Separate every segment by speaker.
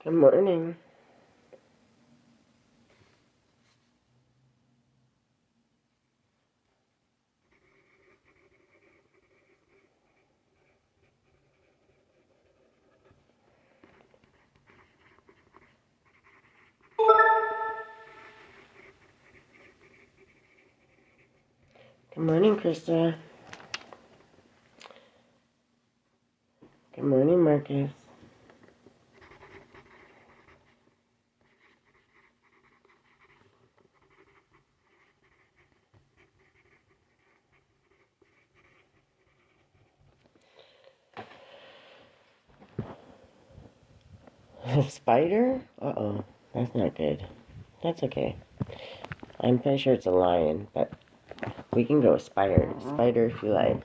Speaker 1: Good morning. Good morning, Krista. Good morning, Marcus. A spider? Uh-oh. That's not good. That's okay. I'm pretty sure it's a lion, but we can go with spider. Spider if you like.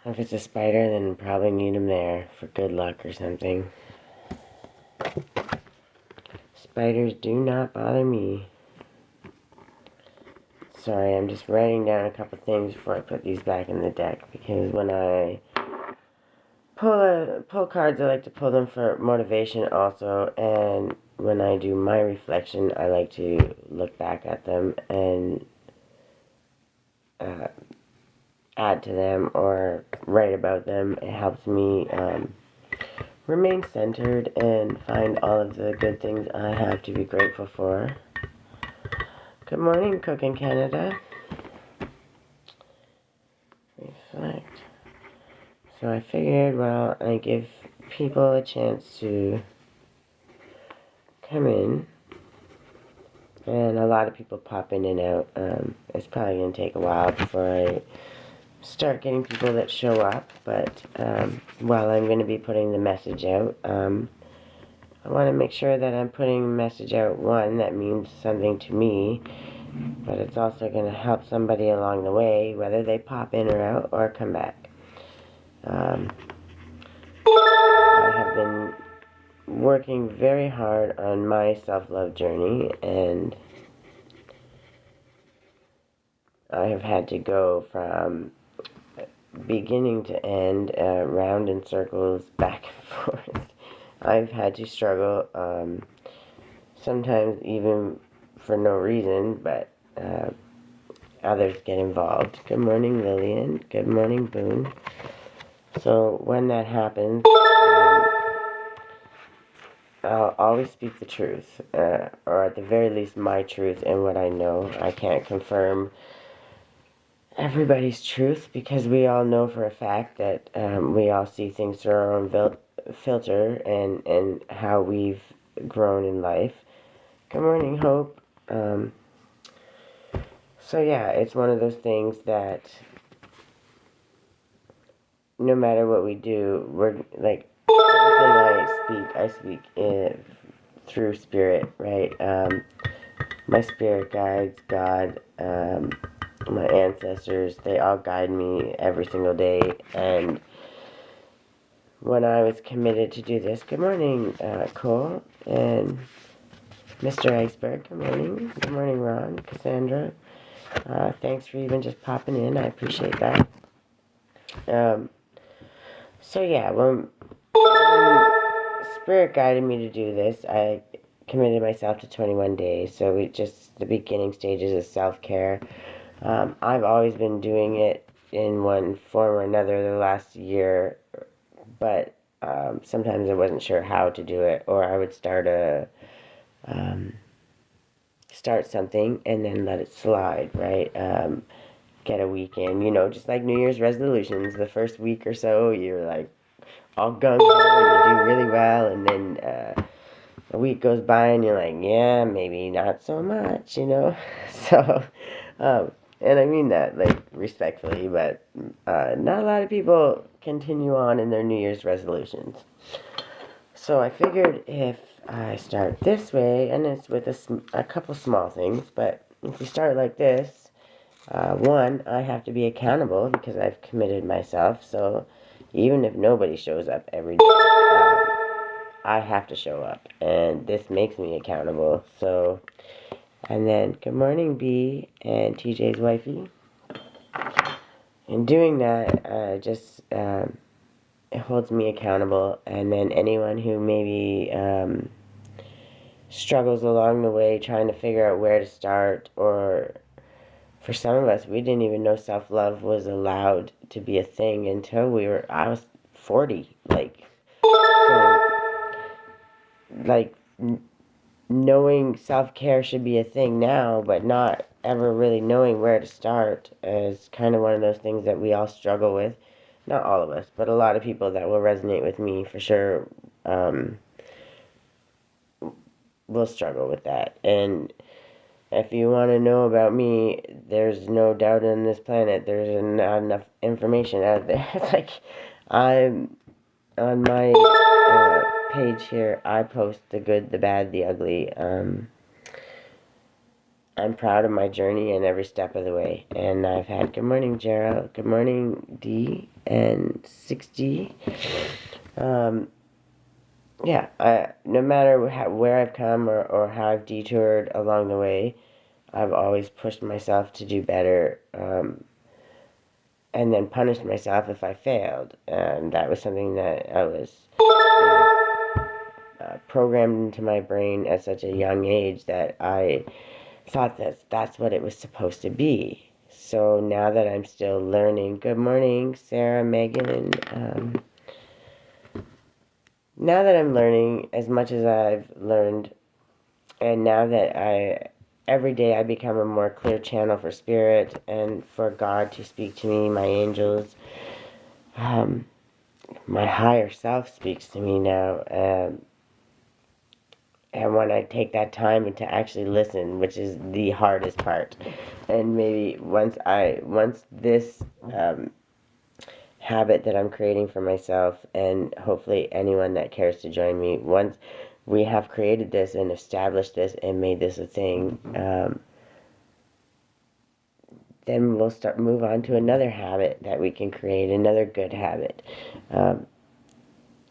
Speaker 1: If it's a spider, then probably need him there for good luck or something. Spiders do not bother me. Sorry, I'm just writing down a couple things before I put these back in the deck, because when I pull cards, I like to pull them for motivation also, and when I do my reflection, I like to look back at them and add to them or write about them. It helps me remain centered and find all of the good things I have to be grateful for. Good morning, Cook in Canada. Reflect. So I figured, well, I give people a chance to come in, and a lot of people pop in and out. It's probably going to take a while before I start getting people that show up, but while I'm going to be putting the message out, I want to make sure that I'm putting the message out, one, that means something to me, but it's also going to help somebody along the way, whether they pop in or out or come back. I have been working very hard on my self-love journey, and I have had to go from beginning to end, round in circles, back and forth. I've had to struggle, sometimes even for no reason, but others get involved. Good morning, Lillian. Good morning, Boone. So when that happens, I'll always speak the truth, or at the very least my truth and what I know. I can't confirm everybody's truth, because we all know for a fact that we all see things through our own filter and how we've grown in life. Good morning, Hope. So yeah, it's one of those things that no matter what we do, we're like, everything I speak through spirit, right? My spirit guides, God, my ancestors, they all guide me every single day. And when I was committed to do this, good morning, Cole, and Mr. Iceberg, good morning. Good morning, Ron, Cassandra. Thanks for even just popping in. I appreciate that. So yeah, when Spirit guided me to do this, I committed myself to 21 days. So we just the beginning stages of self-care. I've always been doing it in one form or another the last year, but sometimes I wasn't sure how to do it, or I would start something and then let it slide, right? Get a weekend, just like New Year's resolutions. The first week or so, you're like all gung ho and you do really well, and then a week goes by and you're like, yeah, maybe not so much, So, and I mean that like respectfully, but not a lot of people continue on in their New Year's resolutions. So I figured if I start this way, and it's with a couple small things, but if we start like this, one, I have to be accountable because I've committed myself. So even if nobody shows up every day, I have to show up, and this makes me accountable. So, and then good morning, B and TJ's wifey. in doing that, just it holds me accountable. And then anyone who maybe struggles along the way trying to figure out where to start, or for some of us, we didn't even know self-love was allowed to be a thing until I was 40. So, like, knowing self-care should be a thing now, but not ever really knowing where to start is kind of one of those things that we all struggle with. Not all of us, but a lot of people that will resonate with me for sure will struggle with that. And if you want to know about me, there's no doubt on this planet there's not enough information out there. Like, I'm on my page here, I post the good, the bad, the ugly. I'm proud of my journey and every step of the way. And I've had good morning, Gerald. Good morning, D and 60. Yeah, no matter where I've come or how I've detoured along the way, I've always pushed myself to do better, and then punished myself if I failed. And that was something that I was programmed into my brain at such a young age that I thought that that's what it was supposed to be. So now that I'm still learning, good morning, Sarah, Megan. Now that I'm learning as much as I've learned, and now that every day I become a more clear channel for spirit and for God to speak to me, my angels, my higher self speaks to me now. And when I take that time to actually listen, which is the hardest part, and maybe once this habit that I'm creating for myself, and hopefully anyone that cares to join me, once we have created this and established this and made this a thing, then we'll move on to another habit that we can create, another good habit.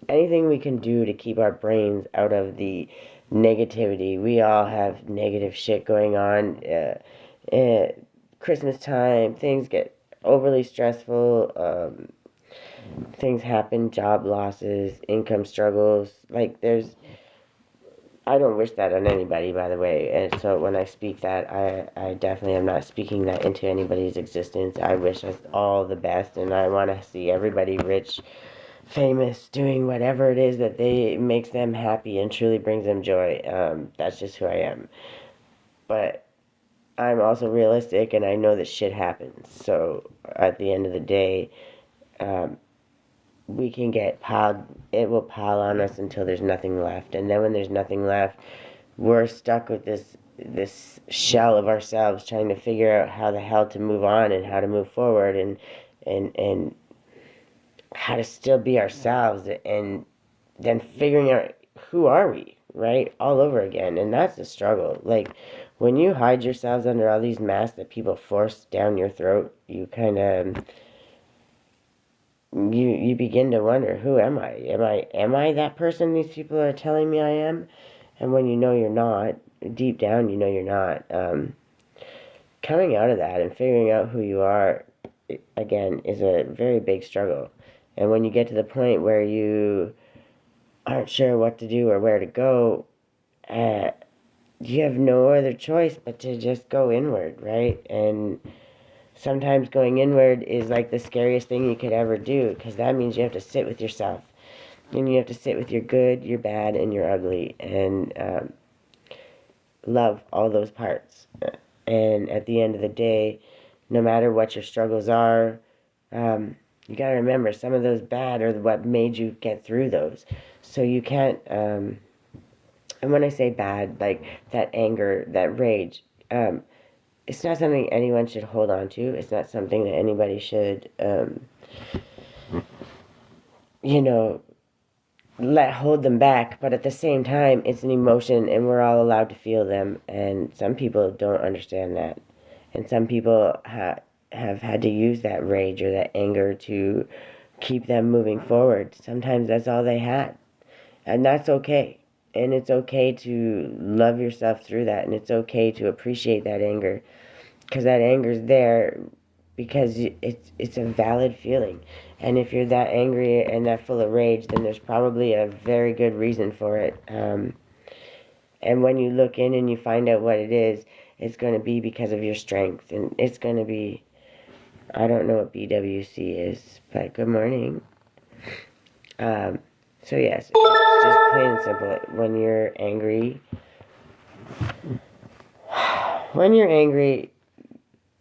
Speaker 1: Anything we can do to keep our brains out of the negativity. We all have negative shit going on. Christmas time, things get overly stressful. Things happen, job losses, income struggles. I don't wish that on anybody, by the way. And so when I speak that, I definitely am not speaking that into anybody's existence. I wish us all the best, and I want to see everybody rich, famous, doing whatever it is that makes them happy and truly brings them joy. That's just who I am. But I'm also realistic, and I know that shit happens. So at the end of the day, we can get piled. It will pile on us until there's nothing left, and then when there's nothing left, we're stuck with this shell of ourselves, trying to figure out how the hell to move on and how to move forward, and how to still be ourselves, and then figuring out who are we, right, all over again. And that's the struggle. Like, when you hide yourselves under all these masks that people force down your throat, you kind of you begin to wonder, who am I? Am I that person these people are telling me I am? And when you know you're not, deep down you know you're not. Coming out of that and figuring out who you are, again, is a very big struggle. And when you get to the point where you aren't sure what to do or where to go, you have no other choice but to just go inward, right? And sometimes going inward is like the scariest thing you could ever do, because that means you have to sit with yourself. And you have to sit with your good, your bad, and your ugly, and love all those parts. And at the end of the day, no matter what your struggles are, you got to remember, some of those bad are what made you get through those. So you can't, and when I say bad, like that anger, that rage, it's not something anyone should hold on to. It's not something that anybody should, hold them back. But at the same time, it's an emotion, and we're all allowed to feel them. And some people don't understand that. And some people have had to use that rage or that anger to keep them moving forward. Sometimes that's all they had. And that's okay. And it's okay to love yourself through that. And it's okay to appreciate that anger. Because that anger's there because it's a valid feeling. And if you're that angry and that full of rage, then there's probably a very good reason for it. And when you look in and you find out what it is, it's going to be because of your strength. And it's going to be, I don't know what BWC is, but good morning. So yes, it's just plain and simple. When you're angry,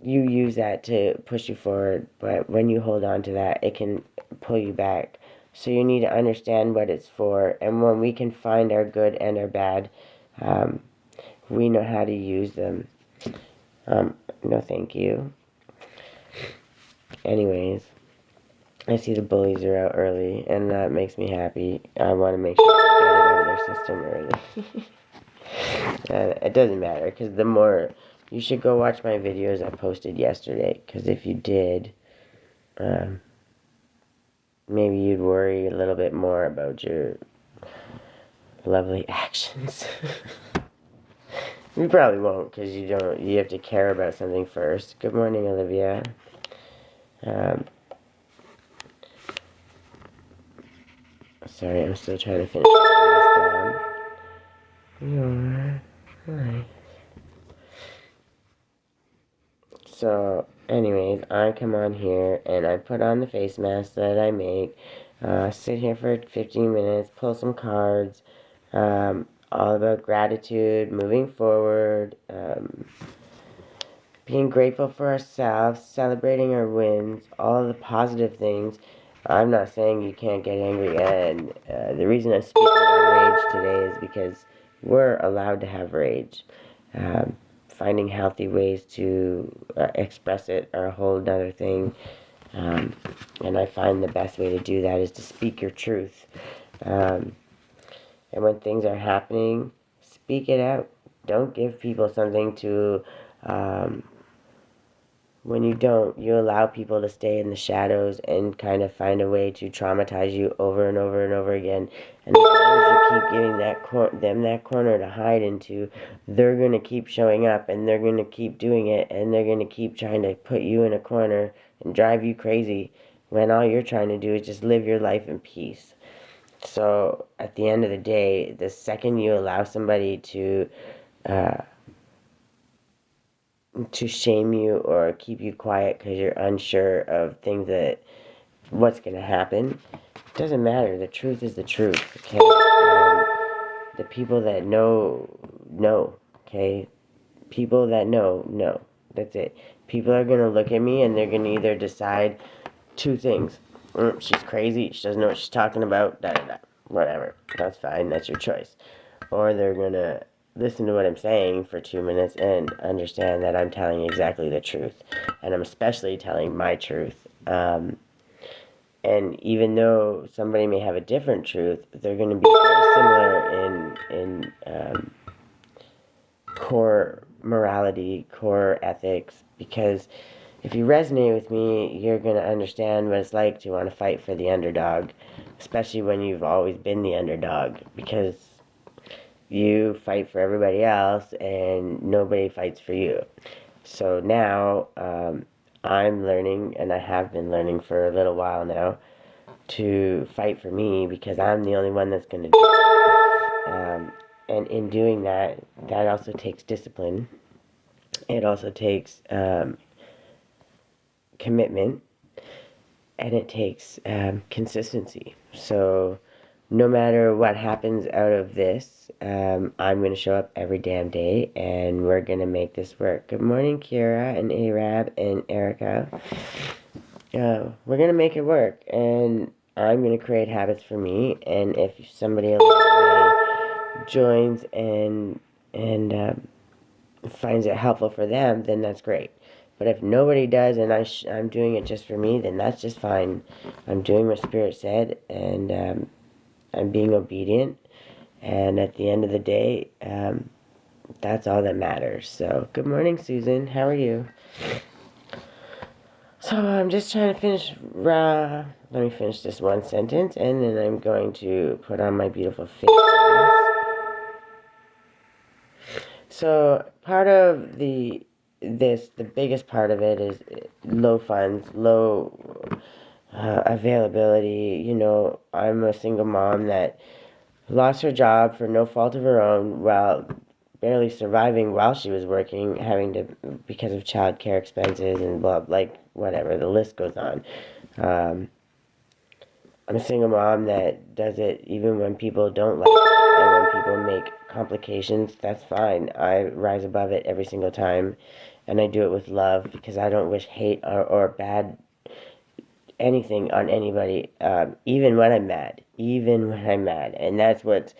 Speaker 1: you use that to push you forward. But when you hold on to that, it can pull you back. So you need to understand what it's for. And when we can find our good and our bad, we know how to use them. No thank you. Anyways, I see the bullies are out early, and that makes me happy. I want to make sure they get it out of their system early. It doesn't matter, because the more... You should go watch my videos I posted yesterday, because if you did, maybe you'd worry a little bit more about your lovely actions. You probably won't, because you have to care about something first. Good morning, Olivia. Sorry, I'm still trying to finish this down. Hi. So, anyways, I come on here and I put on the face mask that I make. Sit here for 15 minutes, pull some cards. All about gratitude, moving forward, being grateful for ourselves, celebrating our wins, all the positive things. I'm not saying you can't get angry, and the reason I'm speaking on rage today is because we're allowed to have rage. Finding healthy ways to express it are a whole other thing, and I find the best way to do that is to speak your truth. And when things are happening, speak it out. Don't give people something to... when you don't, you allow people to stay in the shadows and kind of find a way to traumatize you over and over and over again. And as long as you keep giving them that corner to hide into, they're going to keep showing up, and they're going to keep doing it, and they're going to keep trying to put you in a corner and drive you crazy when all you're trying to do is just live your life in peace. So at the end of the day, the second you allow somebody to shame you or keep you quiet because you're unsure of what's going to happen, it doesn't matter. The truth is the truth, okay? And the people that know, okay? People that know. That's it. People are going to look at me and they're going to either decide two things. She's crazy. She doesn't know what she's talking about. Whatever. That's fine. That's your choice. Or they're going to listen to what I'm saying for 2 minutes and understand that I'm telling exactly the truth. And I'm especially telling my truth. And even though somebody may have a different truth, they're going to be very similar in core morality, core ethics, because if you resonate with me, you're going to understand what it's like to want to fight for the underdog, especially when you've always been the underdog, because you fight for everybody else and nobody fights for you. So now I'm learning, and I have been learning for a little while now, to fight for me because I'm the only one that's going to do it. And in doing that, that also takes discipline. It also takes commitment, and it takes consistency. So no matter what happens out of this, I'm going to show up every damn day, and we're going to make this work. Good morning, Kira and Arab and Erica. We're going to make it work, and I'm going to create habits for me, and if somebody along the way joins and finds it helpful for them, then that's great. But if nobody does and I'm doing it just for me, then that's just fine. I'm doing what Spirit said, and I'm being obedient, and at the end of the day, that's all that matters. So, good morning, Susan. How are you? So, I'm just trying to finish, let me finish this one sentence, and then I'm going to put on my beautiful face mask. So, part of the the biggest part of it is low funds, low availability. You know, I'm a single mom that lost her job for no fault of her own while barely surviving while she was working, having to, because of childcare expenses and blah, like, whatever, the list goes on. Um, I'm a single mom that does it even when people don't like it, and when people make complications, that's fine. I rise above it every single time, and I do it with love because I don't wish hate or bad anything on anybody, even when I'm mad. Even when I'm mad. And that's what's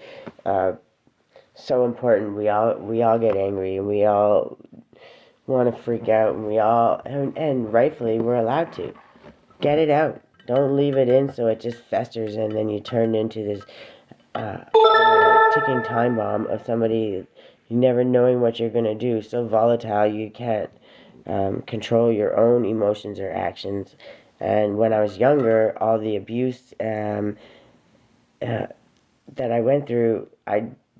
Speaker 1: so important. We all get angry, and we all want to freak out, and and rightfully we're allowed to. Get it out. Don't leave it in so it just festers, and then you turn into this ticking time bomb of somebody you never knowing what you're going to do. So volatile you can't control your own emotions or actions. And when I was younger, all the abuse that I went through,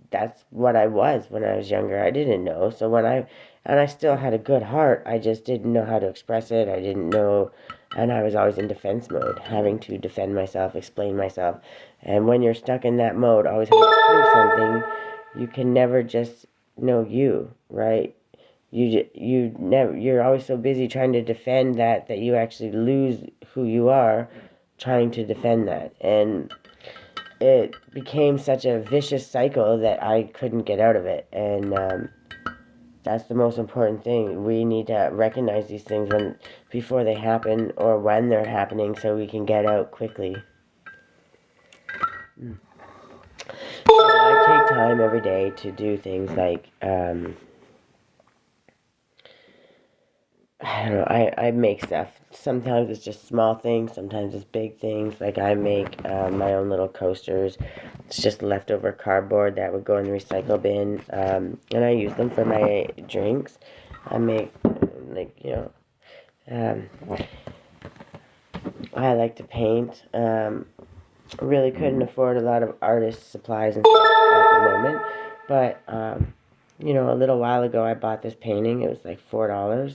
Speaker 1: that's what I was when I was younger. I didn't know. So and I still had a good heart. I just didn't know how to express it. I didn't know, and I was always in defense mode, having to defend myself, explain myself. And when you're stuck in that mode, always having to prove something, you can never just know you, right? You're always so busy trying to defend that you actually lose who you are trying to defend that. And it became such a vicious cycle that I couldn't get out of it. And that's the most important thing. We need to recognize these things before they happen or when they're happening so we can get out quickly. So I take time every day to do things like I don't know, I make stuff. Sometimes it's just small things, sometimes it's big things. Like I make my own little coasters. It's just leftover cardboard that would go in the recycle bin. And I use them for my drinks. I make, like, um, I like to paint. Really couldn't afford a lot of artist supplies and stuff at the moment. But a little while ago I bought this painting. It was like $4.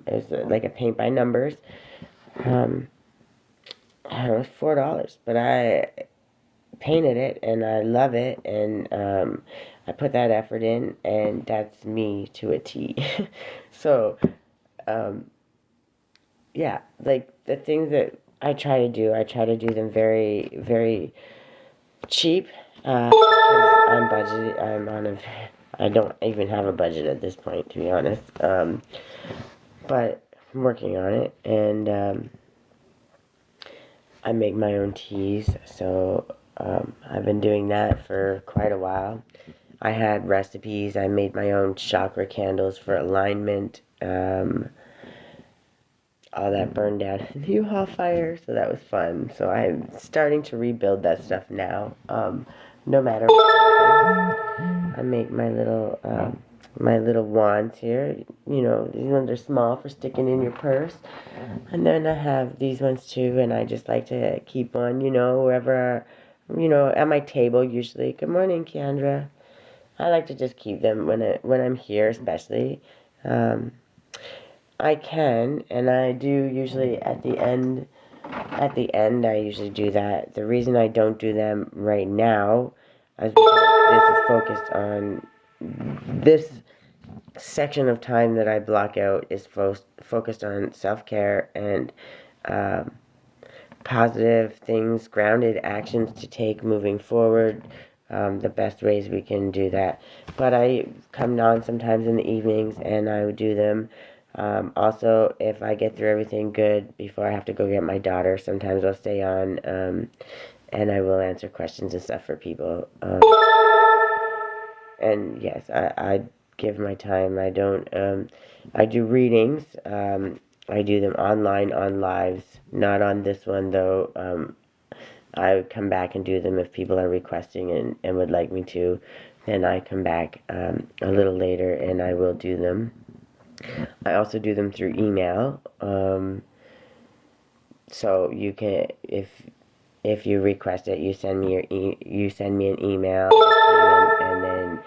Speaker 1: It was like a paint by numbers. It was $4, but I painted it and I love it, and I put that effort in, and that's me to a T. So, yeah, like the things that I try to do them very, very cheap, because I'm budgeted. I don't even have a budget at this point, to be honest. But I'm working on it, and I make my own teas, so I've been doing that for quite a while. I had recipes. I made my own chakra candles for alignment. All that burned down in the U-Haul fire, so that was fun. So I'm starting to rebuild that stuff now. No matter what happens, I make my little wands here. These ones are small for sticking in your purse, and then I have these ones too. And I just like to keep one, wherever, at my table usually. Good morning, Kiandra. I like to just keep them when I'm here, especially. I can, and I do usually at the end. At the end, I usually do that. The reason I don't do them right now is because this is focused on this section of time that I block out is focused on self-care and positive things, grounded actions to take moving forward. The best ways we can do that. But I come on sometimes in the evenings and I would do them. Also, if I get through everything good before I have to go get my daughter, sometimes I'll stay on and I will answer questions and stuff for people. And yes, I give my time. I don't, I do readings. I do them online on lives, not on this one though. I would come back and do them if people are requesting and would like me to. Then I come back a little later and I will do them. I also do them through email. So you can, if you request it, you send me an email and then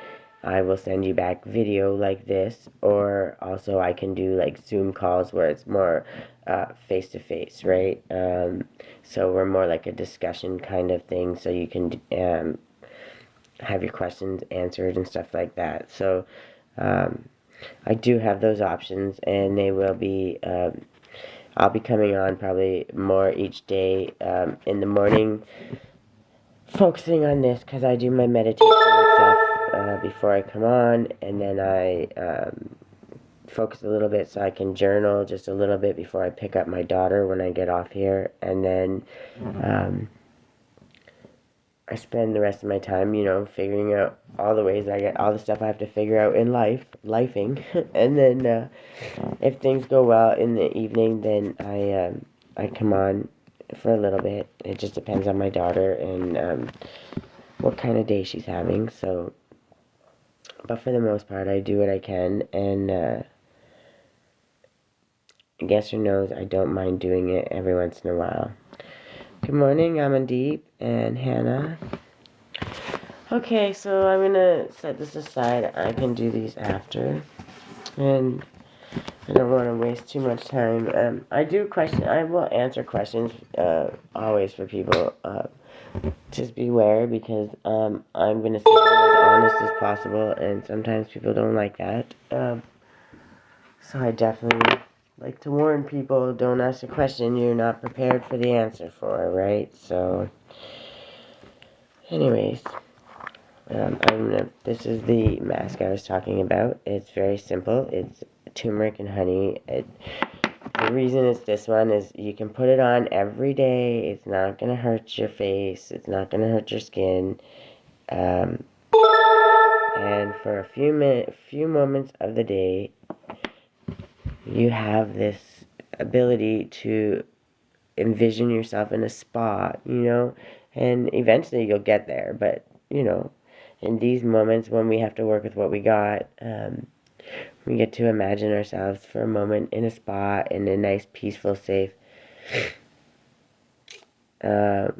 Speaker 1: I will send you back video like this, or also I can do like Zoom calls where it's more face to face, right? So we're more like a discussion kind of thing, so you can have your questions answered and stuff like that. So I do have those options, and they will be. I'll be coming on probably more each day in the morning, focusing on this because I do my meditation and stuff before I come on, and then I focus a little bit so I can journal just a little bit before I pick up my daughter when I get off here, and then I spend the rest of my time, figuring out all the ways I get all the stuff I have to figure out in lifing, and then if things go well in the evening, then I come on for a little bit. It just depends on my daughter and what kind of day she's having. So, but for the most part, I do what I can, and guess or knows, I don't mind doing it every once in a while. Good morning, Amandeep and Hannah. Okay, so I'm gonna set this aside. I can do these after, and I don't want to waste too much time. I will answer questions always for people. Just beware, because I'm gonna say I'm as honest as possible, and sometimes people don't like that. So I definitely like to warn people: don't ask a question you're not prepared for the answer for, right? So, anyways. This is the mask I was talking about. It's very simple. It's turmeric and honey. The reason it's this one is you can put it on every day. It's not going to hurt your face. It's not going to hurt your skin. And for a few moments of the day, you have this ability to envision yourself in a spa, and eventually you'll get there. But, in these moments when we have to work with what we got, we get to imagine ourselves for a moment in a spa, in a nice, peaceful, safe. I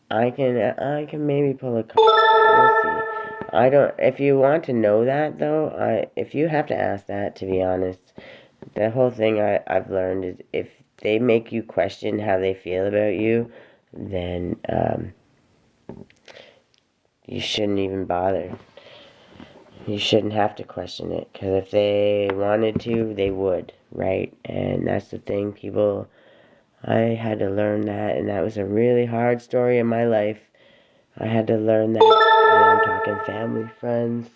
Speaker 1: can maybe pull a card. We'll see. If you want to know that, though, if you have to ask that, to be honest, the whole thing I've learned is if they make you question how they feel about you, then you shouldn't even bother. You shouldn't have to question it, because if they wanted to, they would, right? And that's the thing, I had to learn that, and that was a really hard story in my life. I had to learn that, and I'm talking family, friends.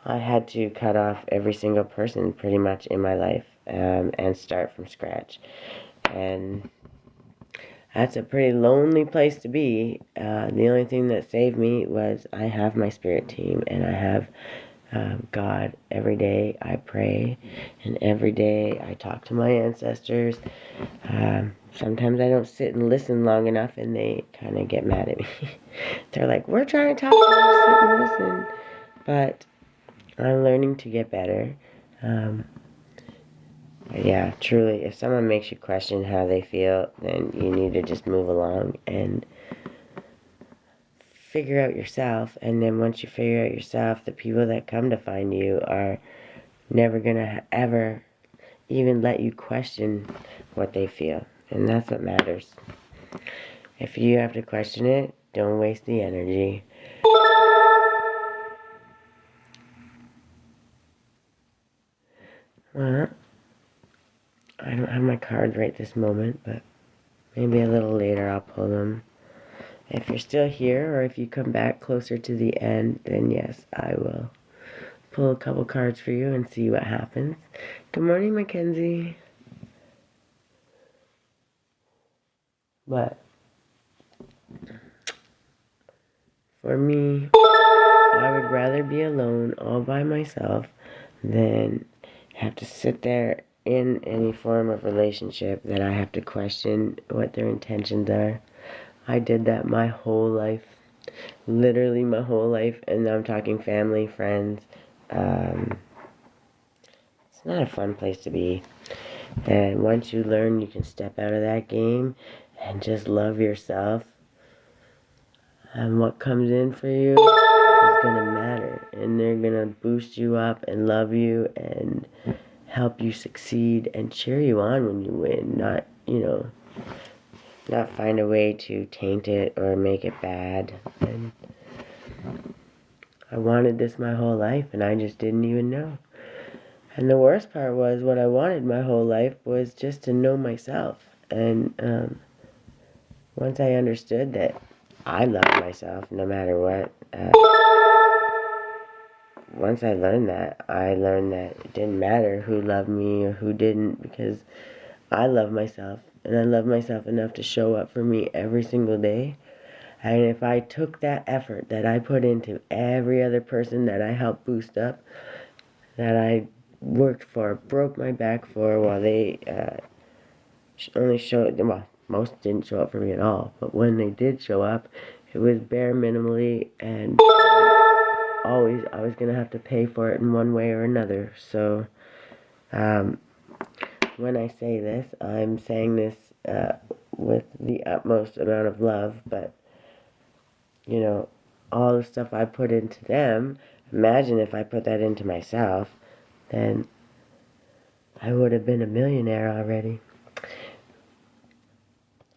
Speaker 1: I had to cut off every single person pretty much in my life, and start from scratch. And that's a pretty lonely place to be. The only thing that saved me was I have my spirit team, and I have God. Every day I pray, and every day I talk to my ancestors. Sometimes I don't sit and listen long enough, and they kind of get mad at me. They're like, we're trying to talk to you, sit and listen. But I'm learning to get better. Yeah, truly, if someone makes you question how they feel, then you need to just move along and figure out yourself. And then once you figure out yourself, the people that come to find you are never going to ever even let you question what they feel. And that's what matters. If you have to question it, don't waste the energy. Well, I don't have my cards right this moment, but maybe a little later I'll pull them. If you're still here, or if you come back closer to the end, then yes, I will pull a couple cards for you and see what happens. Good morning, Mackenzie. But for me, I would rather be alone all by myself than have to sit there in any form of relationship that I have to question what their intentions are. I did that my whole life. Literally my whole life. And I'm talking family, friends. It's not a fun place to be. And once you learn, you can step out of that game and just love yourself and what comes in for you. is going to matter, and they're going to boost you up and love you and help you succeed and cheer you on when you win, not, not find a way to taint it or make it bad. And I wanted this my whole life, and I just didn't even know. And the worst part was, what I wanted my whole life was just to know myself. And once I understood that I love myself no matter what, once I learned that it didn't matter who loved me or who didn't, because I love myself, and I love myself enough to show up for me every single day. And if I took that effort that I put into every other person that I helped boost up, that I worked for, broke my back for, while they only showed, well, most didn't show up for me at all, but when they did show up, it was bare minimally, and always I was going to have to pay for it in one way or another. So when I say this, I'm saying this with the utmost amount of love, but all the stuff I put into them, imagine if I put that into myself, then I would have been a millionaire already.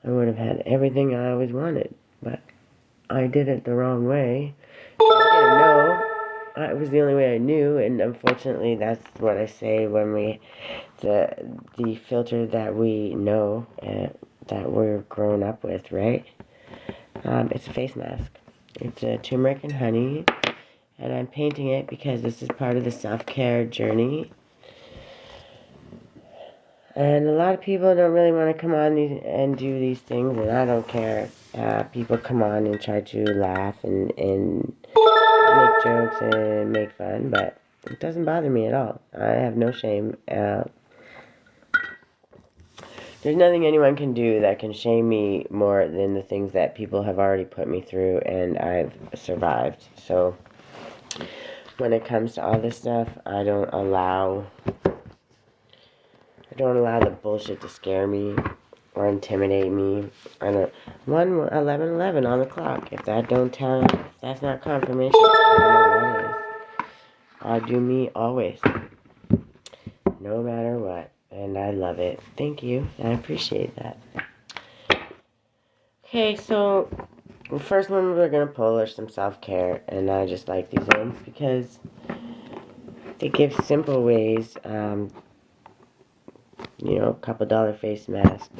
Speaker 1: I would have had everything I always wanted, but I did it the wrong way. I didn't know. It was the only way I knew, and unfortunately that's what I say when the filter that we know, that we're grown up with, right? It's a face mask. It's a turmeric and honey, and I'm painting it because this is part of the self-care journey. And a lot of people don't really want to come on and do these things, and I don't care. People come on and try to laugh and make jokes and make fun, but it doesn't bother me at all. I have no shame. There's nothing anyone can do that can shame me more than the things that people have already put me through and I've survived. So when it comes to all this stuff, I don't allow the bullshit to scare me or intimidate me. I don't. 11:11 on the clock. If that's not confirmation, I don't know what is. I'll do me always, no matter what. And I love it. Thank you. I appreciate that. Okay, so the first one we're going to pull are some self-care. And I just like these ones because they give simple ways. A couple $1 face mask.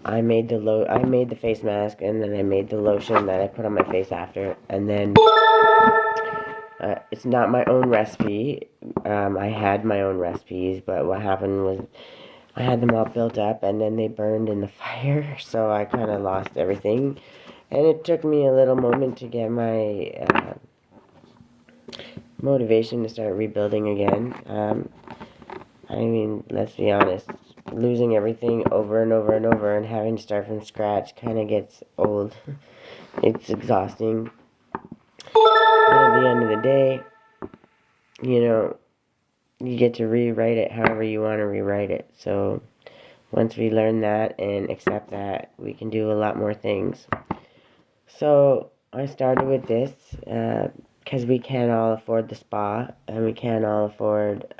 Speaker 1: I made the face mask, and then I made the lotion that I put on my face after. And then it's not my own recipe. I had my own recipes, but what happened was I had them all built up, and then they burned in the fire, so I kind of lost everything. And it took me a little moment to get my motivation to start rebuilding again. I mean, let's be honest, losing everything over and over and over and having to start from scratch kind of gets old. It's exhausting. But at the end of the day, you get to rewrite it however you want to rewrite it. So once we learn that and accept that, we can do a lot more things. So I started with this because we can't all afford the spa, and we can't all afford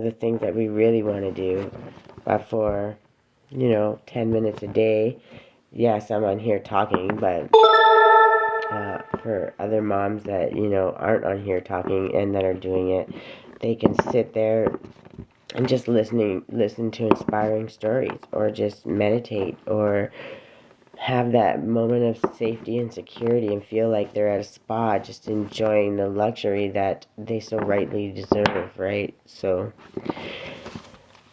Speaker 1: the things that we really want to do. But for 10 minutes a day, yes, I'm on here talking, but for other moms that aren't on here talking and that are doing it, they can sit there and just listen to inspiring stories, or just meditate, or have that moment of safety and security and feel like they're at a spa, just enjoying the luxury that they so rightly deserve, right? So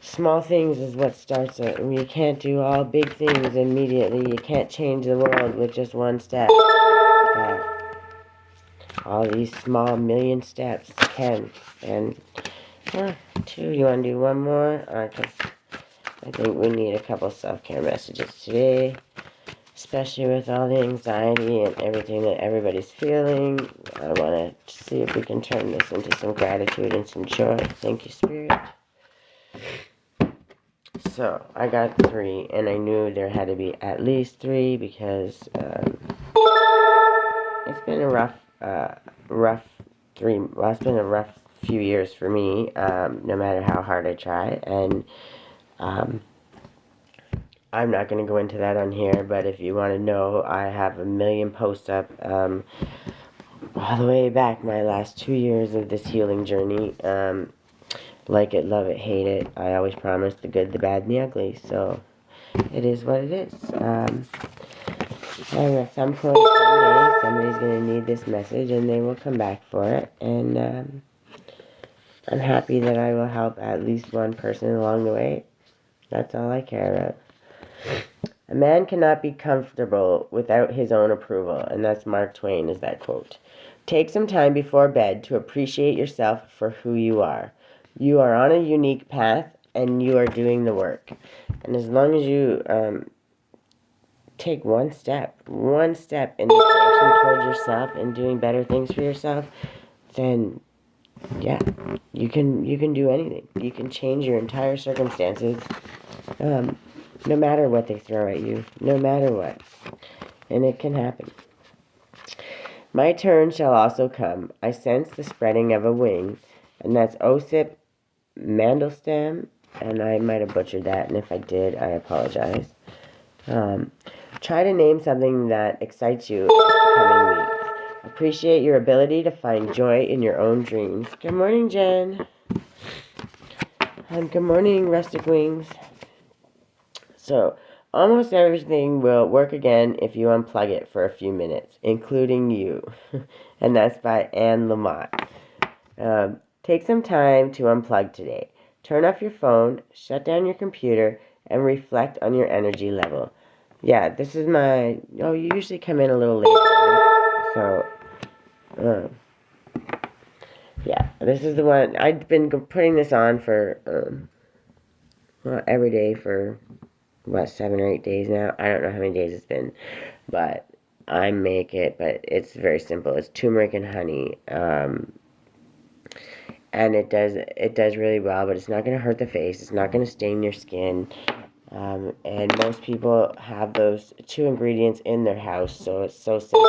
Speaker 1: small things is what starts it. You can't do all big things immediately. You can't change the world with just one step. But all these small million steps can. And two, you want to do one more? Because I think we need a couple self-care messages today, especially with all the anxiety and everything that everybody's feeling. I want to see if we can turn this into some gratitude and some joy. Thank you, Spirit. So, I got 3, and I knew there had to be at least 3 because it's been a it's been a rough few years for me, no matter how hard I try, and I'm not going to go into that on here, but if you want to know, I have a million posts up, all the way back my last 2 years of this healing journey, like it, love it, hate it, I always promise the good, the bad, and the ugly, so it is what it is. And at some point someday, somebody's going to need this message, and they will come back for it, and I'm happy that I will help at least one person along the way. That's all I care about. A man cannot be comfortable without his own approval, and that's Mark Twain, is that quote. Take some time before bed to appreciate yourself for who you are. You are on a unique path, and you are doing the work. And as long as you take one step in the direction towards yourself and doing better things for yourself, then yeah, you can do anything. You can change your entire circumstances. No matter what they throw at you, no matter what. And it can happen. My turn shall also come. I sense the spreading of a wing. And that's Osip Mandelstam. And I might have butchered that. And if I did, I apologize. Try to name something that excites you in the coming weeks. Appreciate your ability to find joy in your own dreams. Good morning, Jen. Good morning, Rustic Wings. So, almost everything will work again if you unplug it for a few minutes, including you. And that's by Anne Lamott. Take some time to unplug today. Turn off your phone, shut down your computer, and reflect on your energy level. Yeah, this is my... Oh, you usually come in a little later. So, yeah, this is the one... I've been putting this on for, every day for... 7 or 8 days now. I don't know how many days it's been, but I make it, but it's very simple. It's turmeric and honey, and it does really well, but it's not going to hurt the face. It's not going to stain your skin, and most people have those 2 ingredients in their house, so it's so simple.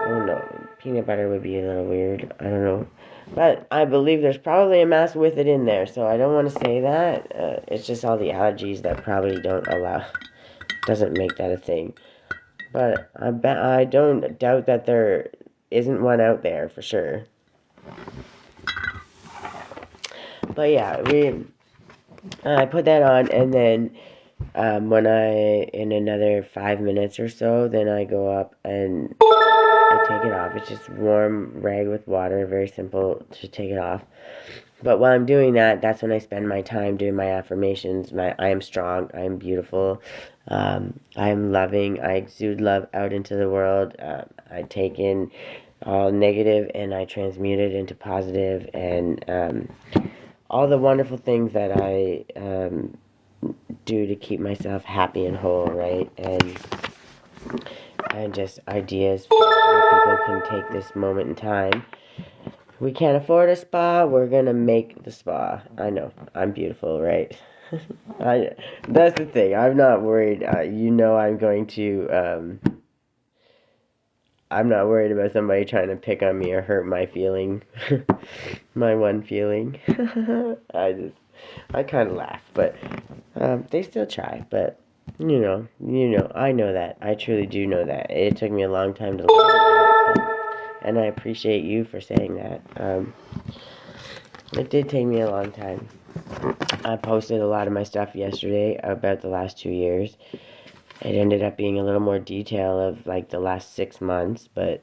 Speaker 1: Oh no, peanut butter would be a little weird. I don't know. But I believe there's probably a mass with it in there, so I don't want to say that. It's just all the allergies that probably doesn't make that a thing. But I don't doubt that there isn't one out there for sure. But yeah, I put that on, and then in another 5 minutes or so, then I go up and I take it off. It's just warm rag with water, very simple to take it off. But while I'm doing that, that's when I spend my time doing my affirmations. I am strong, I am beautiful, I am loving, I exude love out into the world. I take in all negative and I transmute it into positive, and all the wonderful things that I do to keep myself happy and whole, right? And just ideas for how people can take this moment in time. We can't afford a spa, we're gonna make the spa. I know, I'm beautiful, right? That's the thing, I'm not worried. I'm going to, I'm not worried about somebody trying to pick on me or hurt my feeling. My one feeling. I kind of laugh, but they still try, but you know, I know that. I truly do know that. It took me a long time to learn that, and I appreciate you for saying that. It did take me a long time. I posted a lot of my stuff yesterday about the last 2 years. It ended up being a little more detail of like the last 6 months, but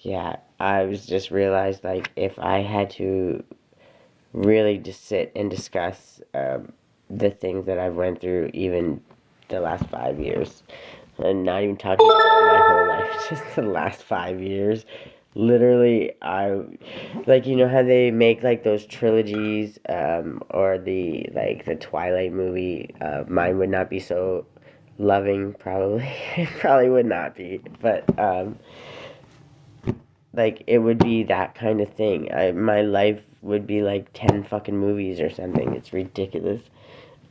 Speaker 1: yeah, I was just realized like if I had to really just sit and discuss the things that I've went through even the last 5 years, and not even talking about my whole life, just the last 5 years. Literally, like, you know how they make like those trilogies, or the Twilight movie. Mine would not be so loving, probably. It probably would not be, but like it would be that kind of thing. My life would be like 10 fucking movies or something. It's ridiculous.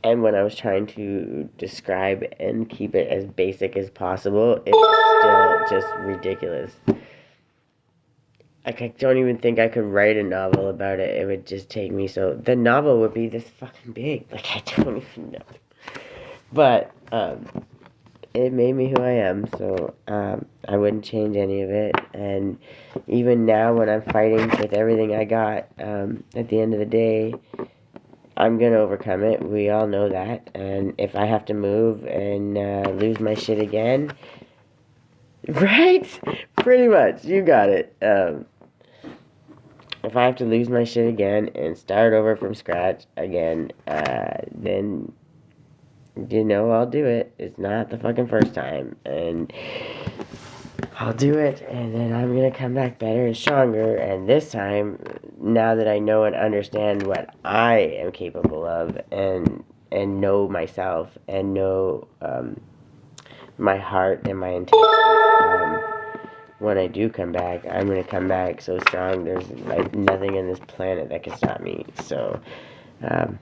Speaker 1: And when I was trying to describe and keep it as basic as possible, it was still just ridiculous. Like, I don't even think I could write a novel about it. It would just take me so... The novel would be this fucking big. Like, I don't even know. But, it made me who I am, so, I wouldn't change any of it. And even now, when I'm fighting with everything I got, at the end of the day, I'm gonna overcome it. We all know that. And if I have to move and lose my shit again, right? Pretty much. You got it. If I have to lose my shit again and start over from scratch again, then, you know, I'll do it. It's not the fucking first time. And I'll do it, and then I'm gonna come back better and stronger. And this time, now that I know and understand what I am capable of, and know myself, and know my heart and my intentions, when I do come back, I'm gonna come back so strong. There's like nothing in this planet that can stop me. So, I'm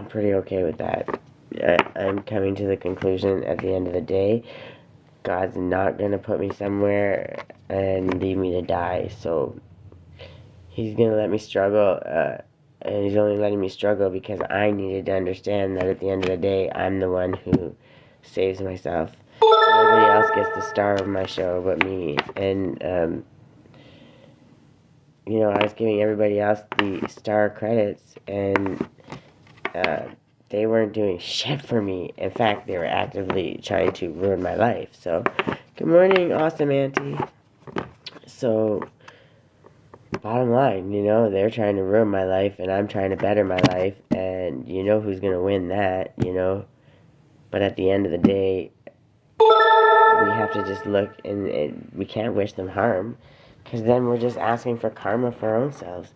Speaker 1: pretty okay with that. I'm coming to the conclusion at the end of the day, God's not going to put me somewhere and leave me to die. So he's going to let me struggle, and he's only letting me struggle because I needed to understand that at the end of the day, I'm the one who saves myself. Nobody else gets the star of my show but me. And, you know, I was giving everybody else the star credits, and they weren't doing shit for me. In fact, they were actively trying to ruin my life. So, good morning, awesome auntie. So, bottom line, you know, they're trying to ruin my life, and I'm trying to better my life, and you know who's gonna win that, you know. But at the end of the day, we have to just look, and we can't wish them harm, because then we're just asking for karma for our own selves.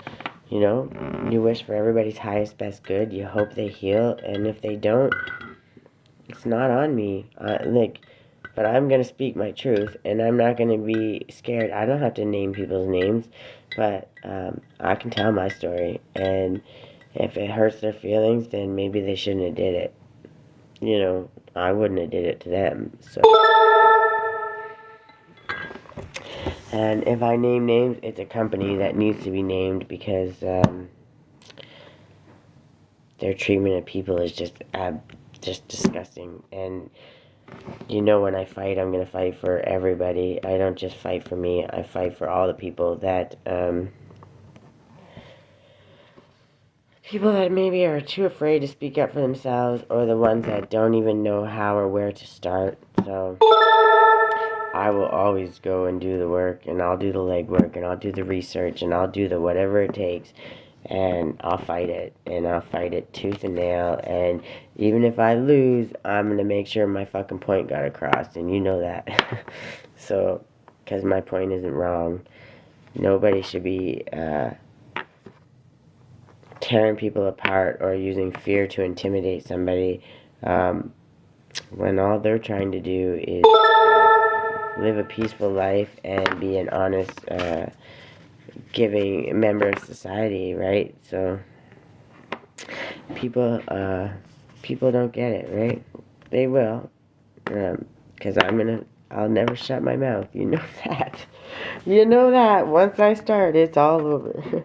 Speaker 1: You know, you wish for everybody's highest, best good. You hope they heal, and if they don't, it's not on me. But I'm gonna speak my truth, and I'm not gonna be scared. I don't have to name people's names, but I can tell my story, and if it hurts their feelings, then maybe they shouldn't have did it. You know, I wouldn't have did it to them. So, and if I name names, it's a company that needs to be named because their treatment of people is just disgusting. And you know, when I fight, I'm gonna fight for everybody. I don't just fight for me. I fight for all the people that maybe are too afraid to speak up for themselves, or the ones that don't even know how or where to start. So I will always go and do the work, and I'll do the legwork, and I'll do the research, and I'll do the whatever it takes, and I'll fight it, and I'll fight it tooth and nail, and even if I lose, I'm gonna make sure my fucking point got across, and you know that. So, because my point isn't wrong. Nobody should be tearing people apart or using fear to intimidate somebody, when all they're trying to do is live a peaceful life and be an honest, giving member of society, right? So people don't get it, right? They will, because I'll never shut my mouth. You know that. You know that. Once I start, it's all over.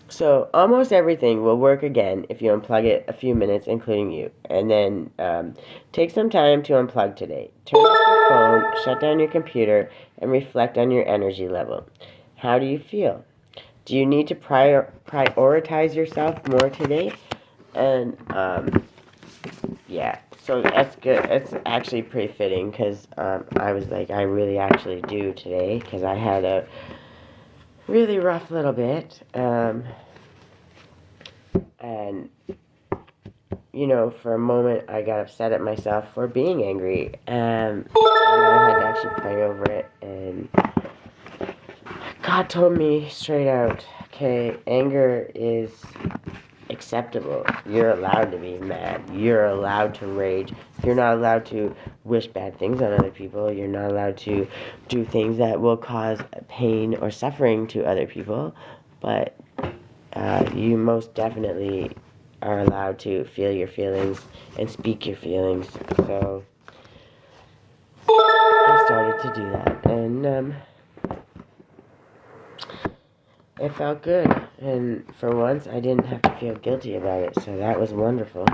Speaker 1: So almost everything will work again if you unplug it a few minutes, including you. And then take some time to unplug today. Turn off your phone, shut down your computer, and reflect on your energy level. How do you feel? Do you need to prioritize yourself more today? And yeah, so that's good. It's actually pretty fitting because I was like, I really actually do today because I had a really rough little bit. And, you know, for a moment I got upset at myself for being angry. And I had to actually pray over it. And God told me straight out, okay, anger is acceptable. You're allowed to be mad. You're allowed to rage. You're not allowed to wish bad things on other people. You're not allowed to do things that will cause pain or suffering to other people. But you most definitely are allowed to feel your feelings and speak your feelings. So I started to do that, and it felt good. And for once, I didn't have to feel guilty about it, so that was wonderful.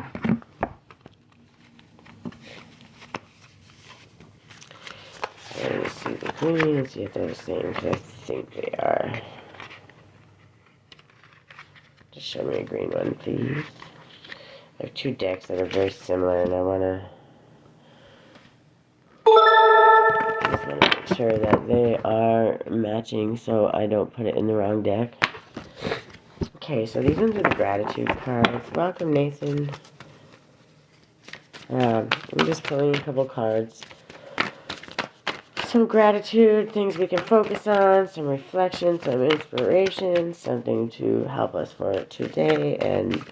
Speaker 1: Let's see the green, let's see if they're the same, because I think they are. Just show me a green one, please. I have two decks that are very similar, and I want to make sure that they are matching so I don't put it in the wrong deck. Okay, so these ones are the gratitude cards. Welcome, Nathan. I'm just pulling a couple cards. Some gratitude, things we can focus on, some reflection, some inspiration, something to help us for today, and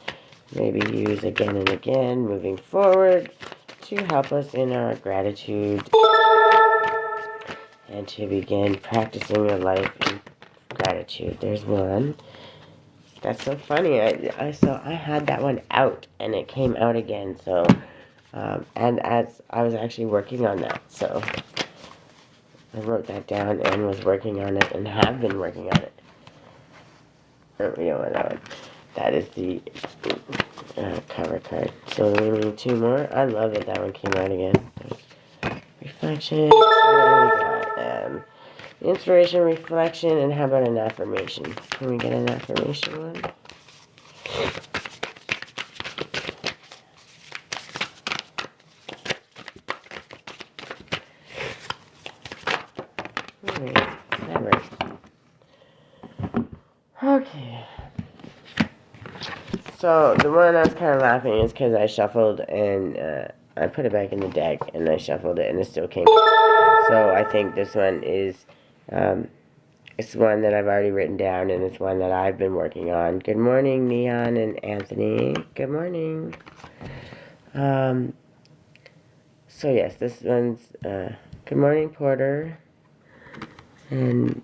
Speaker 1: maybe use again and again moving forward to help us in our gratitude and to begin practicing a life in gratitude. There's one. That's so funny. I had that one out and it came out again. So, and as I was actually working on that, so I wrote that down and was working on it and have been working on it. Oh, we don't want that one. That is the cover card. So we need two more. I love that that one came out again. Reflection. So what do we got? Inspiration, reflection, and how about an affirmation? Can we get an affirmation one? Never. Okay. So the one I was kind of laughing is because I shuffled and I put it back in the deck and I shuffled it and it still came out. So I think this one is, it's one that I've already written down and it's one that I've been working on. Good morning, Neon and Anthony. Good morning. So yes, this one's, good morning, Porter. And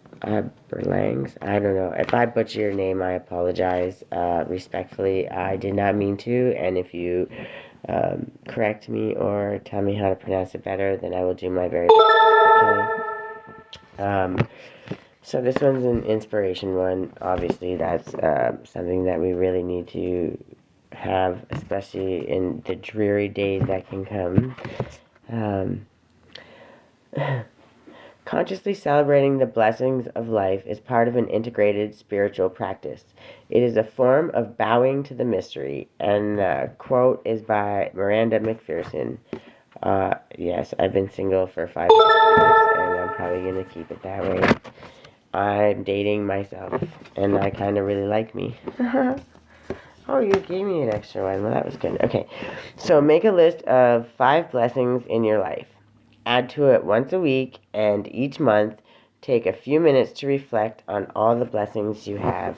Speaker 1: Berlangs, I don't know. If I butcher your name, I apologize. Respectfully, I did not mean to. And if you correct me or tell me how to pronounce it better, then I will do my very best. Okay. So this one's an inspiration one. Obviously, that's something that we really need to have, especially in the dreary days that can come. Consciously celebrating the blessings of life is part of an integrated spiritual practice. It is a form of bowing to the mystery. And the quote is by Miranda McPherson. Yes, I've been single for 5 years, and I'm probably going to keep it that way. I'm dating myself, and I kind of really like me. Oh, you gave me an extra one. Well, that was good. Okay, so make a list of 5 blessings in your life. Add to it once a week, and each month, take a few minutes to reflect on all the blessings you have.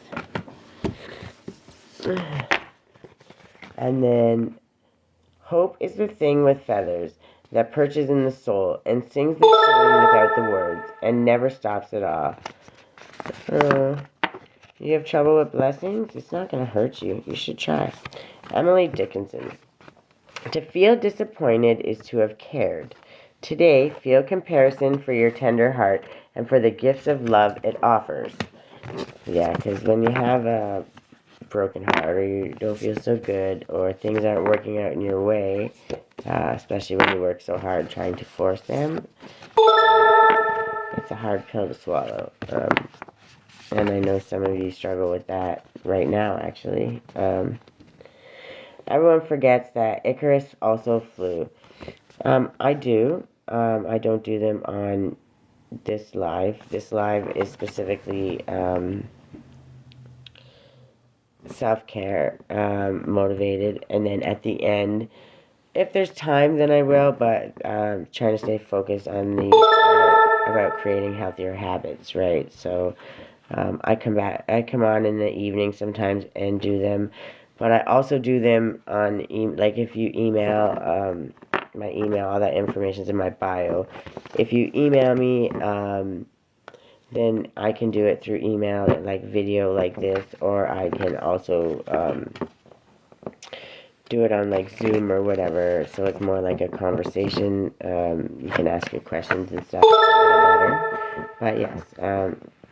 Speaker 1: And then, hope is the thing with feathers that perches in the soul and sings the tune without the words and never stops at all. You have trouble with blessings? It's not going to hurt you. You should try. Emily Dickinson. To feel disappointed is to have cared. Today, feel comparison for your tender heart and for the gifts of love it offers. Yeah, because when you have a broken heart or you don't feel so good or things aren't working out in your way, especially when you work so hard trying to force them, it's a hard pill to swallow. And I know some of you struggle with that right now, actually. Everyone forgets that Icarus also flew. I do. I don't do them on this live. This live is specifically self-care motivated. And then at the end, if there's time, then I will. But trying to stay focused on the about creating healthier habits, right? So I come on in the evening sometimes and do them. But I also do them on, like if you email, my email, all that information's in my bio. If you email me, then I can do it through email, like video like this, or I can also do it on like Zoom or whatever, so it's more like a conversation. You can ask your questions and stuff a little better. But yes,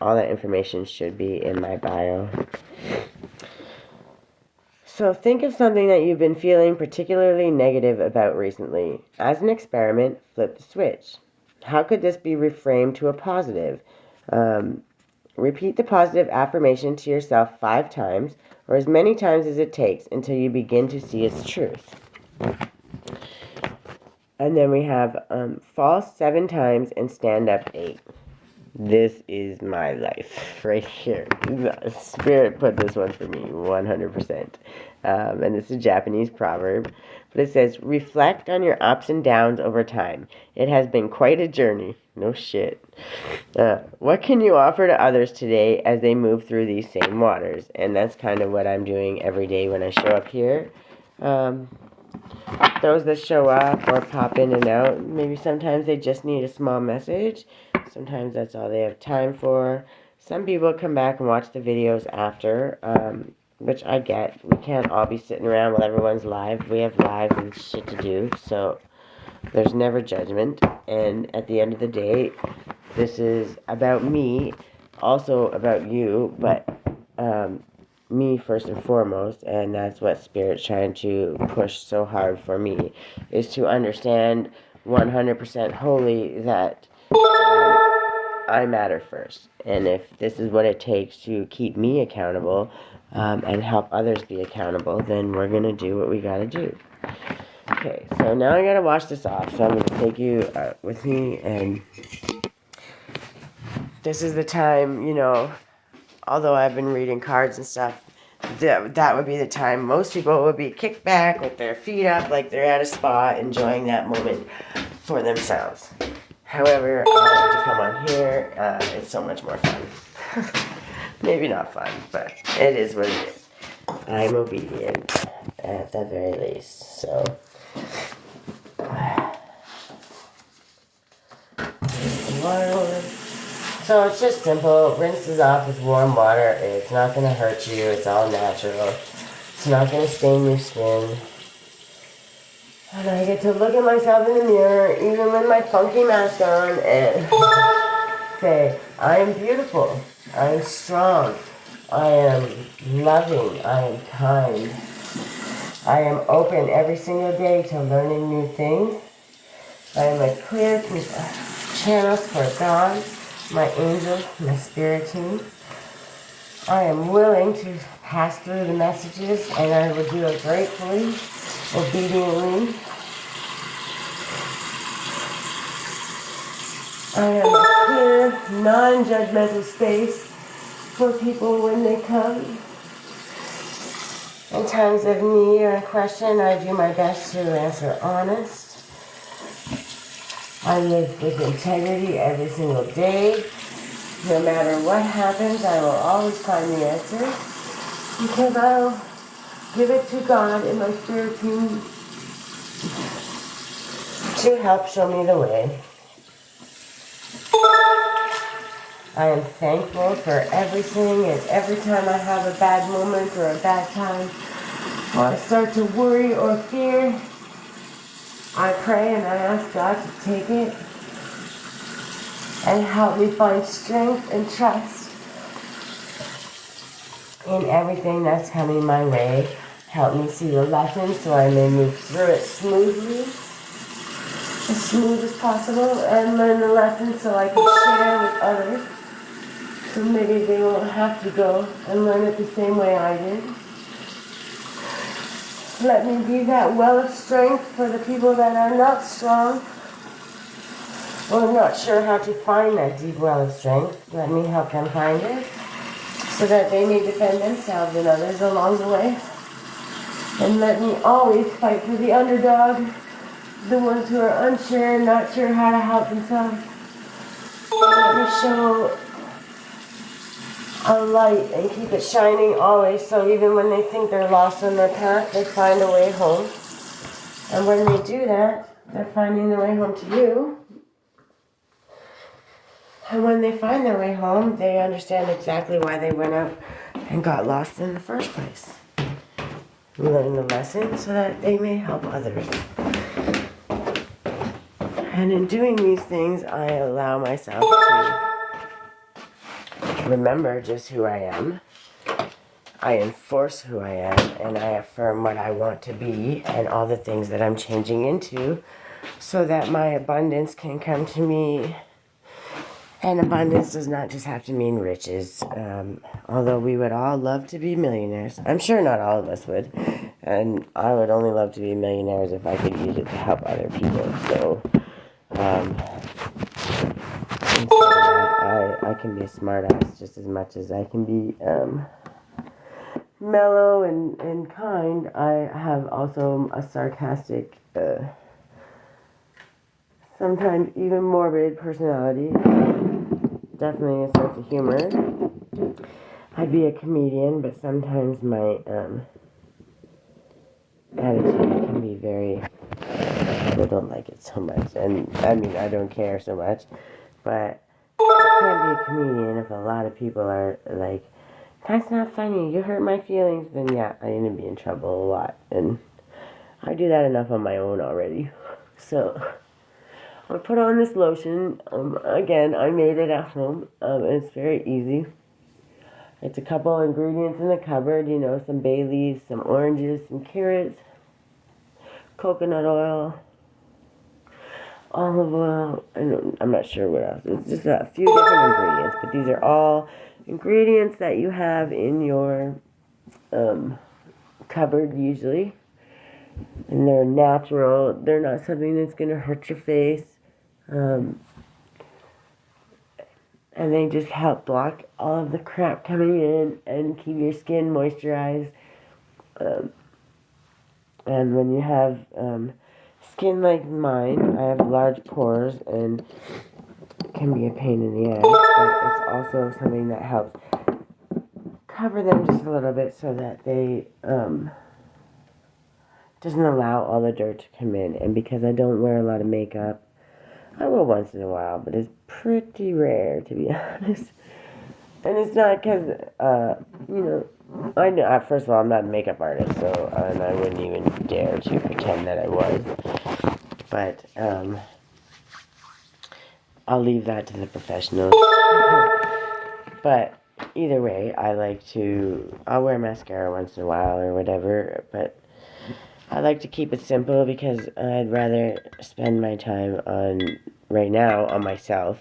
Speaker 1: all that information should be in my bio. So think of something that you've been feeling particularly negative about recently. As an experiment, flip the switch. How could this be reframed to a positive? Repeat the positive affirmation to yourself 5 times, or as many times as it takes until you begin to see its truth. And then we have fall 7 times and stand up 8. This is my life right here. Spirit put this one for me, 100%. And it's a Japanese proverb, but it says, reflect on your ups and downs over time. It has been quite a journey. No shit. What can you offer to others today as they move through these same waters? And that's kind of what I'm doing every day when I show up here. Those that show up or pop in and out, maybe sometimes they just need a small message. Sometimes that's all they have time for. Some people come back and watch the videos after, which I get. We can't all be sitting around while everyone's live. We have lives and shit to do, so there's never judgment. And at the end of the day, this is about me, also about you, but me first and foremost, and that's what Spirit's trying to push so hard for me, is to understand 100% wholly that I matter first. And if this is what it takes to keep me accountable and help others be accountable, then we're going to do what we got to do. Okay, so now I got to wash this off. So I'm going to take you with me, and this is the time, although I've been reading cards and stuff, that would be the time most people would be kicked back with their feet up like they're at a spa enjoying that moment for themselves. However, I like to come on here. It's so much more fun. Maybe not fun, but it is what it is. I'm obedient at the very least. So, it's just simple. Rinse this off with warm water. It's not going to hurt you. It's all natural. It's not going to stain your skin. And I get to look at myself in the mirror, even with my funky mask on, and say, I am beautiful. I am strong. I am loving. I am kind. I am open every single day to learning new things. I am a clear channel for God, my angels, my spirit team. I am willing to pass through the messages, and I will do it gratefully, obediently. I am a clear, non-judgmental space for people when they come. In times of need or question, I do my best to answer honest. I live with integrity every single day. No matter what happens, I will always find the answer, because I'll give it to God and my spirit team to help show me the way. I am thankful for everything, and every time I have a bad moment or a bad time, or I start to worry or fear, I pray and I ask God to take it and help me find strength and trust in everything that's coming my way. Help me see the lessons so I may move through it smoothly, as smooth as possible, and learn the lessons so I can share with others, so maybe they won't have to go and learn it the same way I did. Let me be that well of strength for the people that are not strong or not sure how to find that deep well of strength. Let me help them find it so that they may defend themselves and others along the way. And let me always fight for the underdog, the ones who are unsure and not sure how to help themselves. Let me show a light and keep it shining always, so even when they think they're lost on their path, they find a way home. And when they do that, they're finding their way home to you. And when they find their way home, they understand exactly why they went out and got lost in the first place. learn the lesson so that they may help others. And in doing these things, I allow myself to remember just who I am. I enforce who I am, and I affirm what I want to be and all the things that I'm changing into so that my abundance can come to me. And abundance does not just have to mean riches. Although we would all love to be millionaires. I'm sure not all of us would. And I would only love to be millionaires if I could use it to help other people. So, instead of that, I can be a smartass just as much as I can be mellow and kind. I have also a sarcastic, sometimes even morbid personality. Definitely a sense of humor. I'd be a comedian, but sometimes my attitude can be very... People don't like it so much, and I mean, I don't care so much, but I can't be a comedian if a lot of people are like, that's not funny, you hurt my feelings, then yeah, I'm going to be in trouble a lot, and I do that enough on my own already. So, I put on this lotion. Again, I made it at home. It's very easy. It's a couple ingredients in the cupboard, you know, some bay leaves, some oranges, some carrots, coconut oil, olive oil, and I'm not sure what else. It's just a few different ingredients, but these are all ingredients that you have in your cupboard usually. And they're natural. They're not something that's going to hurt your face. And they just help block all of the crap coming in and keep your skin moisturized. And when you have skin like mine, I have large pores and it can be a pain in the ass, but it's also something that helps cover them just a little bit so that they doesn't allow all the dirt to come in. And because I don't wear a lot of makeup, I will once in a while, but it's pretty rare, to be honest. And it's not because, you know, I know, first of all, I'm not a makeup artist, so, and I wouldn't even dare to pretend that I was. But, I'll leave that to the professionals. But, either way, I'll wear mascara once in a while or whatever, but I like to keep it simple because I'd rather spend my time right now, on myself,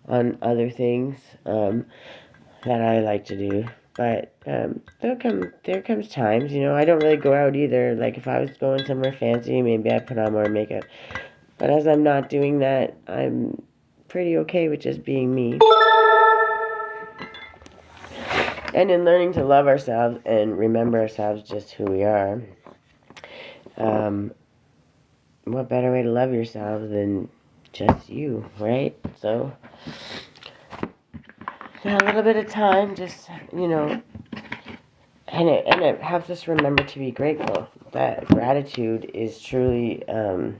Speaker 1: on other things, that I like to do. But there comes times, you know, I don't really go out either. Like, if I was going somewhere fancy, maybe I'd put on more makeup. But as I'm not doing that, I'm pretty okay with just being me. And in learning to love ourselves and remember ourselves just who we are, what better way to love yourself than just you, right? So, a little bit of time, just, you know, and it helps us remember to be grateful. That gratitude is truly, oh,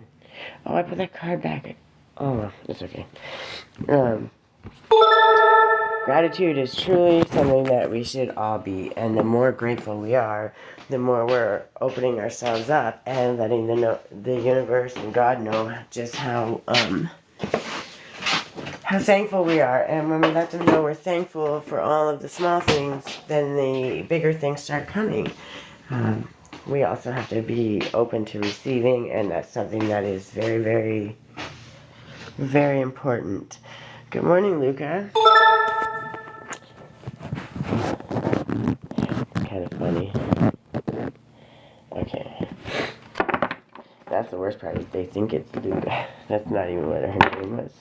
Speaker 1: I put that card back. Oh, it's okay. Gratitude is truly something that we should all be, and the more grateful we are, the more we're opening ourselves up and letting the universe and God know just how thankful we are. And when we let them know we're thankful for all of the small things, then the bigger things start coming. We also have to be open to receiving, and that's something that is very, very, very important. Good morning, Luca. It's kind of funny. Okay. That's the worst part, is they think it's Luca. That's not even what her name was.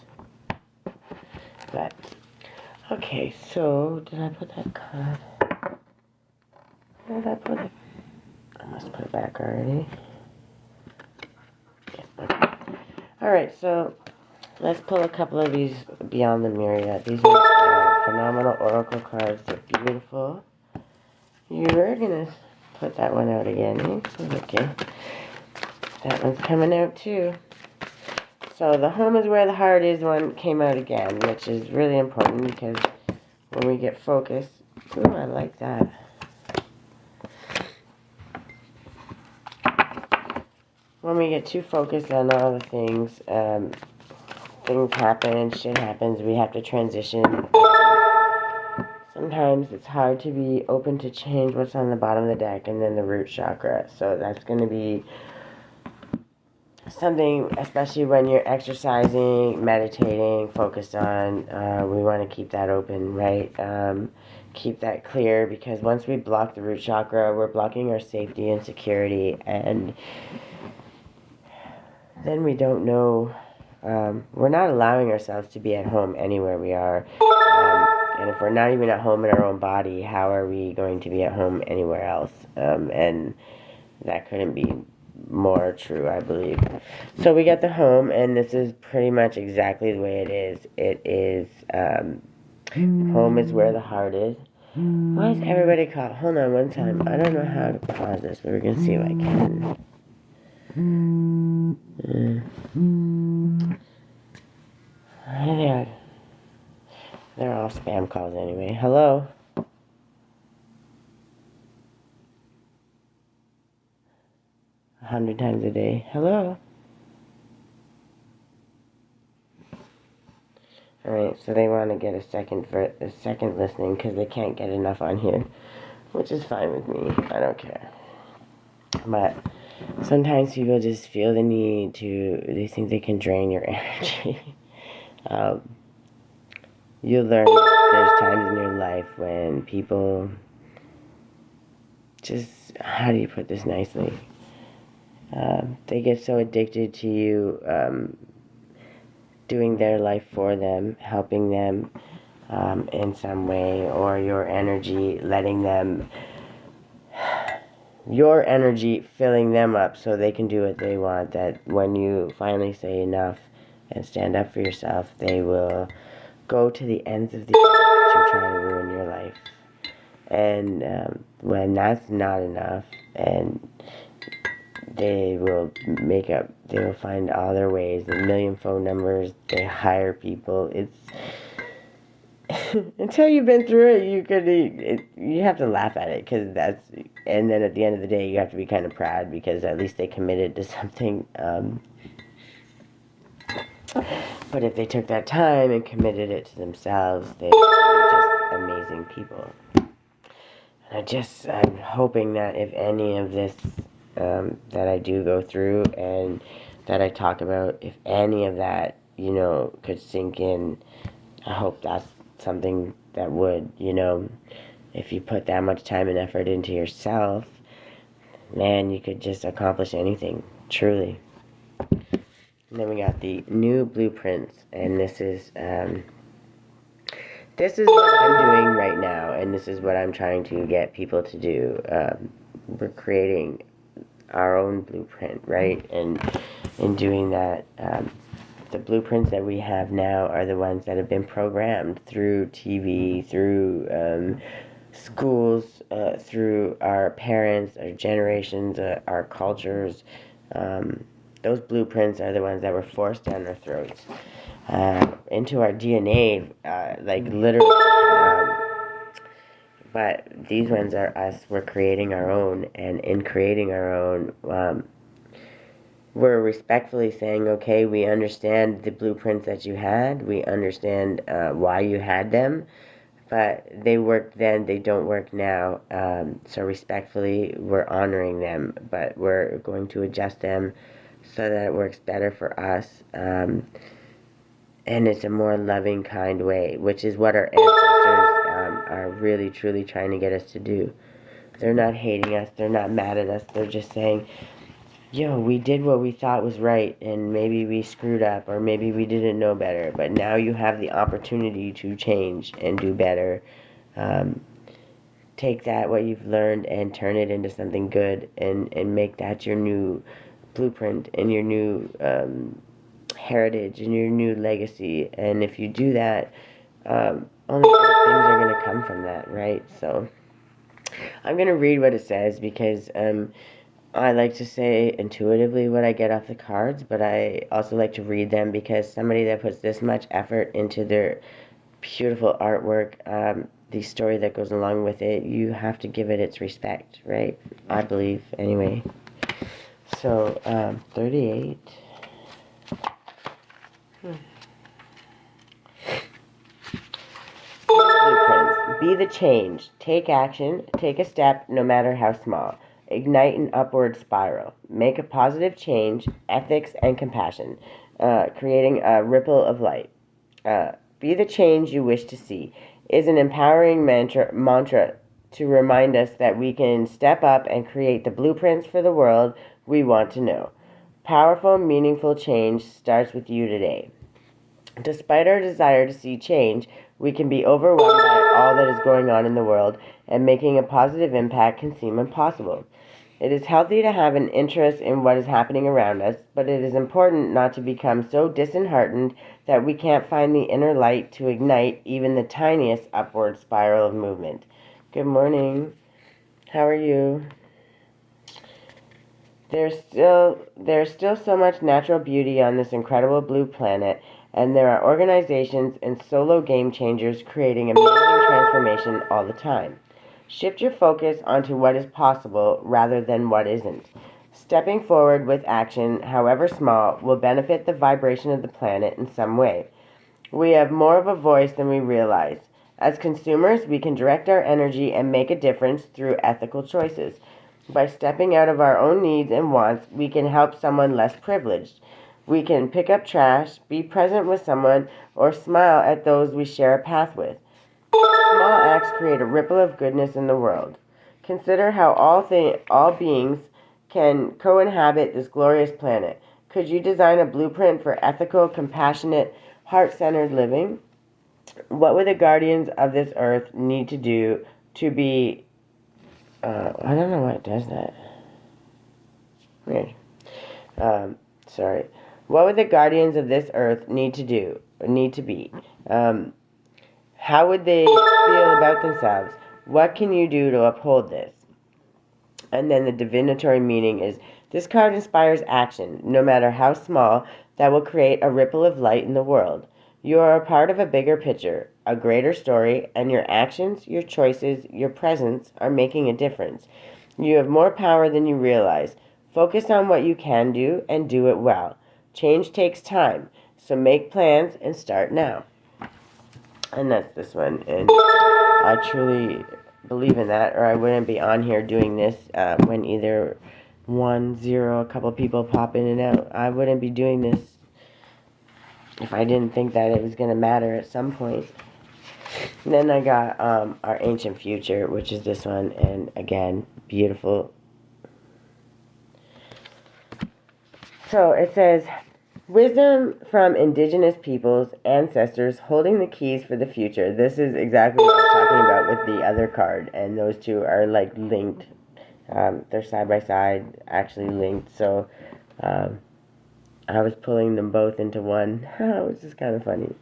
Speaker 1: But, okay, so, did I put that card? Where did I put it? I must put it back already. Yeah, okay. Alright, so, let's pull a couple of these Beyond the Myriad. These are phenomenal oracle cards. They're beautiful. You're gonna put that one out again, eh? Okay. That one's coming out too. So the home is where the heart is one came out again, which is really important because when we get focused... Ooh, I like that. when we get too focused on all the things, things happen, shit happens, we have to transition. Sometimes it's hard to be open to change what's on the bottom of the deck and then the root chakra. So that's going to be something, especially when you're exercising, meditating, focused on. We want to keep that open, right? Keep that clear, because once we block the root chakra, we're blocking our safety and security, and then we don't know. We're not allowing ourselves to be at home anywhere we are. And if we're not even at home in our own body, how are we going to be at home anywhere else? And that couldn't be more true, I believe. So we got the home, and this is pretty much exactly the way it is. It is, home is where the heart is. Why is everybody caught? Hold on one time. I don't know how to pause this, but we're going to see if I can. They're all spam calls anyway. Hello? 100 times a day. Hello? Alright, so they want to get a second listening because they can't get enough on here, which is fine with me. I don't care. But sometimes people just feel the need to, they think they can drain your energy. You'll learn that there's times in your life when people just, how do you put this nicely? They get so addicted to you doing their life for them, helping them in some way, or your energy, letting them, your energy filling them up so they can do what they want, that when you finally say enough and stand up for yourself, they will go to the ends of the earth to try to ruin your life. And when that's not enough, and they will find all their ways, a million phone numbers, they hire people. It's until you've been through it, you have to laugh at it, because and then at the end of the day, you have to be kind of proud, because at least they committed to something. But if they took that time and committed it to themselves, they would be just amazing people. And I'm hoping that if any of this that I do go through and that I talk about, if any of that, could sink in, I hope that's something that would, if you put that much time and effort into yourself, man, you could just accomplish anything, truly. And then we got the new blueprints, and this is what I'm doing right now, and this is what I'm trying to get people to do. We're creating our own blueprint, right? And in doing that, the blueprints that we have now are the ones that have been programmed through TV, through schools, through our parents, our generations, our cultures. Those blueprints are the ones that were forced down our throats, into our DNA, like literally. But these ones are us. We're creating our own, and in creating our own, we're respectfully saying, okay, we understand the blueprints that you had. We understand why you had them, but they worked then, they don't work now. So respectfully, we're honoring them, but we're going to adjust them so that it works better for us. And it's a more loving, kind way, which is what our ancestors are really, truly trying to get us to do. They're not hating us. They're not mad at us. They're just saying, yo, we did what we thought was right, and maybe we screwed up, or maybe we didn't know better, but now you have the opportunity to change and do better. Take that, what you've learned, and turn it into something good, and make that your new blueprint and your new heritage and your new legacy. And if you do that, only good things are going to come from that, right? So I'm going to read what it says, because I like to say intuitively what I get off the cards, but I also like to read them, because somebody that puts this much effort into their beautiful artwork, the story that goes along with it, you have to give it its respect, right? I believe, anyway. So, 38. Blueprints. Be the change. Take action. Take a step, no matter how small. Ignite an upward spiral. Make a positive change. Ethics and compassion. Creating a ripple of light. Be the change you wish to see is an empowering mantra to remind us that we can step up and create the blueprints for the world we want to know. Powerful, meaningful change starts with you today. Despite our desire to see change, we can be overwhelmed by all that is going on in the world, and making a positive impact can seem impossible. It is healthy to have an interest in what is happening around us, but it is important not to become so disheartened that we can't find the inner light to ignite even the tiniest upward spiral of movement. Good morning. How are you? There's still so much natural beauty on this incredible blue planet, and there are organizations and solo game changers creating amazing transformation all the time. Shift your focus onto what is possible rather than what isn't. Stepping forward with action, however small, will benefit the vibration of the planet in some way. We have more of a voice than we realize. As consumers, we can direct our energy and make a difference through ethical choices. By stepping out of our own needs and wants, we can help someone less privileged. We can pick up trash, be present with someone, or smile at those we share a path with. Small acts create a ripple of goodness in the world. Consider how all beings can co-inhabit this glorious planet. Could you design a blueprint for ethical, compassionate, heart-centered living? What would the guardians of this earth need to do to be... I don't know why it does that. Weird. Sorry. What would the guardians of this earth need to be? How would they feel about themselves? What can you do to uphold this? And then the divinatory meaning is, this card inspires action, no matter how small, that will create a ripple of light in the world. You are a part of a bigger picture, a greater story, and your actions, your choices, your presence are making a difference. You have more power than you realize. Focus on what you can do and do it well. Change takes time, so make plans and start now. And that's this one, and I truly believe in that, or I wouldn't be on here doing this when either 1, 0, a couple people pop in and out. I wouldn't be doing this if I didn't think that it was going to matter at some point. And then I got our ancient future, which is this one, and again, beautiful. So it says, wisdom from indigenous peoples, ancestors holding the keys for the future. This is exactly what I was talking about with the other card, and those two are like linked. They're side by side, actually linked. So I was pulling them both into one, which is kind of funny.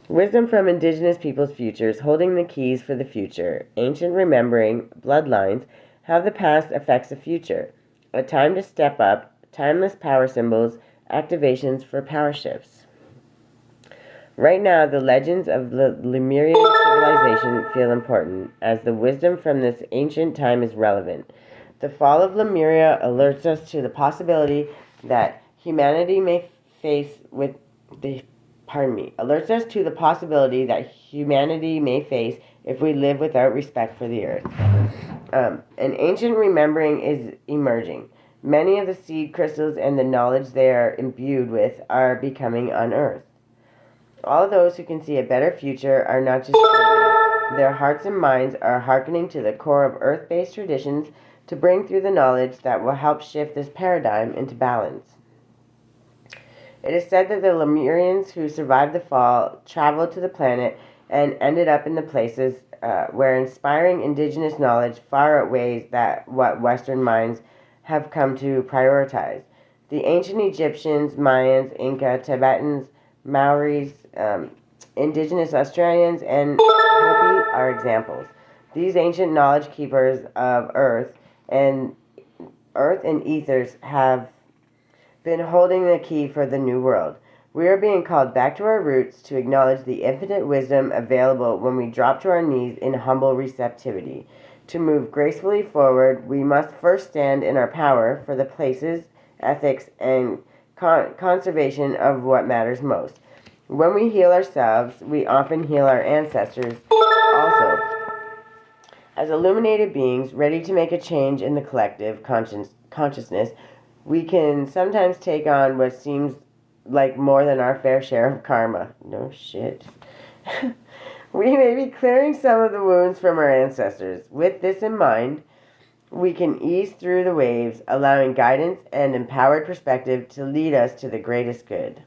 Speaker 1: Wisdom from indigenous peoples' futures, holding the keys for the future. Ancient remembering, bloodlines, how the past affects the future. A time to step up. Timeless power symbols, activations for power shifts. Right now, the legends of the Lemurian civilization feel important, as the wisdom from this ancient time is relevant. The fall of Lemuria alerts us to the possibility that humanity may face if we live without respect for the earth. An ancient remembering is emerging. Many of the seed crystals and the knowledge they are imbued with are becoming unearthed. All those who can see a better future are not just dreaming. Their hearts and minds are hearkening to the core of earth-based traditions to bring through the knowledge that will help shift this paradigm into balance. It is said that the Lemurians who survived the fall traveled to the planet and ended up in the places where inspiring indigenous knowledge far outweighs what Western minds have come to prioritize. The ancient Egyptians, Mayans, Inca, Tibetans, Maoris, indigenous Australians, and Hopi are examples. These ancient knowledge keepers of earth and ethers have been holding the key for the new world. We are being called back to our roots to acknowledge the infinite wisdom available when we drop to our knees in humble receptivity. To move gracefully forward, we must first stand in our power for the places, ethics, and conservation of what matters most. When we heal ourselves, we often heal our ancestors also. As illuminated beings ready to make a change in the collective consciousness, we can sometimes take on what seems like more than our fair share of karma. No shit. We may be clearing some of the wounds from our ancestors. With this in mind, we can ease through the waves, allowing guidance and empowered perspective to lead us to the greatest good.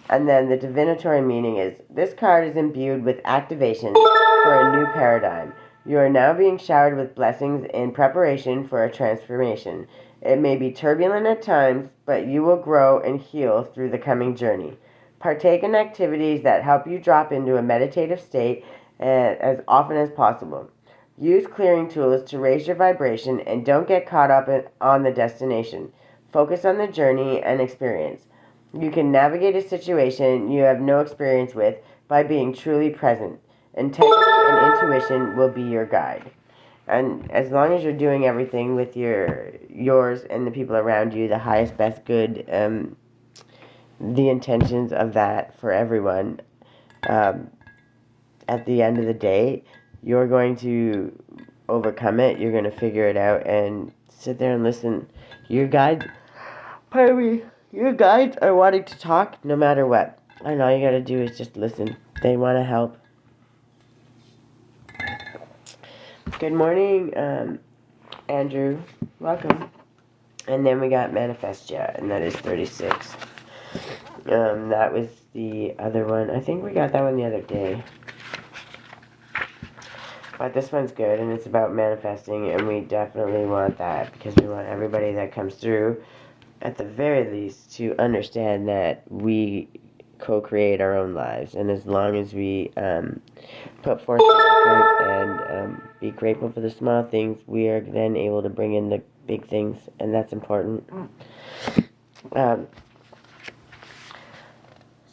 Speaker 1: And then the divinatory meaning is, this card is imbued with activation for a new paradigm. You are now being showered with blessings in preparation for a transformation. It may be turbulent at times, but you will grow and heal through the coming journey. Partake in activities that help you drop into a meditative state as often as possible. Use clearing tools to raise your vibration and don't get caught up on the destination. Focus on the journey and experience. You can navigate a situation you have no experience with by being truly present. Integrity and intuition will be your guide. And as long as you're doing everything with yours and the people around you, the highest, best good, the intentions of that for everyone, at the end of the day, you're going to overcome it. You're going to figure it out and sit there and listen. Your guides are wanting to talk no matter what. And all you got to do is just listen. They want to help. Good morning, Andrew. Welcome. And then we got Manifestia, and that is 36. That was the other one. I think we got that one the other day. But this one's good, and it's about manifesting, and we definitely want that, because we want everybody that comes through, at the very least, to understand that we co-create our own lives. And as long as we put forth the effort and be grateful for the small things, we are then able to bring in the big things, and that's important.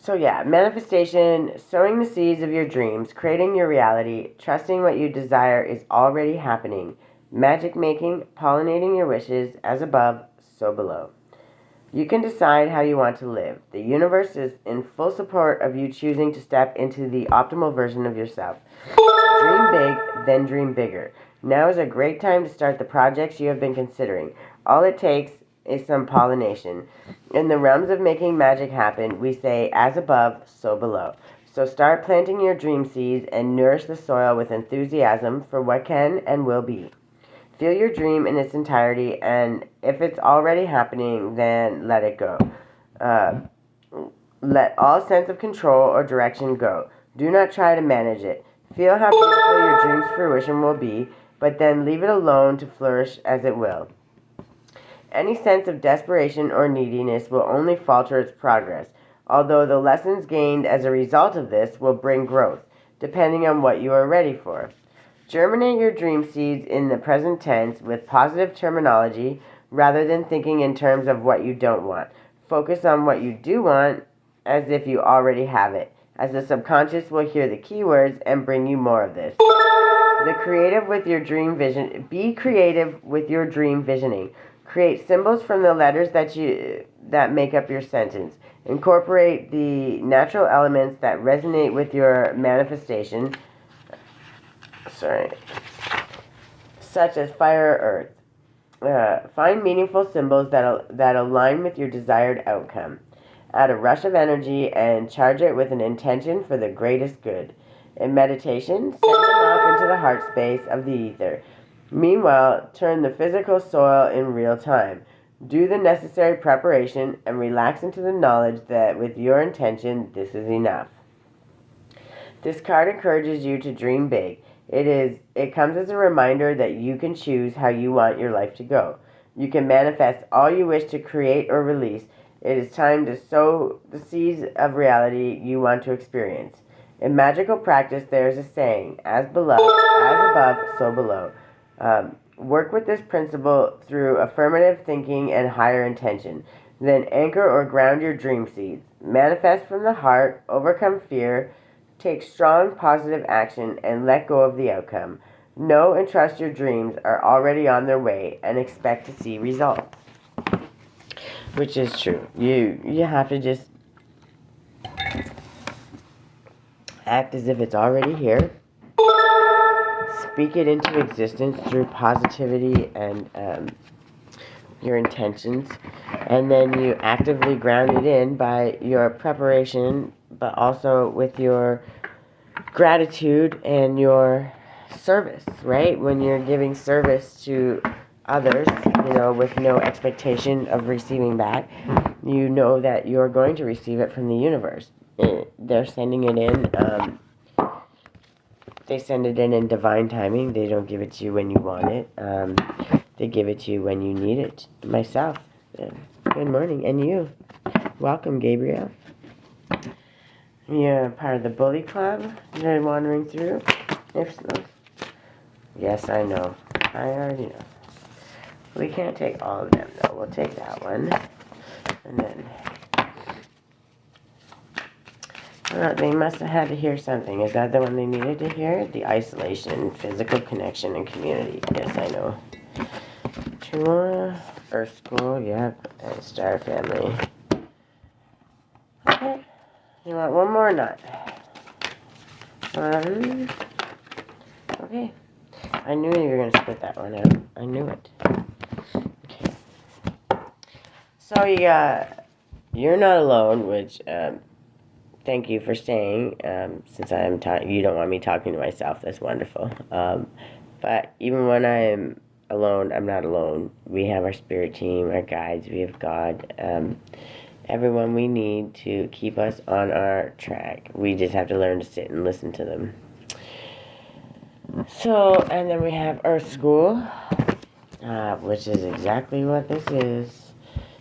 Speaker 1: So yeah, manifestation, sowing the seeds of your dreams, creating your reality, trusting what you desire is already happening, magic making, pollinating your wishes, as above, so below. You can decide how you want to live. The universe is in full support of you choosing to step into the optimal version of yourself. Dream big, then dream bigger. Now is a great time to start the projects you have been considering. All it takes is some pollination. In the realms of making magic happen, we say, as above, so below. So start planting your dream seeds and nourish the soil with enthusiasm for what can and will be. Feel your dream in its entirety, and if it's already happening, then let it go. Let all sense of control or direction go. Do not try to manage it. Feel how beautiful your dream's fruition will be, but then leave it alone to flourish as it will. Any sense of desperation or neediness will only falter its progress, although the lessons gained as a result of this will bring growth, depending on what you are ready for. Germinate your dream seeds in the present tense with positive terminology rather than thinking in terms of what you don't want. Focus on what you do want as if you already have it, as the subconscious will hear the keywords and bring you more of this. Be creative with your dream visioning. Create symbols from the letters that make up your sentence. Incorporate the natural elements that resonate with your manifestation, such as fire or earth. Find meaningful symbols that align with your desired outcome. Add a rush of energy and charge it with an intention for the greatest good. In meditation, send them off into the heart space of the ether. Meanwhile, turn the physical soil in real time. Do the necessary preparation and relax into the knowledge that with your intention, this is enough. This card encourages you to dream big. It comes as a reminder that you can choose how you want your life to go. You can manifest all you wish to create or release. It is time to sow the seeds of reality you want to experience. In magical practice, there is a saying, as above, so below. Work with this principle through affirmative thinking and higher intention. Then anchor or ground your dream seeds. Manifest from the heart, overcome fear, take strong positive action, and let go of the outcome. Know and trust your dreams are already on their way and expect to see results. Which is true. You have to just act as if it's already here. Speak it into existence through positivity and your intentions. And then you actively ground it in by your preparation, but also with your gratitude and your service, right? When you're giving service to others, with no expectation of receiving back, you know that you're going to receive it from the universe. They're sending it in. They send it in divine timing. They don't give it to you when you want it. They give it to you when you need it. Myself. Good morning. And you. Welcome, Gabriel. You're part of the Bully Club that I'm wandering through? If so. Yes, I know. I already know. We can't take all of them, though. We'll take that one. And then... they must have had to hear something. Is that the one they needed to hear? The isolation, physical connection, and community. Yes, I know. Chua, Earth School, yep, and Star Family. Okay. You want one more or not? Okay. I knew you were going to split that one out. I knew it. Okay. So you're not alone, which, thank you for staying. Since you don't want me talking to myself, that's wonderful. But even when I am alone, I'm not alone. We have our spirit team, our guides, we have God, everyone we need to keep us on our track. We just have to learn to sit and listen to them. So, and then we have Earth School, which is exactly what this is.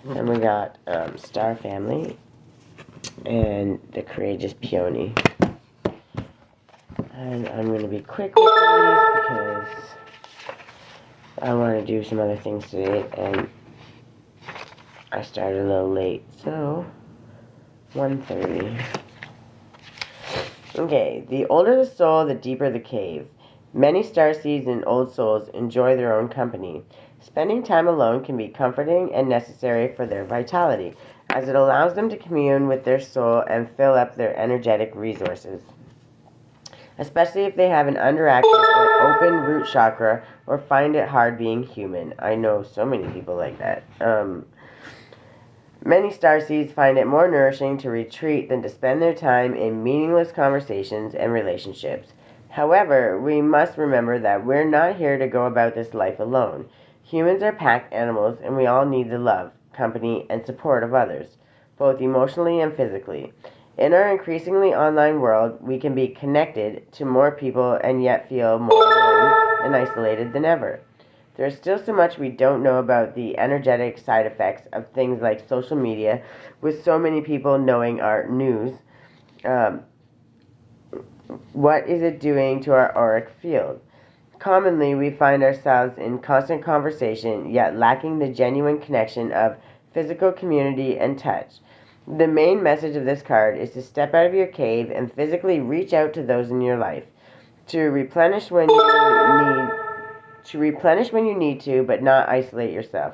Speaker 1: And we got Star Family and the Courageous Peony. And I'm going to be quick with these because I want to do some other things today, and I started a little late, so 1:30. Okay, the older the soul, the deeper the cave. Many starseeds and old souls enjoy their own company. Spending time alone can be comforting and necessary for their vitality, as it allows them to commune with their soul and fill up their energetic resources. Especially if they have an underactive or open root chakra or find it hard being human. I know so many people like that. Many starseeds find it more nourishing to retreat than to spend their time in meaningless conversations and relationships. However, we must remember that we're not here to go about this life alone. Humans are pack animals, and we all need the love, company, and support of others, both emotionally and physically. In our increasingly online world, we can be connected to more people and yet feel more alone and isolated than ever. There's still so much we don't know about the energetic side effects of things like social media, with so many people knowing our news. What is it doing to our auric field? Commonly, we find ourselves in constant conversation, yet lacking the genuine connection of physical community and touch. The main message of this card is to step out of your cave and physically reach out to those in your life, to replenish when you need to, but not isolate yourself.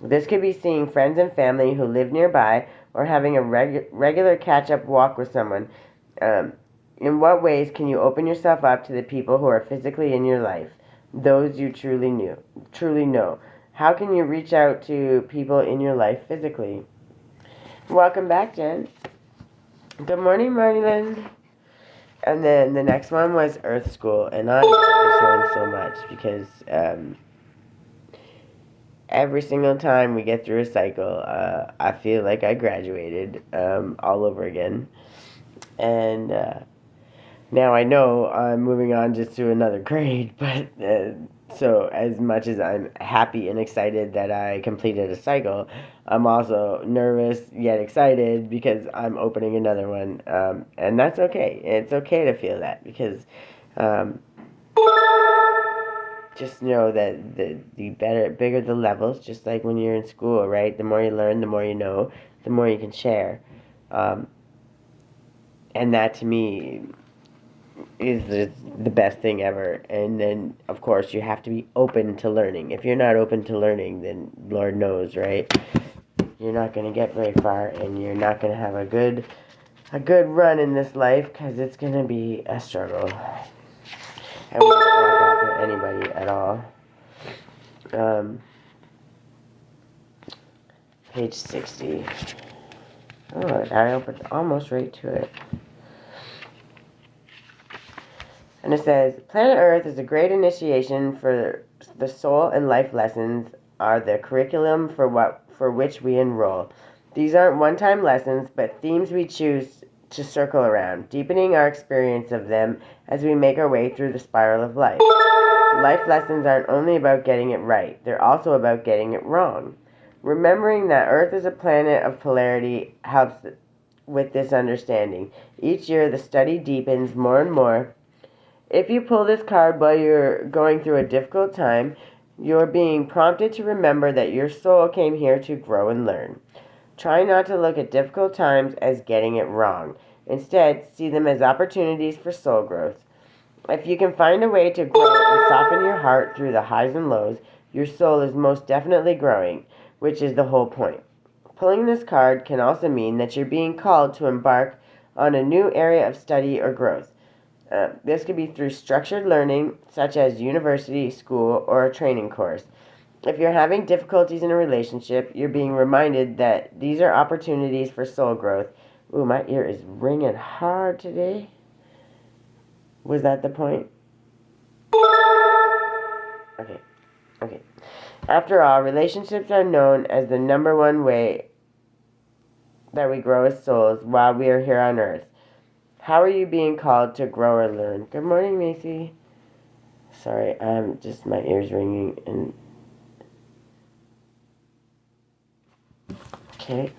Speaker 1: This could be seeing friends and family who live nearby, or having a regular catch-up walk with someone. In what ways can you open yourself up to the people who are physically in your life, those you truly know? How can you reach out to people in your life physically? Welcome back, Jen. Good morning, Marlyn. And then the next one was Earth School, and I love this one so much because every single time we get through a cycle, I feel like I graduated all over again. And now I know I'm moving on just to another grade, but so as much as I'm happy and excited that I completed a cycle, I'm also nervous yet excited because I'm opening another one, and that's okay. It's okay to feel that because just know that the bigger the levels, just like when you're in school, right? The more you learn, the more you know, the more you can share, and that to me is the best thing ever. And then, of course, you have to be open to learning. If you're not open to learning, then Lord knows, right? You're not going to get very far, and you're not going to have a good run in this life, because it's going to be a struggle. And we don't want that for anybody at all. Page 60. Oh, I opened almost right to it. And it says, Planet Earth is a great initiation for the soul, and life lessons are the curriculum for which we enroll. These aren't one-time lessons, but themes we choose to circle around, deepening our experience of them as we make our way through the spiral of life. Life lessons aren't only about getting it right, they're also about getting it wrong. Remembering that Earth is a planet of polarity helps with this understanding. Each year, the study deepens more and more. If you pull this card while you're going through a difficult time, you're being prompted to remember that your soul came here to grow and learn. Try not to look at difficult times as getting it wrong. Instead, see them as opportunities for soul growth. If you can find a way to grow and soften your heart through the highs and lows, your soul is most definitely growing, which is the whole point. Pulling this card can also mean that you're being called to embark on a new area of study or growth. This could be through structured learning, such as university, school, or a training course. If you're having difficulties in a relationship, you're being reminded that these are opportunities for soul growth. Ooh, my ear is ringing hard today. Was that the point? Okay. After all, relationships are known as the number one way that we grow as souls while we are here on Earth. How are you being called to grow or learn? Good morning, Macy. Sorry, just my ears ringing and... Okay.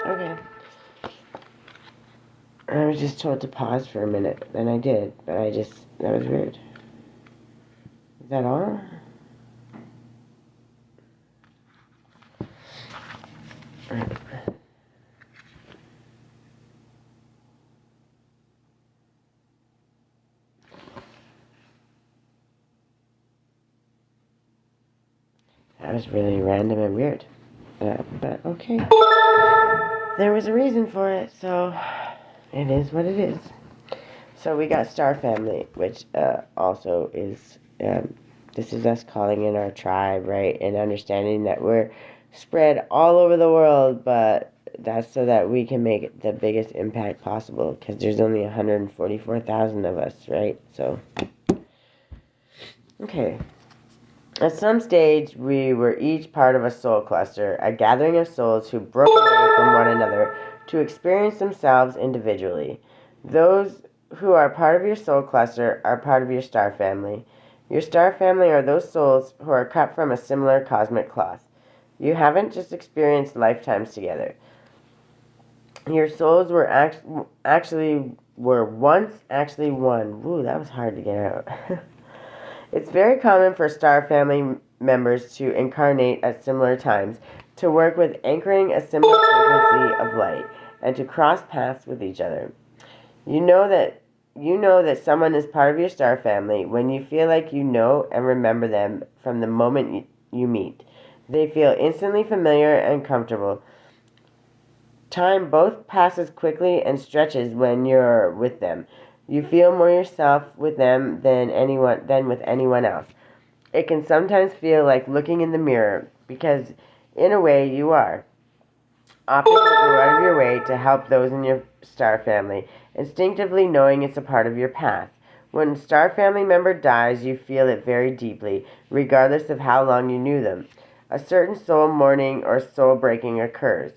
Speaker 1: Okay. I was just told to pause for a minute, and I did, but that was weird. Is that all? That was really random and weird. But okay. There was a reason for it, so it is what it is. So we got Star Family, which also is, this is us calling in our tribe, right? And understanding that we're spread all over the world, but that's so that we can make the biggest impact possible, because there's only 144,000 of us, right? So, okay. At some stage, we were each part of a soul cluster, a gathering of souls who broke away from one another to experience themselves individually. Those who are part of your soul cluster are part of your star family. Your star family are those souls who are cut from a similar cosmic cloth. You haven't just experienced lifetimes together. Your souls were once one. Woo, that was hard to get out. It's very common for star family members to incarnate at similar times, to work with anchoring a similar frequency of light, and to cross paths with each other. You know that someone is part of your star family when you feel like you know and remember them from the moment you meet. They feel instantly familiar and comfortable. Time both passes quickly and stretches when you're with them. You feel more yourself with them than with anyone else. It can sometimes feel like looking in the mirror, because in a way you are. Often you go out of your way to help those in your star family, instinctively knowing it's a part of your path. When a star family member dies, you feel it very deeply, regardless of how long you knew them. A certain soul mourning or soul breaking occurs.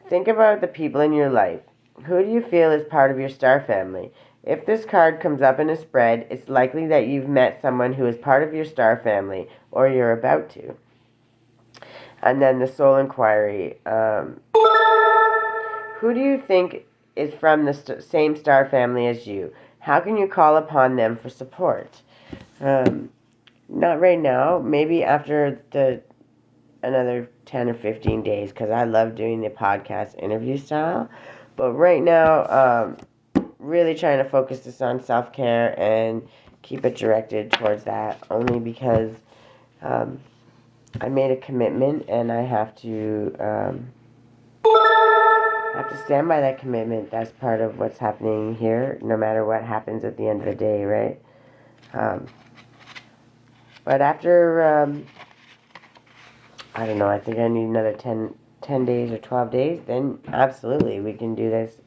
Speaker 1: Think about the people in your life. Who do you feel is part of your star family? If this card comes up in a spread, it's likely that you've met someone who is part of your star family, or you're about to. And then the soul inquiry. Who do you think is from the same star family as you? How can you call upon them for support? Not right now. Maybe after the another 10 or 15 days because I love doing the podcast interview style. But right now, really trying to focus this on self-care and keep it directed towards that, only because I made a commitment and I have to stand by that commitment. That's part of what's happening here, no matter what happens at the end of the day, right? But after, I don't know, I think I need another 10 days or 12 days, then absolutely we can do this,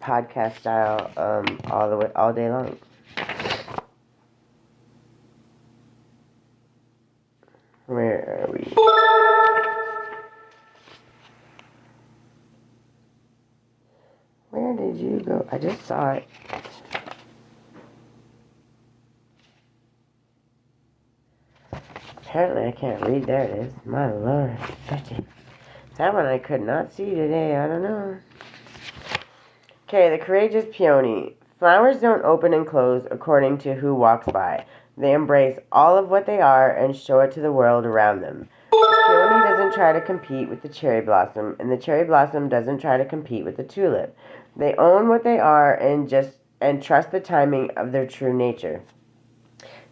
Speaker 1: podcast style all day long. Where are we? Where did you go? I just saw it. Apparently I can't read. There it is. My lord. That one I could not see today. I don't know. Okay, the courageous peony. Flowers don't open and close according to who walks by. They embrace all of what they are and show it to the world around them. The peony doesn't try to compete with the cherry blossom, and the cherry blossom doesn't try to compete with the tulip. They own what they are and trust the timing of their true nature.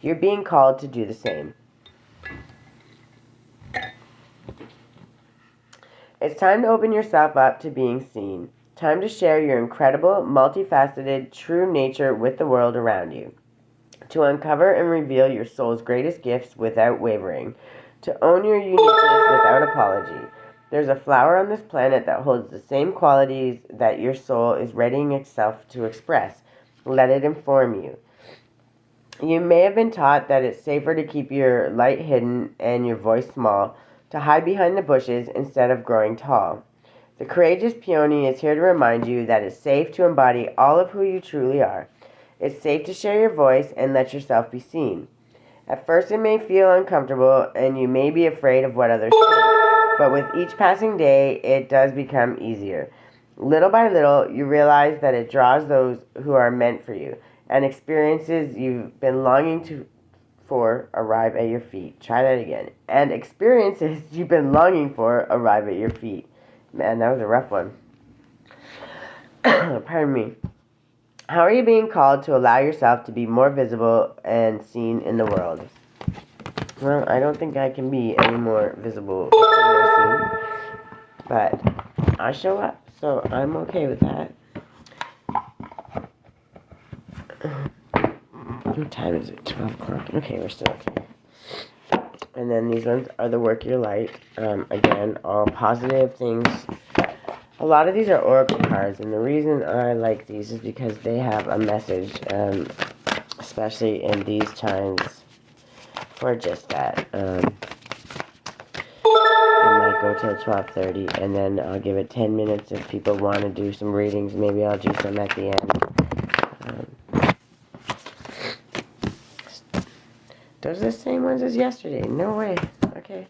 Speaker 1: You're being called to do the same. It's time to open yourself up to being seen. Time to share your incredible, multifaceted, true nature with the world around you. To uncover and reveal your soul's greatest gifts without wavering. To own your uniqueness without apology. There's a flower on this planet that holds the same qualities that your soul is readying itself to express. Let it inform you. You may have been taught that it's safer to keep your light hidden and your voice small, to hide behind the bushes instead of growing tall. The courageous peony is here to remind you that it's safe to embody all of who you truly are. It's safe to share your voice and let yourself be seen. At first it may feel uncomfortable and you may be afraid of what others think, but with each passing day it does become easier. Little by little you realize that it draws those who are meant for you, and experiences you've been longing for arrive at your feet. Try that again. And experiences you've been longing for arrive at your feet. Man, that was a rough one. Pardon me. How are you being called to allow yourself to be more visible and seen in the world? Well, I don't think I can be any more visible or seen, but I show up, so I'm okay with that. What time is it? 12 o'clock. Okay, we're still okay. And then these ones are the Work Your Light. Again, all positive things. A lot of these are oracle cards, and the reason I like these is because they have a message, especially in these times, for just that. I might go till 12:30, and then I'll give it 10 minutes if people want to do some readings. Maybe I'll do some at the end. Those are the same ones as yesterday. No way. Okay.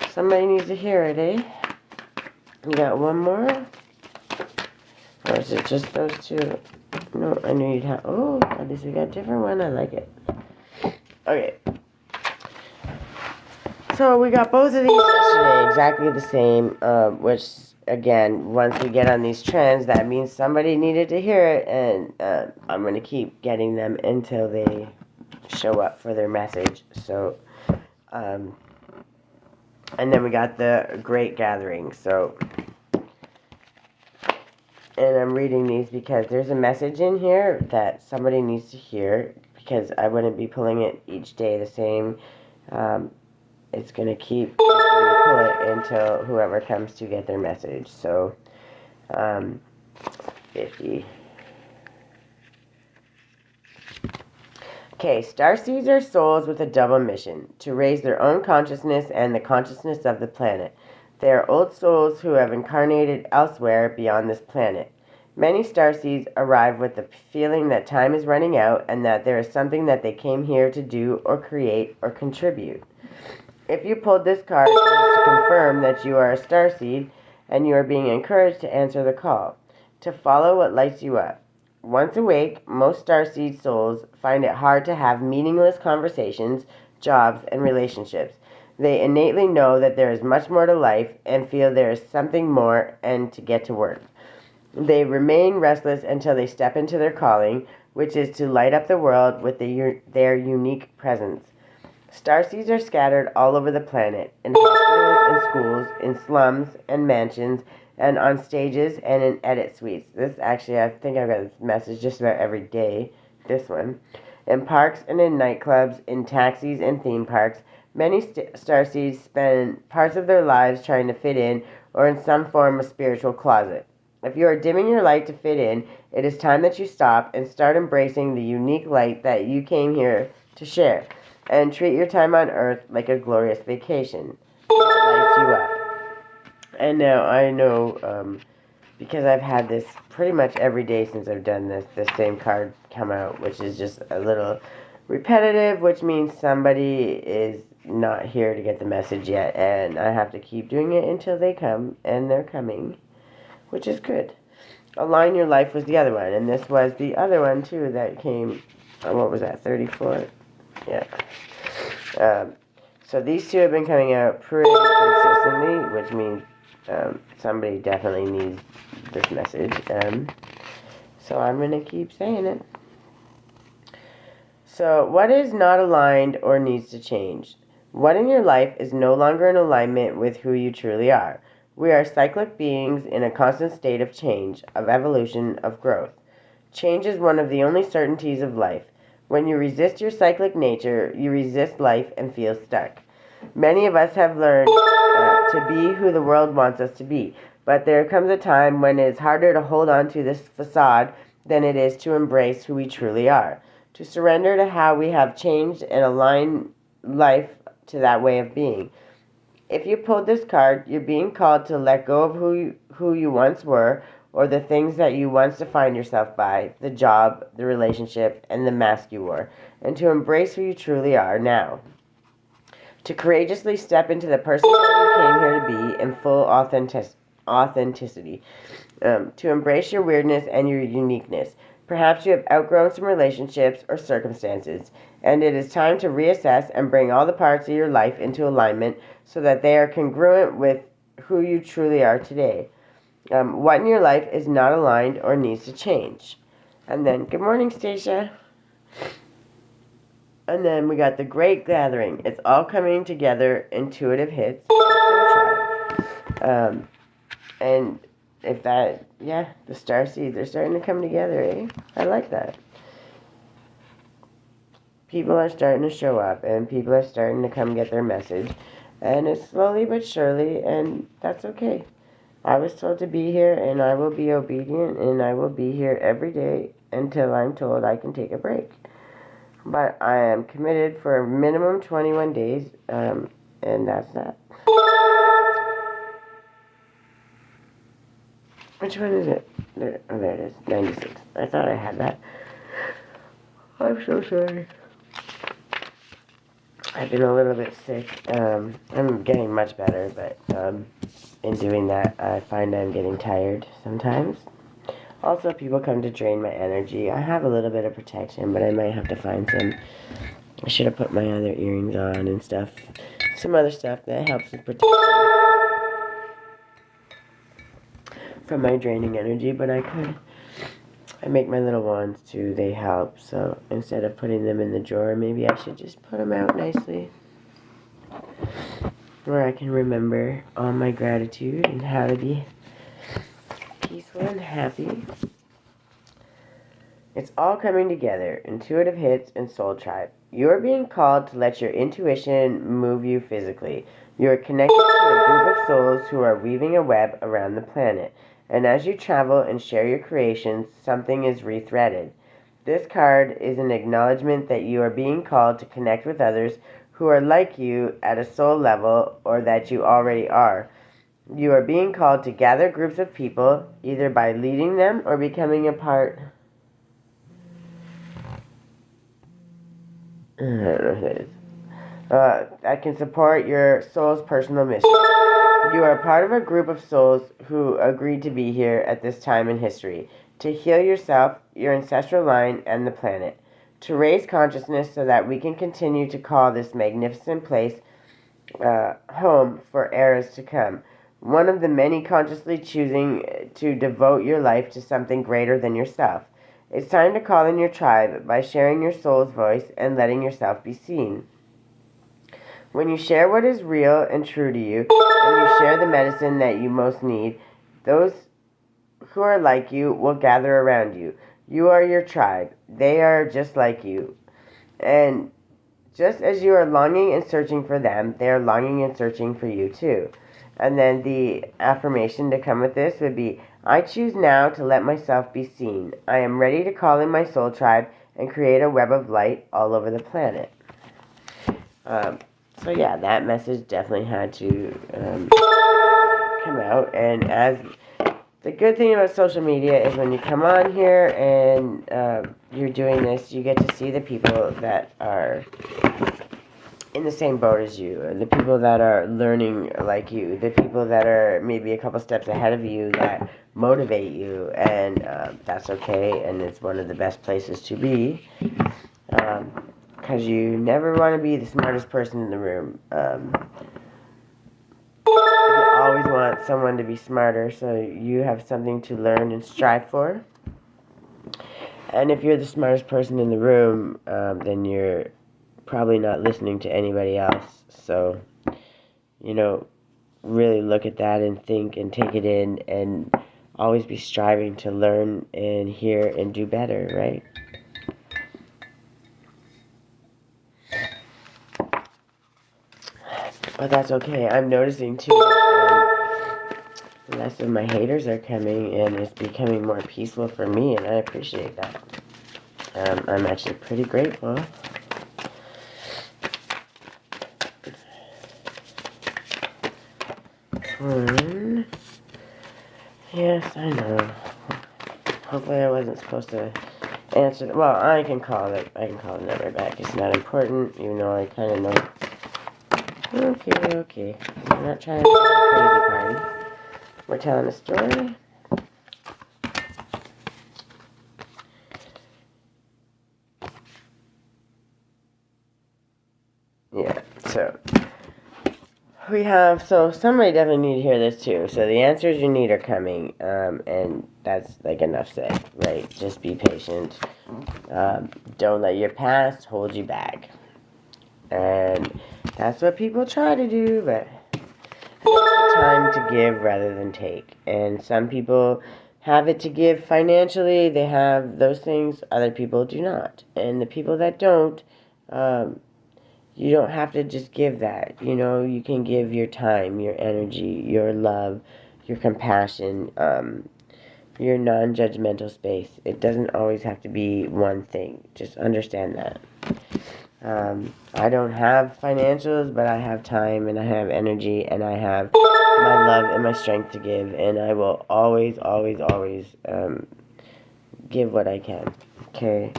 Speaker 1: Somebody needs to hear it, eh? You got one more? Or is it just those two? No, I knew you'd have... Oh, at least we got a different one. I like it. Okay. So we got both of these yesterday. Exactly the same. Which, again, once we get on these trends, that means somebody needed to hear it. And I'm going to keep getting them until they show up for their message. So, and then we got the Great Gathering. So, and I'm reading these because there's a message in here that somebody needs to hear, because I wouldn't be pulling it each day the same. It's going to keep pull it until whoever comes to get their message. So, 50. Okay, starseeds are souls with a double mission: to raise their own consciousness and the consciousness of the planet. They are old souls who have incarnated elsewhere beyond this planet. Many starseeds arrive with the feeling that time is running out and that there is something that they came here to do or create or contribute. If you pulled this card, it is to confirm that you are a starseed and you are being encouraged to answer the call, to follow what lights you up. Once awake, most starseed souls find it hard to have meaningless conversations, jobs, and relationships. They innately know that there is much more to life and feel there is something more and to get to work. They remain restless until they step into their calling, which is to light up the world with their unique presence. Starseeds are scattered all over the planet, in hospitals and schools, in slums and mansions, and on stages and in edit suites. This actually, I think I've got this message just about every day, this one. In parks and in nightclubs, in taxis and theme parks, many starseeds spend parts of their lives trying to fit in or in some form of spiritual closet. If you are dimming your light to fit in, it is time that you stop and start embracing the unique light that you came here to share, and treat your time on Earth like a glorious vacation. What lights you up? And now I know, because I've had this pretty much every day since I've done this, the same card come out, which is just a little repetitive, which means somebody is not here to get the message yet, and I have to keep doing it until they come, and they're coming, which is good. Align Your Life was the other one, and this was the other one too that came, what was that, 34? Yeah. So these two have been coming out pretty consistently, which means somebody definitely needs this message. So I'm going to keep saying it. So what is not aligned or needs to change? What in your life is no longer in alignment with who you truly are? We are cyclic beings in a constant state of change, of evolution, of growth. Change is one of the only certainties of life. When you resist your cyclic nature, you resist life and feel stuck. Many of us have learned to be who the world wants us to be, but there comes a time when it is harder to hold on to this facade than it is to embrace who we truly are, to surrender to how we have changed and align life to that way of being. If you pulled this card, you're being called to let go of who you once were, or the things that you once defined yourself by, the job, the relationship, and the mask you wore, and to embrace who you truly are now. To courageously step into the person that you came here to be in full authenticity. To embrace your weirdness and your uniqueness. Perhaps you have outgrown some relationships or circumstances, and it is time to reassess and bring all the parts of your life into alignment so that they are congruent with who you truly are today. What in your life is not aligned or needs to change? And then, good morning, Stacia. And then we got the Great Gathering. It's all coming together, intuitive hits. And if that, yeah, the star seeds are starting to come together, eh? I like that. People are starting to show up, and people are starting to come get their message. And it's slowly but surely, and that's okay. I was told to be here, and I will be obedient, and I will be here every day until I'm told I can take a break. But I am committed for a minimum 21 days, and that's that. Which one is it? There it is, 96. I thought I had that. I'm so sorry. I've been a little bit sick. I'm getting much better, but in doing that, I find I'm getting tired sometimes. Also, people come to drain my energy. I have a little bit of protection, but I might have to find some. I should have put my other earrings on and stuff. Some other stuff that helps with protection from my draining energy, but I could. I make my little wands too. They help. So instead of putting them in the drawer, maybe I should just put them out nicely, where I can remember all my gratitude and how to be peaceful and happy. It's all coming together. Intuitive hits and soul tribe. You're being called to let your intuition move you physically. You are connected to a group of souls who are weaving a web around the planet. And as you travel and share your creations, something is rethreaded. This card is an acknowledgement that you are being called to connect with others who are like you at a soul level, or that you already are. You are being called to gather groups of people, either by leading them or becoming a part. I don't know who that is. That can support your soul's personal mission. You are part of a group of souls who agreed to be here at this time in history. to heal yourself, your ancestral line, and the planet, to raise consciousness so that we can continue to call this magnificent place home for eras to come. One of the many consciously choosing to devote your life to something greater than yourself. It's time to call in your tribe by sharing your soul's voice and letting yourself be seen. When you share what is real and true to you, and you share the medicine that you most need, those who are like you will gather around you. You are your tribe. They are just like you. And just as you are longing and searching for them, they are longing and searching for you too. And then the affirmation to come with this would be, I choose now to let myself be seen. I am ready to call in my soul tribe and create a web of light all over the planet. So yeah, that message definitely had to come out. And as the good thing about social media is when you come on here and you're doing this, you get to see the people that are in the same boat as you, the people that are learning like you, the people that are maybe a couple steps ahead of you that motivate you, and that's okay, and it's one of the best places to be, because you never want to be the smartest person in the room. You always want someone to be smarter, so you have something to learn and strive for. And if you're the smartest person in the room, then you're probably not listening to anybody else. So, really look at that and think and take it in and always be striving to learn and hear and do better, right? But that's okay. I'm noticing too, less of my haters are coming and it's becoming more peaceful for me, and I appreciate that. I'm actually pretty grateful. Yes, I know. Hopefully I wasn't supposed to answer. Well, I can call the number back. It's not important, even though I kind of know. Okay. I'm not trying to be a crazy party. We're telling a story. Yeah, so somebody definitely need to hear this too. So the answers you need are coming, and that's like enough said, right? Just be patient. Don't let your past hold you back. And that's what people try to do, but it's the time to give rather than take. And some people have it to give financially, they have those things, other people do not. And the people that don't, you don't have to just give that. You can give your time, your energy, your love, your compassion, your non-judgmental space. It doesn't always have to be one thing. Just understand that. I don't have financials, but I have time and I have energy and I have my love and my strength to give, and I will always, always, always give what I can. Okay.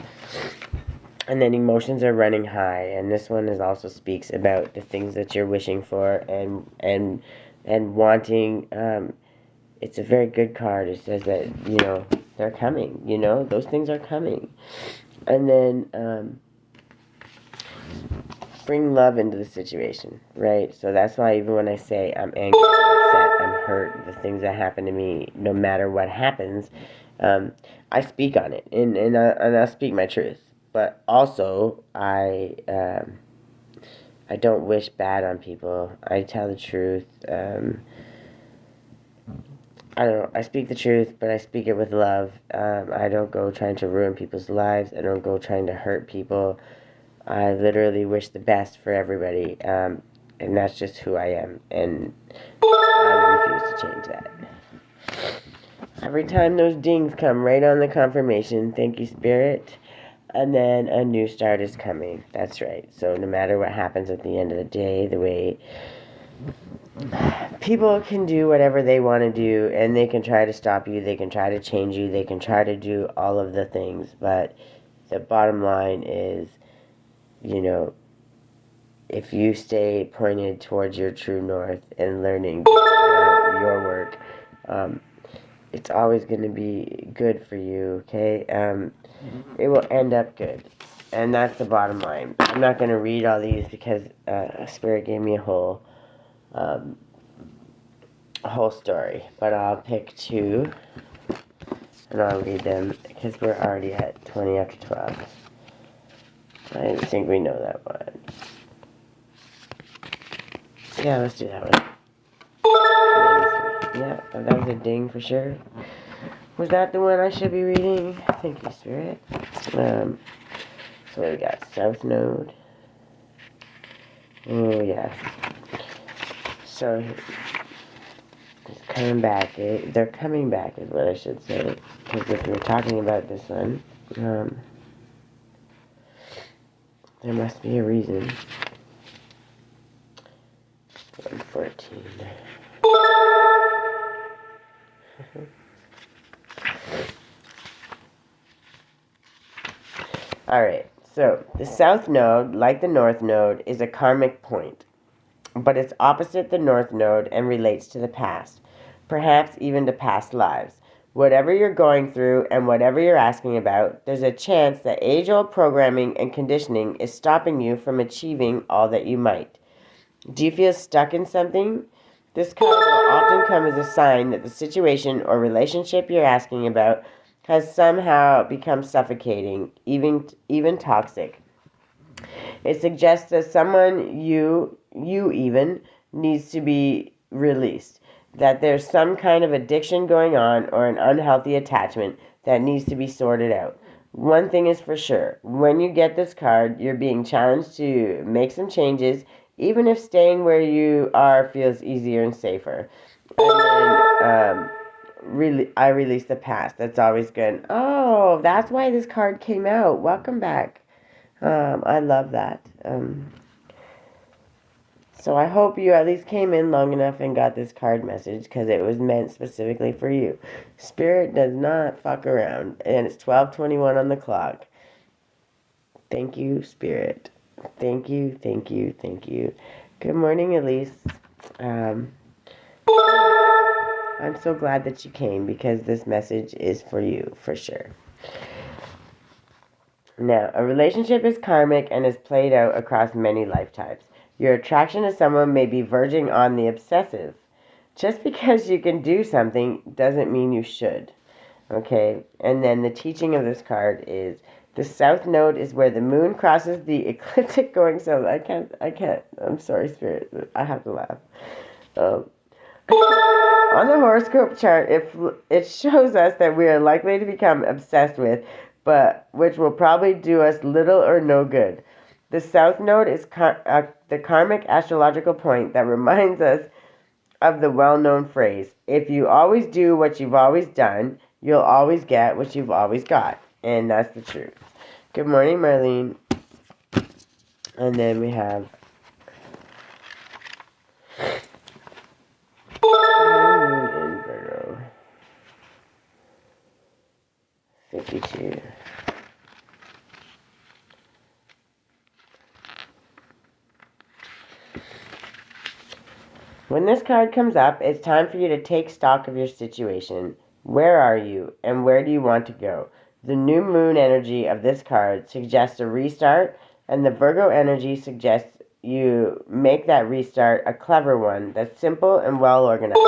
Speaker 1: And then emotions are running high, and this one also speaks about the things that you're wishing for and wanting. It's a very good card. It says that they're coming. Those things are coming, and then bring love into the situation, right? So that's why even when I say I'm angry, I'm upset, I'm hurt, the things that happen to me, no matter what happens, I speak on it, and I'll speak my truth. But also, I don't wish bad on people. I tell the truth. I don't know. I speak the truth, but I speak it with love. I don't go trying to ruin people's lives. I don't go trying to hurt people. I literally wish the best for everybody, and that's just who I am, and I refuse to change that. Every time those dings come right on the confirmation, thank you, Spirit, and then a new start is coming. That's right. So no matter what happens at the end of the day, the way people can do whatever they want to do, and they can try to stop you, they can try to change you, they can try to do all of the things, but the bottom line is, if you stay pointed towards your true north and learning your work, it's always going to be good for you, okay? It will end up good. And that's the bottom line. I'm not going to read all these because Spirit gave me a whole story. But I'll pick 2 and I'll read them because we're already at 20 after 12. I think we know that one. Yeah, let's do that one. Yeah, that was a ding for sure. Was that the one I should be reading? Thank you, Spirit. So we got South Node. Oh, yeah. So, it's coming back. They're coming back is what I should say. Because if we're talking about this one, there must be a reason. 114. Alright, so the South Node, like the North Node, is a karmic point, but it's opposite the North Node and relates to the past, perhaps even to past lives. Whatever you're going through and whatever you're asking about, there's a chance that age-old programming and conditioning is stopping you from achieving all that you might. Do you feel stuck in something? This card will often come as a sign that the situation or relationship you're asking about has somehow become suffocating, even toxic. It suggests that someone you even needs to be released, that there's some kind of addiction going on or an unhealthy attachment that needs to be sorted out. One thing is for sure, when you get this card, you're being challenged to make some changes, even if staying where you are feels easier and safer. And then, I release the past. That's always good. Oh, that's why this card came out. Welcome back. I love that. So I hope you at least came in long enough and got this card message because it was meant specifically for you. Spirit does not fuck around, and it's 12:21 on the clock. Thank you, Spirit. Thank you, thank you, thank you. Good morning, Elise. I'm so glad that you came because this message is for you, for sure. Now, a relationship is karmic and is played out across many lifetimes. Your attraction to someone may be verging on the obsessive. Just because you can do something doesn't mean you should. Okay? And then the teaching of this card is the South Node is where the moon crosses the ecliptic going south. I can't. I'm sorry, Spirit. I have to laugh. On the horoscope chart, it shows us that we are likely to become obsessed with, but which will probably do us little or no good. The South Node is the karmic astrological point that reminds us of the well-known phrase, if you always do what you've always done, you'll always get what you've always got. And that's the truth. Good morning, Marlene. And then we have Moon in Virgo. 52. When this card comes up, it's time for you to take stock of your situation. Where are you, and where do you want to go? The new moon energy of this card suggests a restart, and the Virgo energy suggests you make that restart a clever one that's simple and well organized.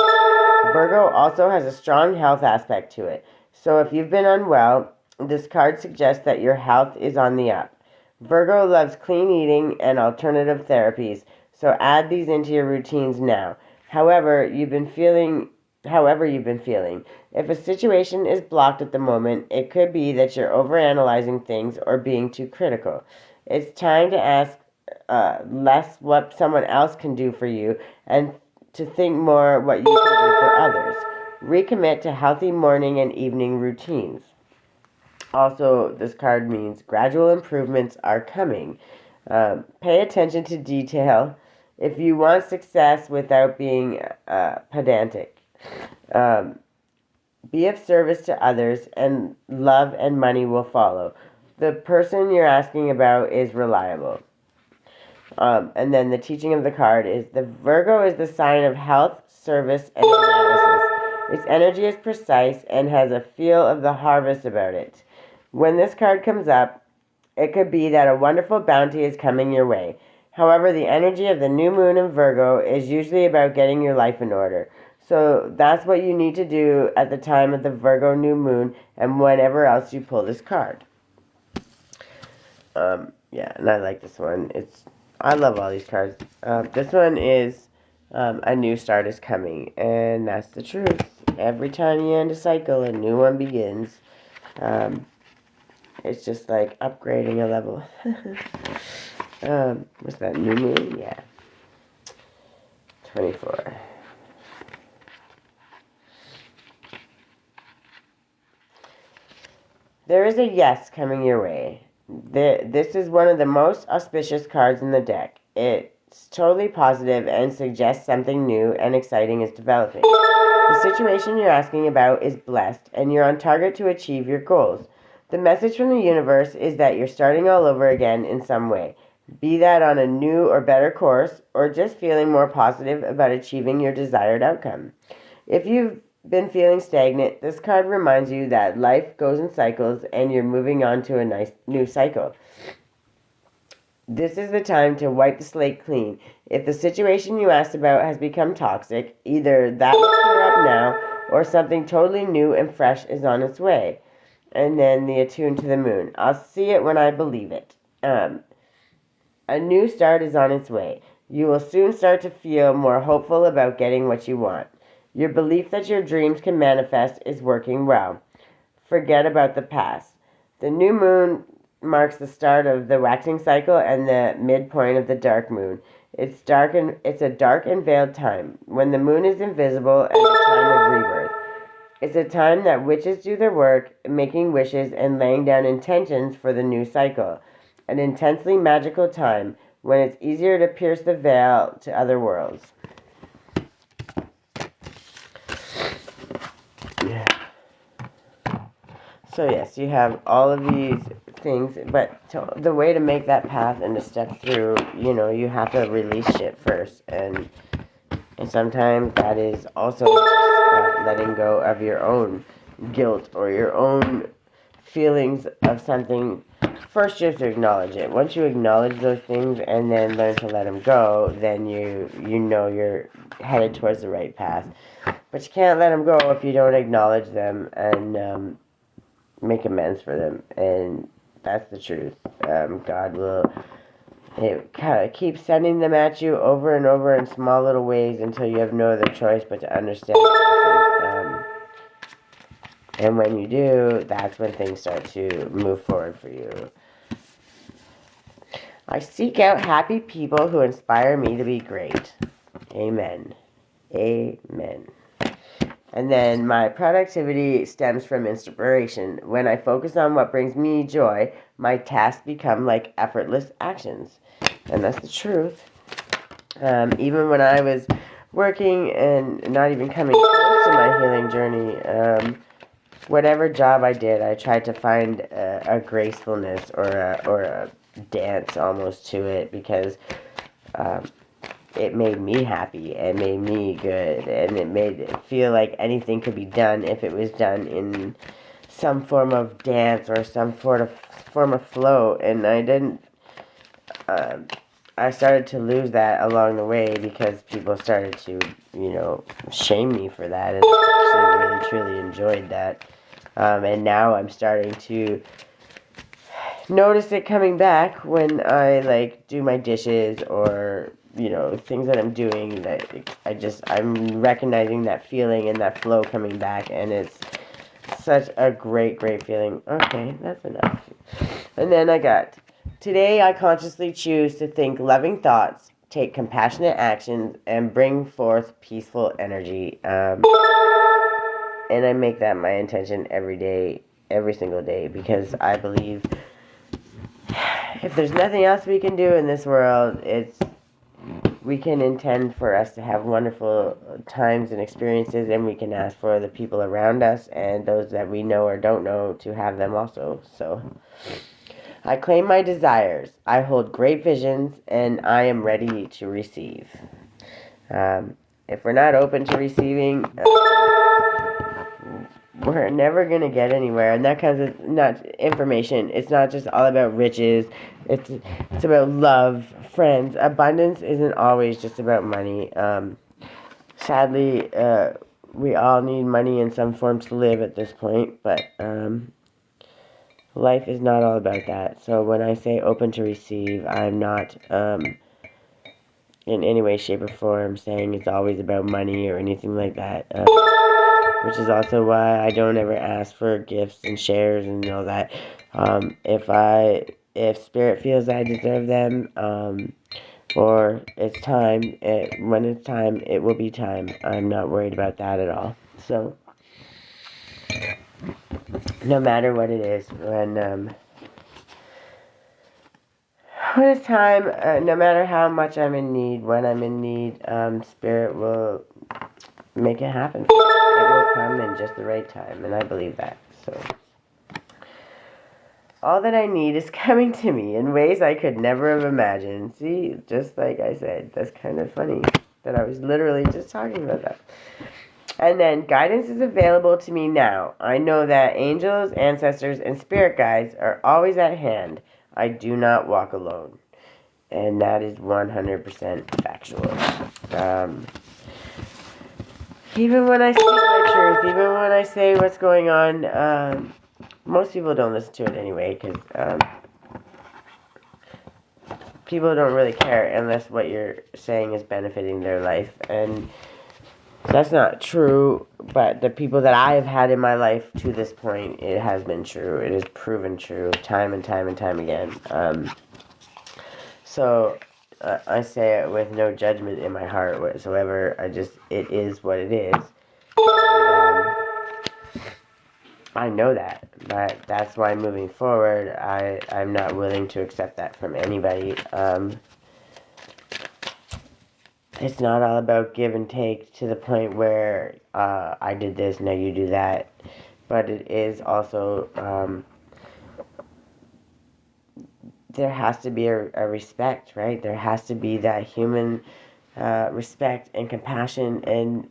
Speaker 1: Virgo also has a strong health aspect to it, so if you've been unwell, this card suggests that your health is on the up. Virgo loves clean eating and alternative therapies, so add these into your routines now. However you've been feeling. If a situation is blocked at the moment, it could be that you're overanalyzing things or being too critical. It's time to ask less what someone else can do for you and to think more what you can do for others. Recommit to healthy morning and evening routines. Also, this card means gradual improvements are coming. Pay attention to detail if you want success without being pedantic. Be of service to others, and love and money will follow. The person you're asking about is reliable. And then the teaching of the card is the Virgo is the sign of health, service, and analysis. Its energy is precise and has a feel of the harvest about it. When this card comes up, it could be that a wonderful bounty is coming your way. However, the energy of the new moon in Virgo is usually about getting your life in order. So that's what you need to do at the time of the Virgo new moon and whenever else you pull this card. Yeah, and I like this one. I love all these cards. This one is a new start is coming, and that's the truth. Every time you end a cycle, a new one begins. It's just like upgrading a level. What's that, new moon? Yeah. 24. There is a yes coming your way. This is one of the most auspicious cards in the deck. It's totally positive and suggests something new and exciting is developing. The situation you're asking about is blessed, and you're on target to achieve your goals. The message from the universe is that you're starting all over again in some way, be that on a new or better course, or just feeling more positive about achieving your desired outcome. If you've been feeling stagnant, this card reminds you that life goes in cycles and you're moving on to a nice new cycle. This is the time to wipe the slate clean. If the situation you asked about has become toxic, either that will clear up now or something totally new and fresh is on its way. And then the attune to the moon. I'll see it when I believe it. A new start is on its way. You will soon start to feel more hopeful about getting what you want. Your belief that your dreams can manifest is working well. Forget about the past. The new moon marks the start of the waxing cycle and the midpoint of the dark moon. It's a dark and veiled time, when the moon is invisible and a time of rebirth. It's a time that witches do their work, making wishes and laying down intentions for the new cycle. An intensely magical time, when it's easier to pierce the veil to other worlds. Yeah. So yes, you have all of these things, but the way to make that path and to step through, you have to release shit first, and sometimes that is also just letting go of your own guilt or your own feelings of something. First, you have to acknowledge it. Once you acknowledge those things and then learn to let them go, then you know you're headed towards the right path. But you can't let them go if you don't acknowledge them and make amends for them. And that's the truth. God will keep sending them at you over and over in small little ways until you have no other choice but to understand it. And when you do, that's when things start to move forward for you. I seek out happy people who inspire me to be great. Amen. Amen. And then my productivity stems from inspiration. When I focus on what brings me joy, my tasks become like effortless actions. And that's the truth. Even when I was working and not even coming close to my healing journey, whatever job I did, I tried to find a gracefulness or a dance almost to it, because it made me happy, it made me good, and it made it feel like anything could be done if it was done in some form of dance or some form of flow. And I started to lose that along the way because people started to, shame me for that, and I actually really truly enjoyed that. And now I'm starting to notice it coming back when I do my dishes or things that I'm doing, that I'm recognizing that feeling and that flow coming back, and it's such a great feeling. Okay, that's enough. And then I got, today I consciously choose to think loving thoughts, take compassionate actions, and bring forth peaceful energy. And I make that my intention every day, every single day, because I believe if there's nothing else we can do in this world, we can intend for us to have wonderful times and experiences, and we can ask for the people around us and those that we know or don't know to have them also. So I claim my desires. I hold great visions, and I am ready to receive. If we're not open to receiving, we're never gonna get anywhere, and that comes with not information. It's not just all about riches. It's about love, friends. Abundance isn't always just about money. Sadly, we all need money in some form to live at this point, but life is not all about that. So when I say open to receive, I'm not in any way, shape, or form saying it's always about money or anything like that. Which is also why I don't ever ask for gifts and shares and all that. If spirit feels I deserve them, or it's time, when it's time, it will be time. I'm not worried about that at all. So, no matter what it is, when it's time, no matter how much I'm in need, when I'm in need, spirit will make it happen. It will come in just the right time, and I believe that. So, all that I need is coming to me in ways I could never have imagined. See, just like I said, that's kind of funny that I was literally just talking about that. And then guidance is available to me now. I know that angels, ancestors, and spirit guides are always at hand. I do not walk alone. And that is 100% factual. Even when I speak my truth, even when I say what's going on, most people don't listen to it anyway, because people don't really care unless what you're saying is benefiting their life. And that's not true, but the people that I have had in my life to this point, it has been true. It is proven true time and time and time again. So I say it with no judgment in my heart whatsoever. It is what it is. And, I know that, but that's why moving forward, I'm not willing to accept that from anybody. It's not all about give and take to the point where I did this, now you do that. But it is also, there has to be a respect, right? There has to be that human respect and compassion. And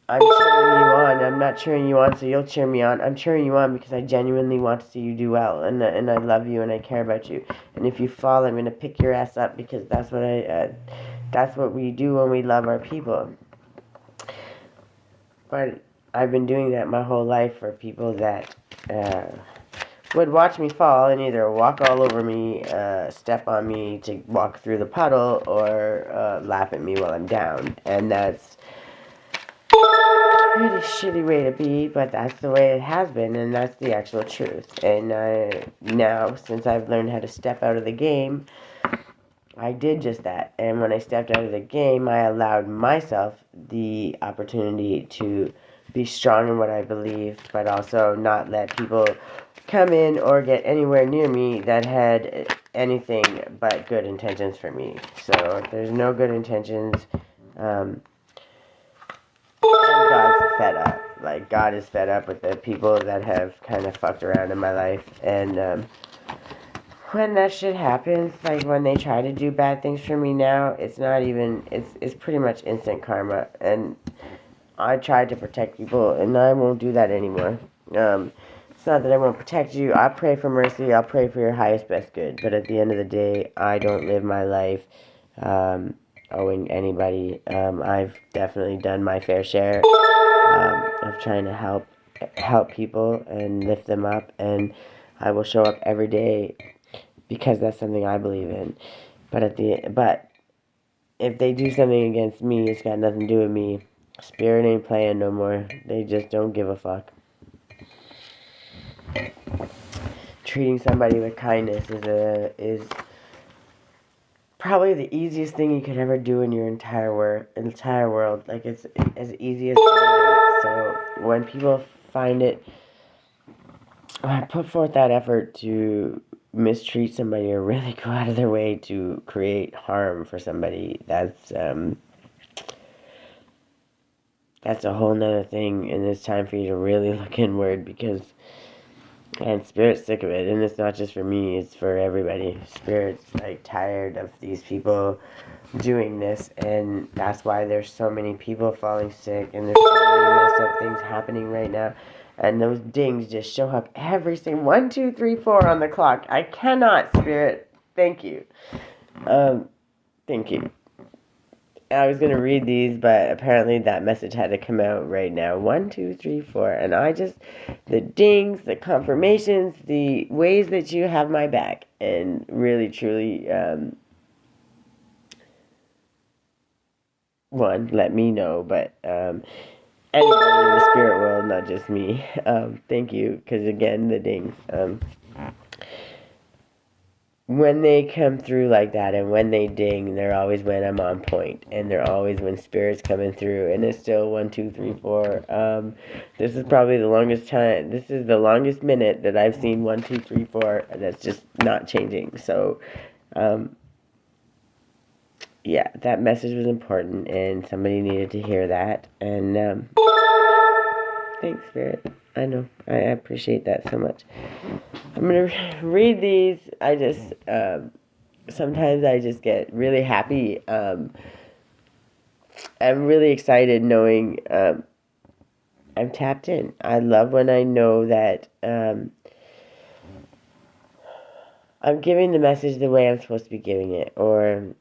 Speaker 1: I'm cheering you on. I'm not cheering you on so you'll cheer me on. I'm cheering you on because I genuinely want to see you do well. And I love you and I care about you. And if you fall, I'm going to pick your ass up because that's what we do when we love our people. But I've been doing that my whole life for people that would watch me fall and either walk all over me, step on me to walk through the puddle, or laugh at me while I'm down. And that's a pretty shitty way to be, but that's the way it has been, and that's the actual truth. And now, since I've learned how to step out of the game, I did just that. And when I stepped out of the game, I allowed myself the opportunity to be strong in what I believe, but also not let people come in or get anywhere near me that had anything but good intentions for me. So if there's no good intentions, God's fed up. Like, God is fed up with the people that have kind of fucked around in my life. And when that shit happens, like when they try to do bad things for me now, it's not even, it's pretty much instant karma. And I tried to protect people, and I won't do that anymore. It's not that I won't protect you. I pray for mercy. I'll pray for your highest best good. But at the end of the day, I don't live my life owing anybody. I've definitely done my fair share of trying to help people and lift them up, and I will show up every day because that's something I believe in. But if they do something against me, it's got nothing to do with me. Spirit ain't playing no more. They just don't give a fuck. Treating somebody with kindness is probably the easiest thing you could ever do in your entire world. Like, it's as easy as anything. So when people find it, put forth that effort to mistreat somebody or really go out of their way to create harm for somebody, that's a whole nother thing, and it's time for you to really look inward, because And Spirit's sick of it, and it's not just for me, it's for everybody. Spirit's like tired of these people doing this, and that's why there's so many people falling sick, and there's so many messed up things happening right now. And those dings just show up every single 1, 2, 3, 4 on the clock. I cannot, Spirit. Thank you. Thank you. I was gonna read these, but apparently that message had to come out right now. 1, 2, 3, 4, and the dings, the confirmations, the ways that you have my back, and really, truly, one, let me know, but anybody in the spirit world, not just me. Thank you, because again, the dings. When they come through like that and when they ding, they're always when I'm on point, and they're always when Spirit's coming through, and it's still 1, 2, 3, 4. This is probably the longest time. This is the longest minute that I've seen 1, 2, 3, 4. That's just not changing. So, yeah, that message was important, and somebody needed to hear that. And thanks, Spirit. I know. I appreciate that so much. I'm going to read these. I just, sometimes I just get really happy. I'm really excited knowing I'm tapped in. I love when I know that I'm giving the message the way I'm supposed to be giving it, or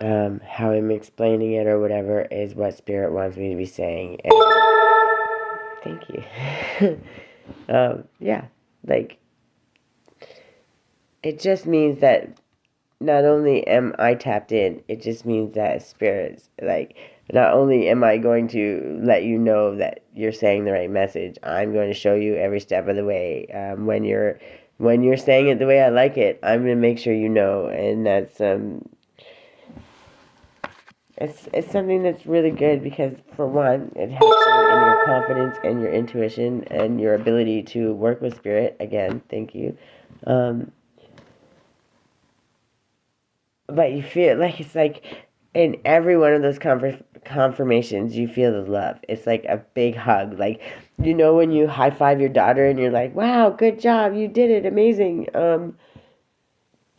Speaker 1: how I'm explaining it, or whatever is what Spirit wants me to be saying. And thank you. Yeah, like, it just means that not only am I tapped in, it just means that Spirit's, like, not only am I going to let you know that you're saying the right message, I'm going to show you every step of the way. When you're saying it the way I like it, I'm going to make sure you know, and that's it's something that's really good, because for one, it helps you in your confidence and your intuition and your ability to work with Spirit. Again, thank you. But you feel like it's like in every one of those confirmations, you feel the love. It's like a big hug. Like, you know, when you high five your daughter and you're like, "Wow, good job, you did it, amazing."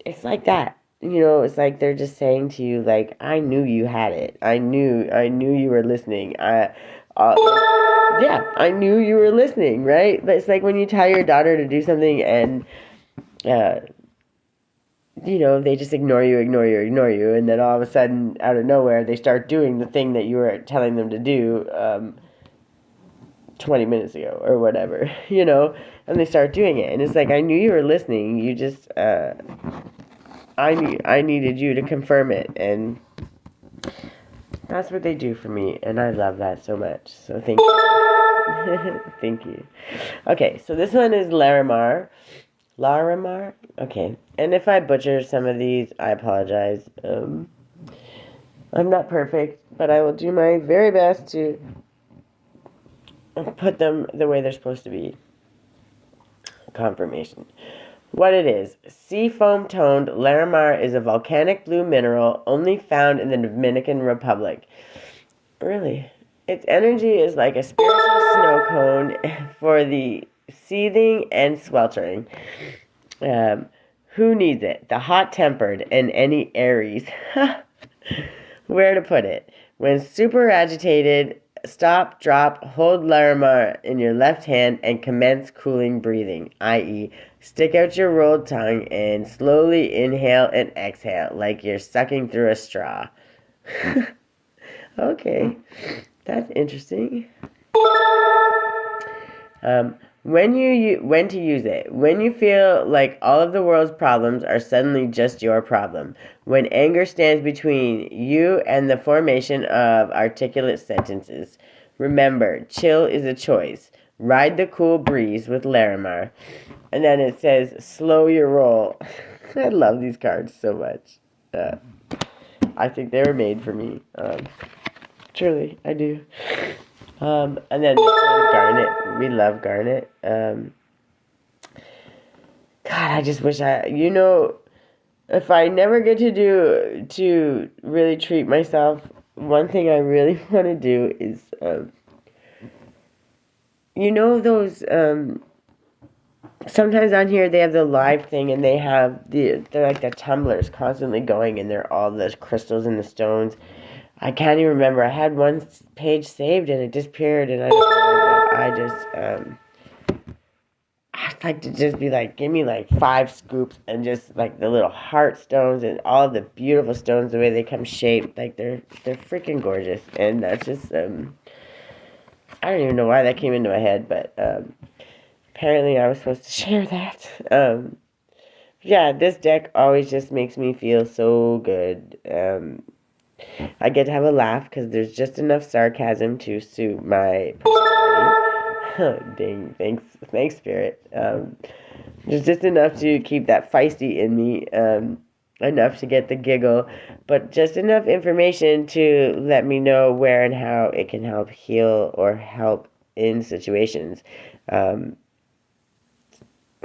Speaker 1: It's like that. You know, it's like they're just saying to you, like, "I knew you had it. I knew you were listening. Yeah, I knew you were listening, right?" But it's like when you tell your daughter to do something and you know, they just ignore you, and then all of a sudden, out of nowhere, they start doing the thing that you were telling them to do 20 minutes ago or whatever, you know, and they start doing it, and it's like, I knew you were listening, you just, I needed you to confirm it, and that's what they do for me, and I love that so much, so thank you. Thank you. Okay, so this one is Larimar. Okay. And if I butcher some of these, I apologize. I'm not perfect, but I will do my very best to put them the way they're supposed to be. Confirmation. What it is. Seafoam toned Larimar is a volcanic blue mineral only found in the Dominican Republic. Really? Its energy is like a spiritual snow cone for the seething and sweltering. Who needs it? The hot-tempered and any Aries. Where to put it? When super agitated, stop, drop, hold Larimar in your left hand and commence cooling breathing, i.e., stick out your rolled tongue and slowly inhale and exhale like you're sucking through a straw. Okay, that's interesting. When to use it. When you feel like all of the world's problems are suddenly just your problem. When anger stands between you and the formation of articulate sentences. Remember, chill is a choice. Ride the cool breeze with Larimar. And then it says, slow your roll. I love these cards so much. I think they were made for me. Truly, I do. And then this one, Garnet. We love Garnet. God, I just wish if I never get to really treat myself, one thing I really want to do is, those sometimes on here they have the live thing, and they're like the tumblers constantly going, and they're all the crystals and the stones. I can't even remember. I had one page saved and it disappeared, and I don't know, but I'd like to just be like, give me like 5 scoops and just like the little heart stones and all of the beautiful stones, the way they come shaped, like they're freaking gorgeous. And that's just I don't even know why that came into my head, but apparently I was supposed to share that. Yeah, this deck always just makes me feel so good. I get to have a laugh because there's just enough sarcasm to suit my personality. Dang, thanks, Spirit. There's just enough to keep that feisty in me, enough to get the giggle, but just enough information to let me know where and how it can help heal or help in situations.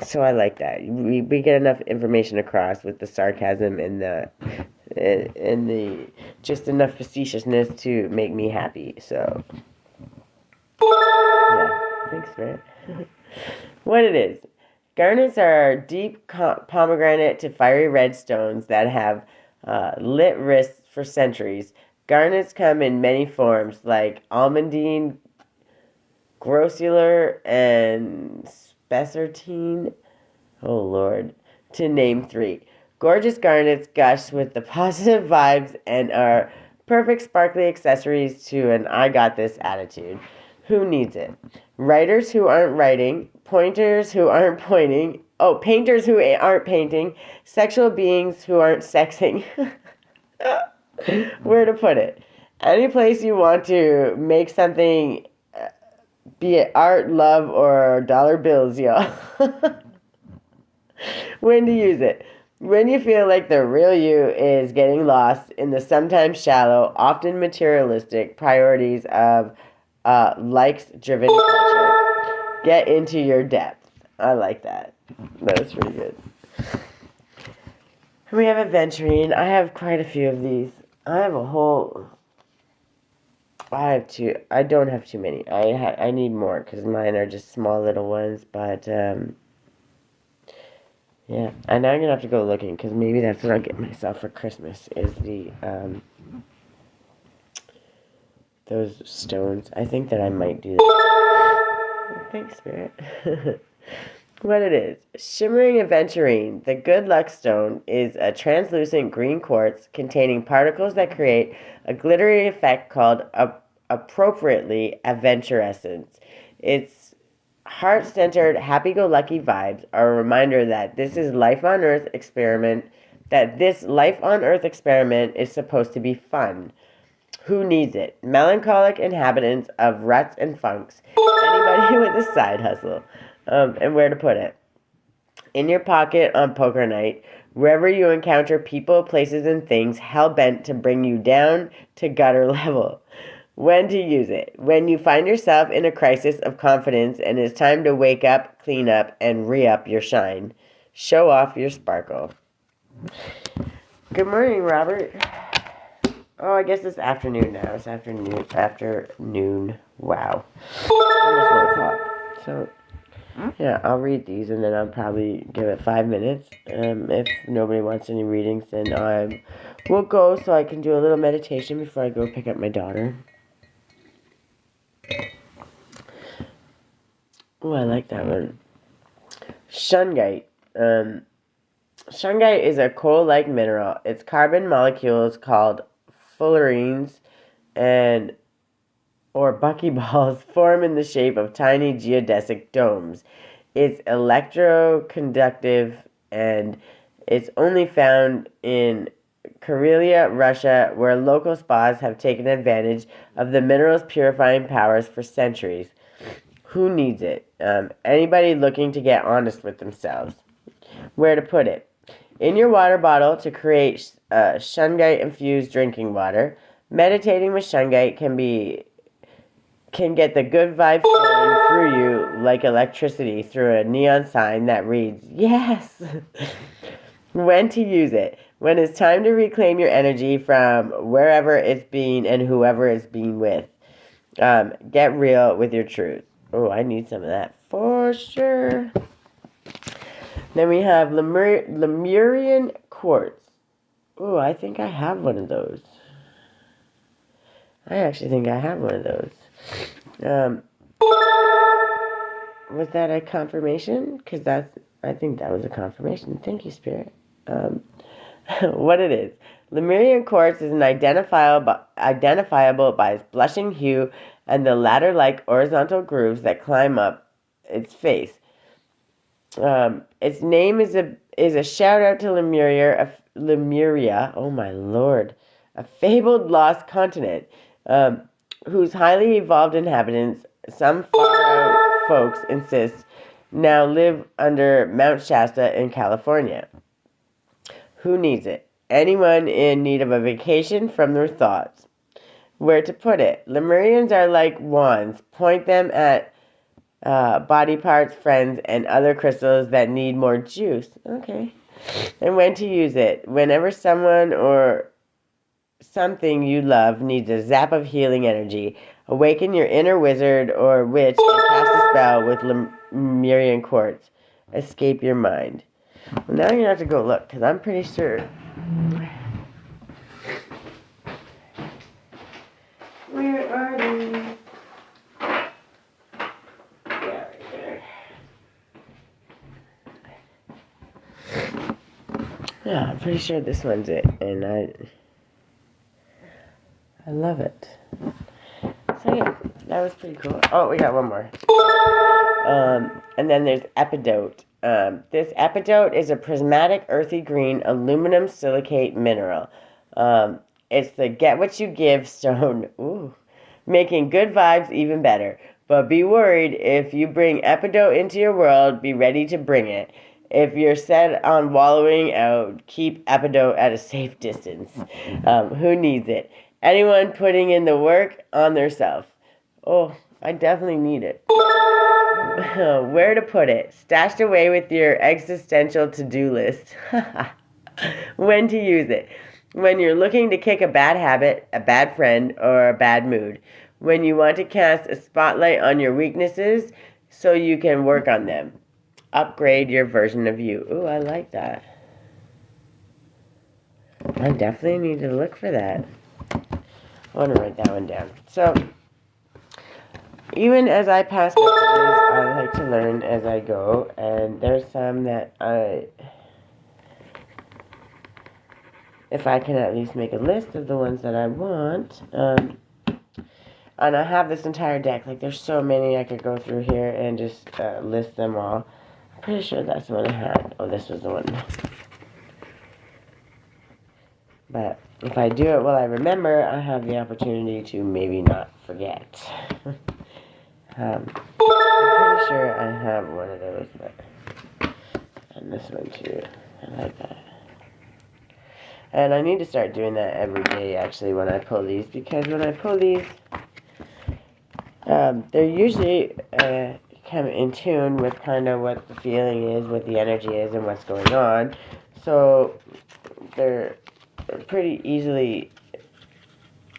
Speaker 1: So I like that. We get enough information across with the sarcasm and the just enough facetiousness to make me happy. So yeah, thanks, man. What it is. Garnets are deep pomegranate to fiery red stones that have lit wrists for centuries. Garnets come in many forms, like almandine, grossular, and spessartine. Oh, Lord. To name 3. Gorgeous garnets gush with the positive vibes and are perfect sparkly accessories to an I got this attitude. Who needs it? Writers who aren't writing, pointers who aren't pointing, painters who aren't painting, sexual beings who aren't sexing. Where to put it? Any place you want to make something, be it art, love, or dollar bills, y'all. When to use it. When you feel like the real you is getting lost in the sometimes shallow, often materialistic priorities of likes-driven culture. Get into your depth. I like that. That was pretty good. We have aventurine. I have quite a few of these. I have two. I don't have too many. I need more because mine are just small little ones, but yeah, and now I'm gonna have to go looking because maybe that's what I'll get myself for Christmas is the those stones. I think that I might do that. Thanks, Spirit. What it is. Shimmering aventurine, the good luck stone, is a translucent green quartz containing particles that create a glittery effect called appropriately aventurescence. Its heart-centered, happy-go-lucky vibes are a reminder that this life on Earth experiment is supposed to be fun. Who needs it? Melancholic inhabitants of ruts and funks. Anybody with a side hustle. And where to put it. In your pocket on poker night, wherever you encounter people, places, and things hell-bent to bring you down to gutter level. When to use it. When you find yourself in a crisis of confidence and it's time to wake up, clean up, and re-up your shine. Show off your sparkle. Good morning, Robert. Oh, I guess it's afternoon now. It's afternoon. Wow. Almost 1 o'clock. So, yeah, I'll read these and then I'll probably give it 5 minutes. If nobody wants any readings, then I will go so I can do a little meditation before I go pick up my daughter. Oh, I like that one. Shungite. Shungite is a coal-like mineral. Its carbon molecules called fullerenes or buckyballs form in the shape of tiny geodesic domes. It's electroconductive and it's only found in Karelia, Russia, where local spas have taken advantage of the mineral's purifying powers for centuries. Who needs it? Anybody looking to get honest with themselves. Where to put it? In your water bottle to create shungite-infused drinking water. Meditating with shungite can get the good vibes flowing through you like electricity through a neon sign that reads, yes! When to use it. When it's time to reclaim your energy from wherever it's been and whoever it's been with. Get real with your truth. Oh, I need some of that for sure. Then we have Lemurian quartz. Oh, I think I have one of those. I actually think I have one of those. Was that a confirmation? Because I think that was a confirmation. Thank you, Spirit. What it is. Lemurian quartz is an identifiable by its blushing hue and the ladder-like horizontal grooves that climb up its face. Its name is a shout out to Lemuria. Oh my lord, a fabled lost continent, whose highly evolved inhabitants, some far out folks insist, now live under Mount Shasta in California. Who needs it? Anyone in need of a vacation from their thoughts. Where to put it? Lemurians are like wands. Point them at body parts, friends, and other crystals that need more juice. Okay. And when to use it? Whenever someone or something you love needs a zap of healing energy, awaken your inner wizard or witch and cast a spell with Lemurian quartz. Escape your mind. Well, now you're going to have to go look, because I'm pretty sure. Where are they? Yeah, right there. Yeah, I'm pretty sure this one's it, and I love it. So yeah, that was pretty cool. Oh, we got one more. And then there's epidote. This epidote is a prismatic earthy green aluminum silicate mineral. It's the get what you give stone. Ooh, making good vibes even better. But be worried, if you bring epidote into your world, be ready to bring it. If you're set on wallowing out, keep epidote at a safe distance. Who needs it? Anyone putting in the work on their self. Oh, I definitely need it. Where to put it? Stashed away with your existential to-do list. When to use it? When you're looking to kick a bad habit, a bad friend, or a bad mood. When you want to cast a spotlight on your weaknesses so you can work on them. Upgrade your version of you. Ooh, I like that. I definitely need to look for that. I want to write that one down. So, even as I pass messages, I like to learn as I go, and there's some that if I can at least make a list of the ones that I want, and I have this entire deck, like there's so many I could go through here and just list them all. I'm pretty sure that's the one I had. Oh, this was the one. But if I do it while I remember, I have the opportunity to maybe not forget. I'm pretty sure I have one of those, and this one too. I like that. And I need to start doing that every day, actually, when I pull these, because when I pull these, they're usually kind of in tune with kind of what the feeling is, what the energy is, and what's going on. So they're pretty easily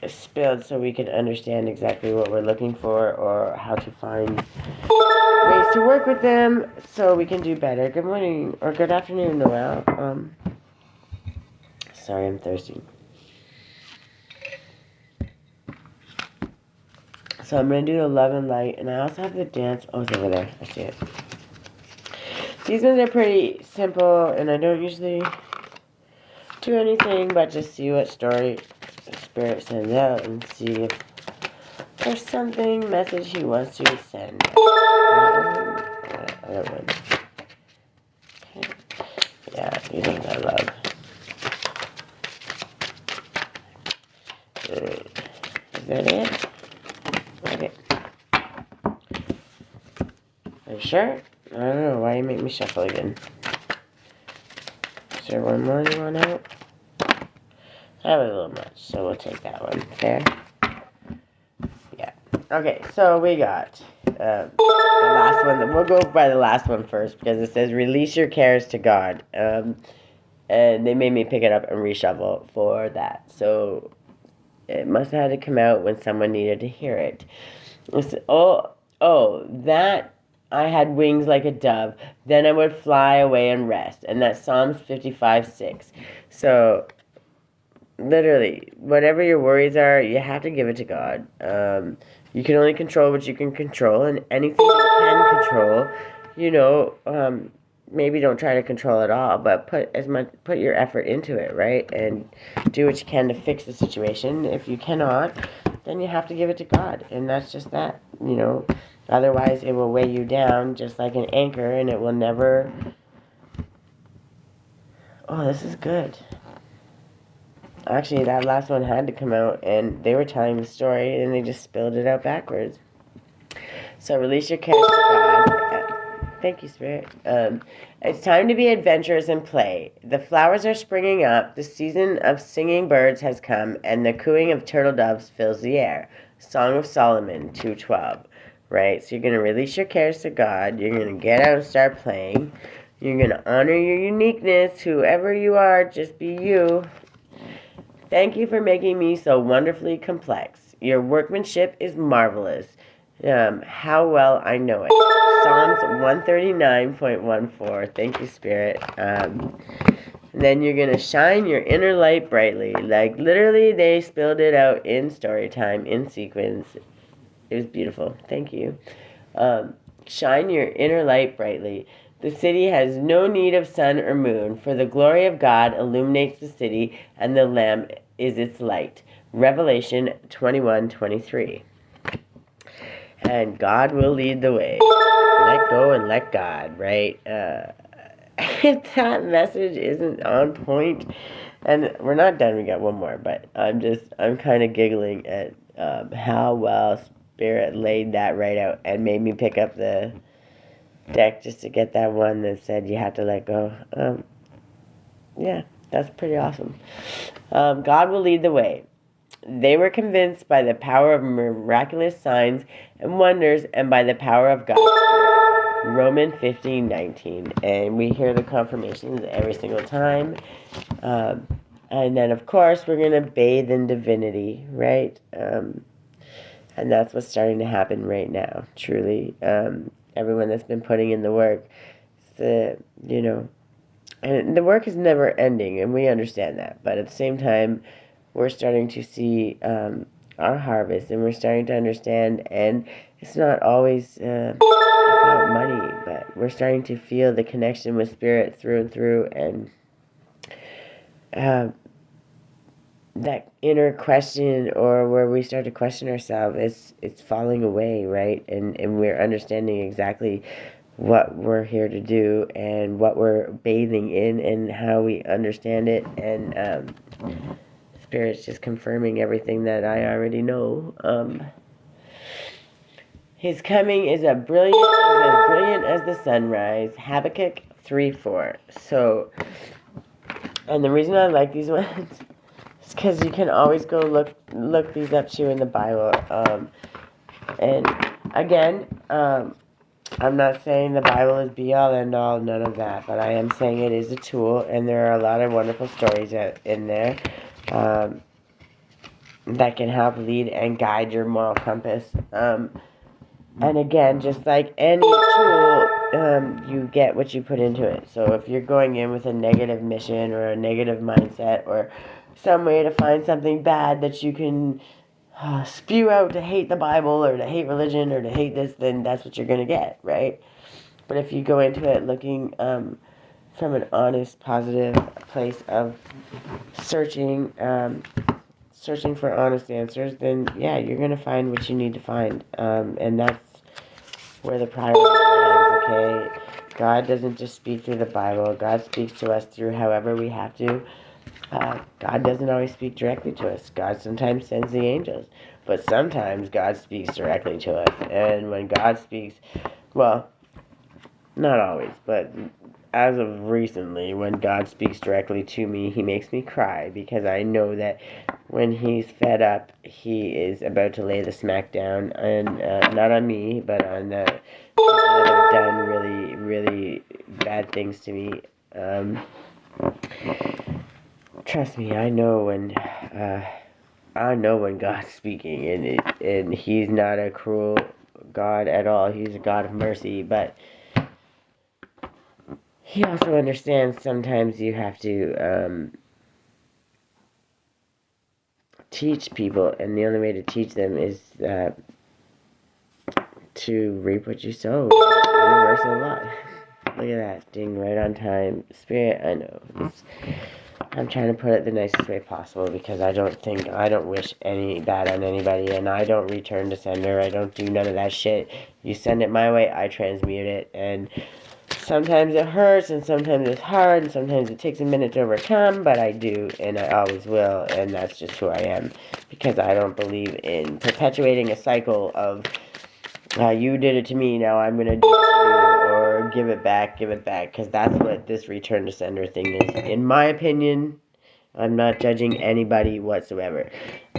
Speaker 1: spilled so we can understand exactly what we're looking for or how to find ways to work with them so we can do better. Good morning or good afternoon, Noel. Sorry, I'm thirsty. So I'm going to do the love and light, and I also have the dance. Oh, it's over there. I see it. These ones are pretty simple, and I don't usually do anything but just see what story the Spirit sends out and see if there's something, message he wants to send. Other one. Okay. Yeah, these ones I love. Is that it? Okay. Are you sure? I don't know. Why you make me shuffle again? Is there one more you want out? That was a little much, so we'll take that one. Fair? Yeah. Okay, so we got the last one. We'll go by the last one first because it says release your cares to God. And they made me pick it up and reshuffle for that. So it must have had to come out when someone needed to hear it. That I had wings like a dove. Then I would fly away and rest. And that's Psalms 55:6. So, literally, whatever your worries are, you have to give it to God. You can only control what you can control, and anything you can control, maybe don't try to control it all, but put your effort into it, right? And do what you can to fix the situation. If you cannot, then you have to give it to God, and that's just that. Otherwise it will weigh you down just like an anchor, and it will never. Oh, this is good. Actually, that last one had to come out, and they were telling the story, and they just spilled it out backwards. So release your cares to God. Thank you, Spirit. It's time to be adventurous and play. The flowers are springing up, the season of singing birds has come, and the cooing of turtle doves fills the air. Song of Solomon 2:12. Right? So you're going to release your cares to God. You're going to get out and start playing. You're going to honor your uniqueness. Whoever you are, just be you. Thank you for making me so wonderfully complex. Your workmanship is marvelous. How well I know it. Psalms 139.14. Thank you, Spirit. And then you're going to shine your inner light brightly. Like, literally, they spilled it out in story time, in sequence. It was beautiful. Thank you. Shine your inner light brightly. The city has no need of sun or moon, for the glory of God illuminates the city, and the Lamb is its light. Revelation 21:23. And God will lead the way. Let go and let God, right? If that message isn't on point, and we're not done, we got one more, but I'm kind of giggling at how well Spirit laid that right out and made me pick up the deck just to get that one that said you have to let go. Yeah, that's pretty awesome. God will lead the way. They were convinced by the power of miraculous signs and wonders and by the power of God's Spirit. Romans 15:19. And we hear the confirmations every single time. And then, of course, we're going to bathe in divinity, right? And that's what's starting to happen right now, truly. Everyone that's been putting in the work, and the work is never ending, and we understand that. But at the same time, we're starting to see our harvest, and we're starting to understand, and it's not always about money, but we're starting to feel the connection with Spirit through and through, and that inner question, or where we start to question ourselves, it's falling away, right? And we're understanding exactly what we're here to do and what we're bathing in and how we understand it, and Spirit's just confirming everything that I already know. His coming is as brilliant as the sunrise. Habakkuk 3:4. So, and the reason I like these ones is because you can always go look these up too in the Bible. And again, I'm not saying the Bible is be all end all, none of that, but I am saying it is a tool, and there are a lot of wonderful stories in there that can help lead and guide your moral compass. And again, just like any tool, you get what you put into it. So if you're going in with a negative mission or a negative mindset or some way to find something bad that you can spew out to hate the Bible or to hate religion or to hate this, then that's what you're going to get, right? But if you go into it looking from an honest, positive place of searching for honest answers, then yeah, you're going to find what you need to find. And that's where the priority lands, okay? God doesn't just speak through the Bible. God speaks to us through however we have to. God doesn't always speak directly to us. God sometimes sends the angels. But sometimes God speaks directly to us. And when God speaks, well, not always, but as of recently, when God speaks directly to me, he makes me cry, because I know that when he's fed up, he is about to lay the smack down, and not on me, but on the people that have done really, really bad things to me. Trust me, I know when God's speaking, and he's not a cruel God at all. He's a God of mercy, but he also understands sometimes you have to teach people, and the only way to teach them is to reap what you sow. Universal law. Look at that, ding, right on time. Spirit, I know. I'm trying to put it the nicest way possible because I don't wish any bad on anybody, and I don't return to sender. I don't do none of that shit. You send it my way, I transmute it, and sometimes it hurts, and sometimes it's hard, and sometimes it takes a minute to overcome, but I do, and I always will, and that's just who I am, because I don't believe in perpetuating a cycle of, you did it to me, now I'm going to do it to you, or give it back, because that's what this return to sender thing is. In my opinion, I'm not judging anybody whatsoever.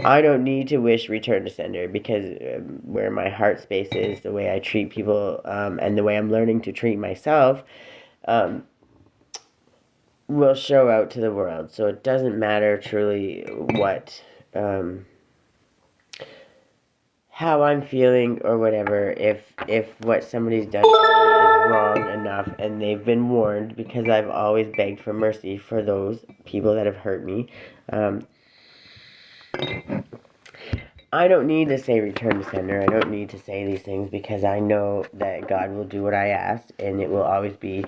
Speaker 1: I don't need to wish return to sender, because where my heart space is, the way I treat people, and the way I'm learning to treat myself, will show out to the world. So it doesn't matter truly what, how I'm feeling or whatever, if what somebody's done to me is wrong enough and they've been warned, because I've always begged for mercy for those people that have hurt me. I don't need to say return to sender. I don't need to say these things, because I know that God will do what I asked, and it will always be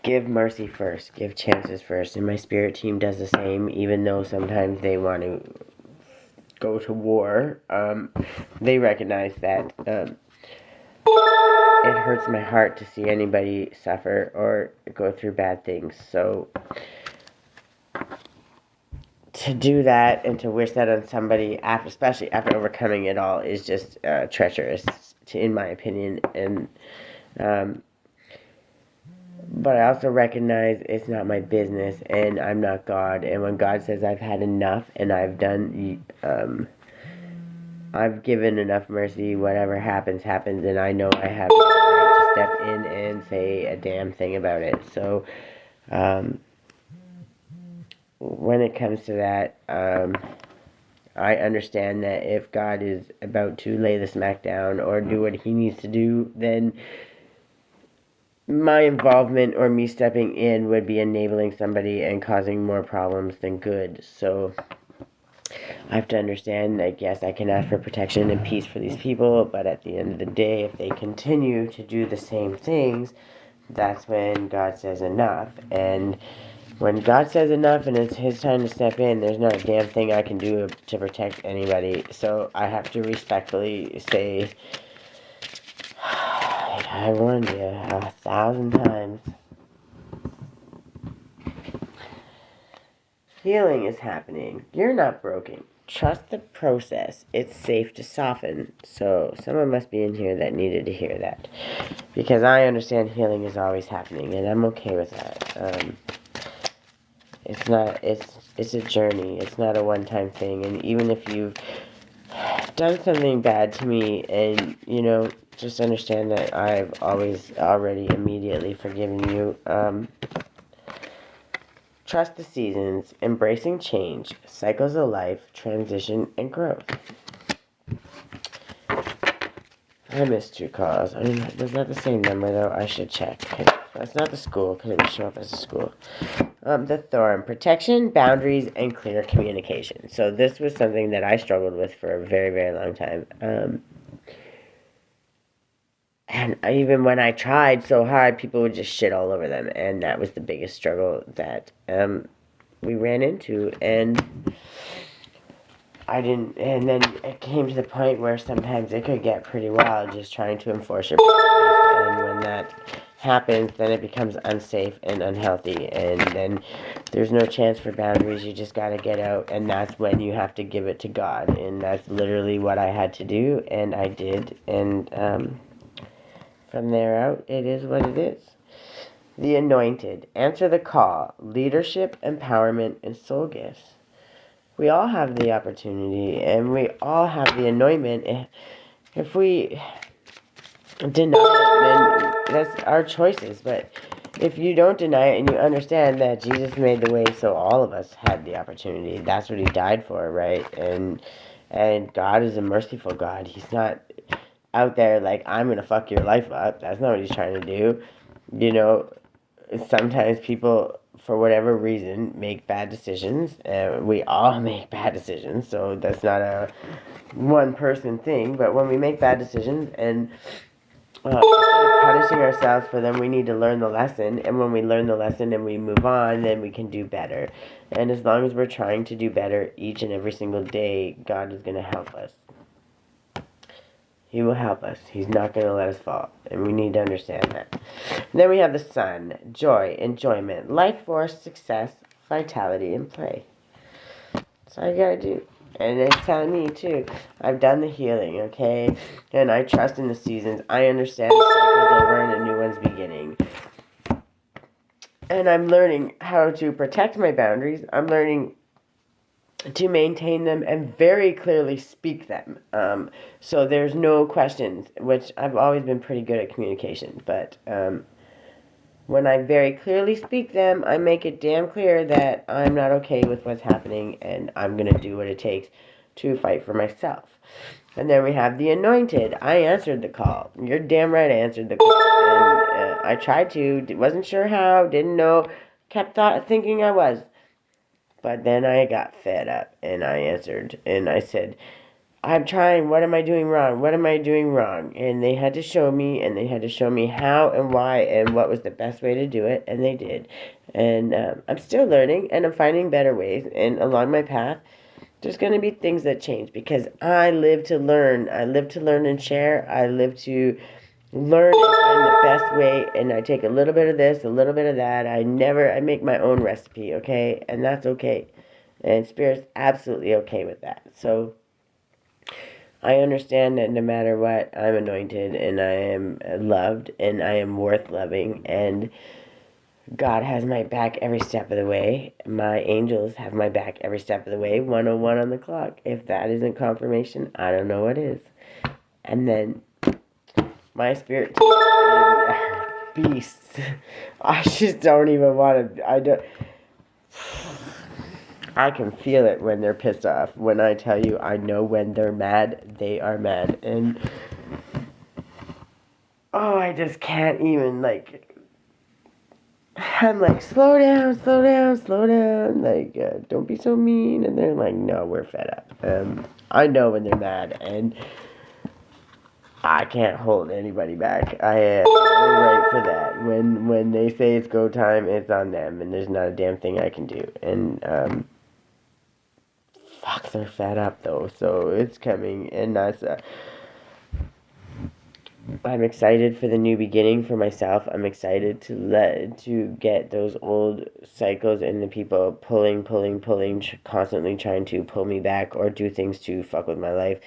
Speaker 1: give mercy first, give chances first, and my spirit team does the same, even though sometimes they want to go to war. They recognize that it hurts my heart to see anybody suffer or go through bad things. So to do that and to wish that on somebody, especially after overcoming it all, is just treacherous, in my opinion. And but I also recognize it's not my business, and I'm not God. And when God says I've had enough and I've done, I've given enough mercy, whatever happens, happens, and I know I have the right to step in and say a damn thing about it. So, when it comes to that, I understand that if God is about to lay the smack down or do what he needs to do, then my involvement or me stepping in would be enabling somebody and causing more problems than good. So I have to understand that, yes, I can ask for protection and peace for these people, but at the end of the day, if they continue to do the same things, that's when God says enough. And when God says enough and it's his time to step in, there's not a damn thing I can do to protect anybody. So I have to respectfully say, I warned you 1,000 times. Healing is happening. You're not broken. Trust the process. It's safe to soften. So someone must be in here that needed to hear that, because I understand healing is always happening, and I'm okay with that. It's not. It's a journey. It's not a one-time thing. And even if you've done something bad to me, and just understand that I've already immediately forgiven you. Trust the seasons, embracing change, cycles of life, transition, and growth. I missed 2 calls. I mean, was that the same number, though? I should check. That's not the school, because it would show up as a school. The thorn, protection, boundaries, and clear communication. So this was something that I struggled with for a very, very long time. And even when I tried so hard, people would just shit all over them. And that was the biggest struggle that we ran into. And and then it came to the point where sometimes it could get pretty wild just trying to enforce your boundaries. And when that happens, then it becomes unsafe and unhealthy. And then there's no chance for boundaries. You just got to get out. And that's when you have to give it to God. And that's literally what I had to do. And I did. And from there out, it is what it is. The anointed. Answer the call. Leadership, empowerment, and soul gifts. We all have the opportunity, and we all have the anointment. If we deny it, then that's our choices. But if you don't deny it and you understand that Jesus made the way so all of us had the opportunity, that's what he died for, right? And And God is a merciful God. He's not out there like, I'm going to fuck your life up. That's not what he's trying to do. You know, sometimes people, for whatever reason, make bad decisions. We all make bad decisions, so that's not a one person thing. But when we make bad decisions and instead of punishing ourselves for them, we need to learn the lesson. And when we learn the lesson and we move on, then we can do better. And as long as we're trying to do better each and every single day, God is going to help us. He will help us. He's not going to let us fall. And we need to understand that. And then we have the sun. Joy, enjoyment, life force, success, vitality, and play. That's all you got to do. And it's telling me, too, I've done the healing, okay? And I trust in the seasons. I understand the cycle's over and a new one's beginning. And I'm learning how to protect my boundaries. I'm learning to maintain them and very clearly speak them. So there's no questions, which I've always been pretty good at communication. But when I very clearly speak them, I make it damn clear that I'm not okay with what's happening and I'm going to do what it takes to fight for myself. And then we have the anointed. I answered the call. You're damn right I answered the call. And I tried to, wasn't sure how, didn't know, kept thinking I was. But then I got fed up and I answered and I said, I'm trying, what am I doing wrong? What am I doing wrong? And they had to show me and they had to show me how and why and what was the best way to do it. And they did. And I'm still learning and I'm finding better ways. And along my path, there's going to be things that change because I live to learn. I live to learn and share. I live to learn and find the best way, and I take a little bit of this, a little bit of that. I make my own recipe, okay? And that's okay. And Spirit's absolutely okay with that. So I understand that no matter what, I'm anointed and I am loved and I am worth loving and God has my back every step of the way. My angels have my back every step of the way. 101 on the clock. If that isn't confirmation, I don't know what is. And then my spirit team beasts. I just don't even want to. I can feel it when they're pissed off. When I tell you, I know when they're mad, they are mad. And I just can't even, like, I'm like, slow down, slow down, slow down. Like, don't be so mean. And they're like, no, we're fed up. I know when they're mad, and I can't hold anybody back. I have no right for that. When they say it's go time, it's on them, and there's not a damn thing I can do. And fuck, they're fed up though, so it's coming, and that's. I'm excited for the new beginning for myself. I'm excited to get those old cycles and the people pulling, constantly trying to pull me back or do things to fuck with my life.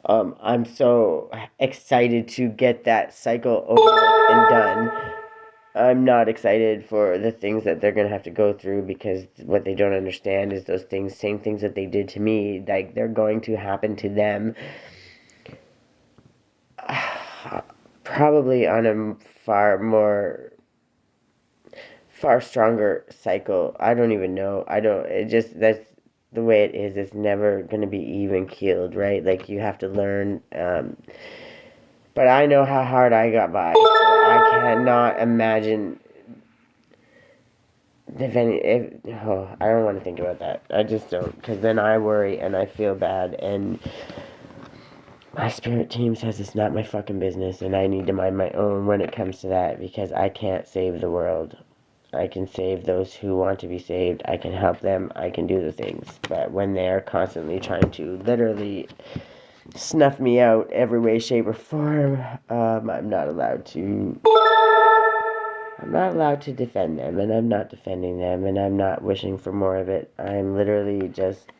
Speaker 1: I'm so excited to get that cycle over with and done. I'm not excited for the things that they're going to have to go through because what they don't understand is those things, same things that they did to me, like they're going to happen to them. Probably on a far stronger cycle. I don't even know. That's the way it is. It's never going to be even keeled, right? Like, you have to learn. But I know how hard I got by, so I cannot imagine I don't want to think about that. I just don't, because then I worry and I feel bad, and my spirit team says it's not my fucking business, and I need to mind my own when it comes to that, because I can't save the world. I can save those who want to be saved. I can help them. I can do the things. But when they're constantly trying to literally snuff me out every way, shape, or form, I'm not allowed to. I'm not allowed to defend them, and I'm not defending them, and I'm not wishing for more of it. I'm literally just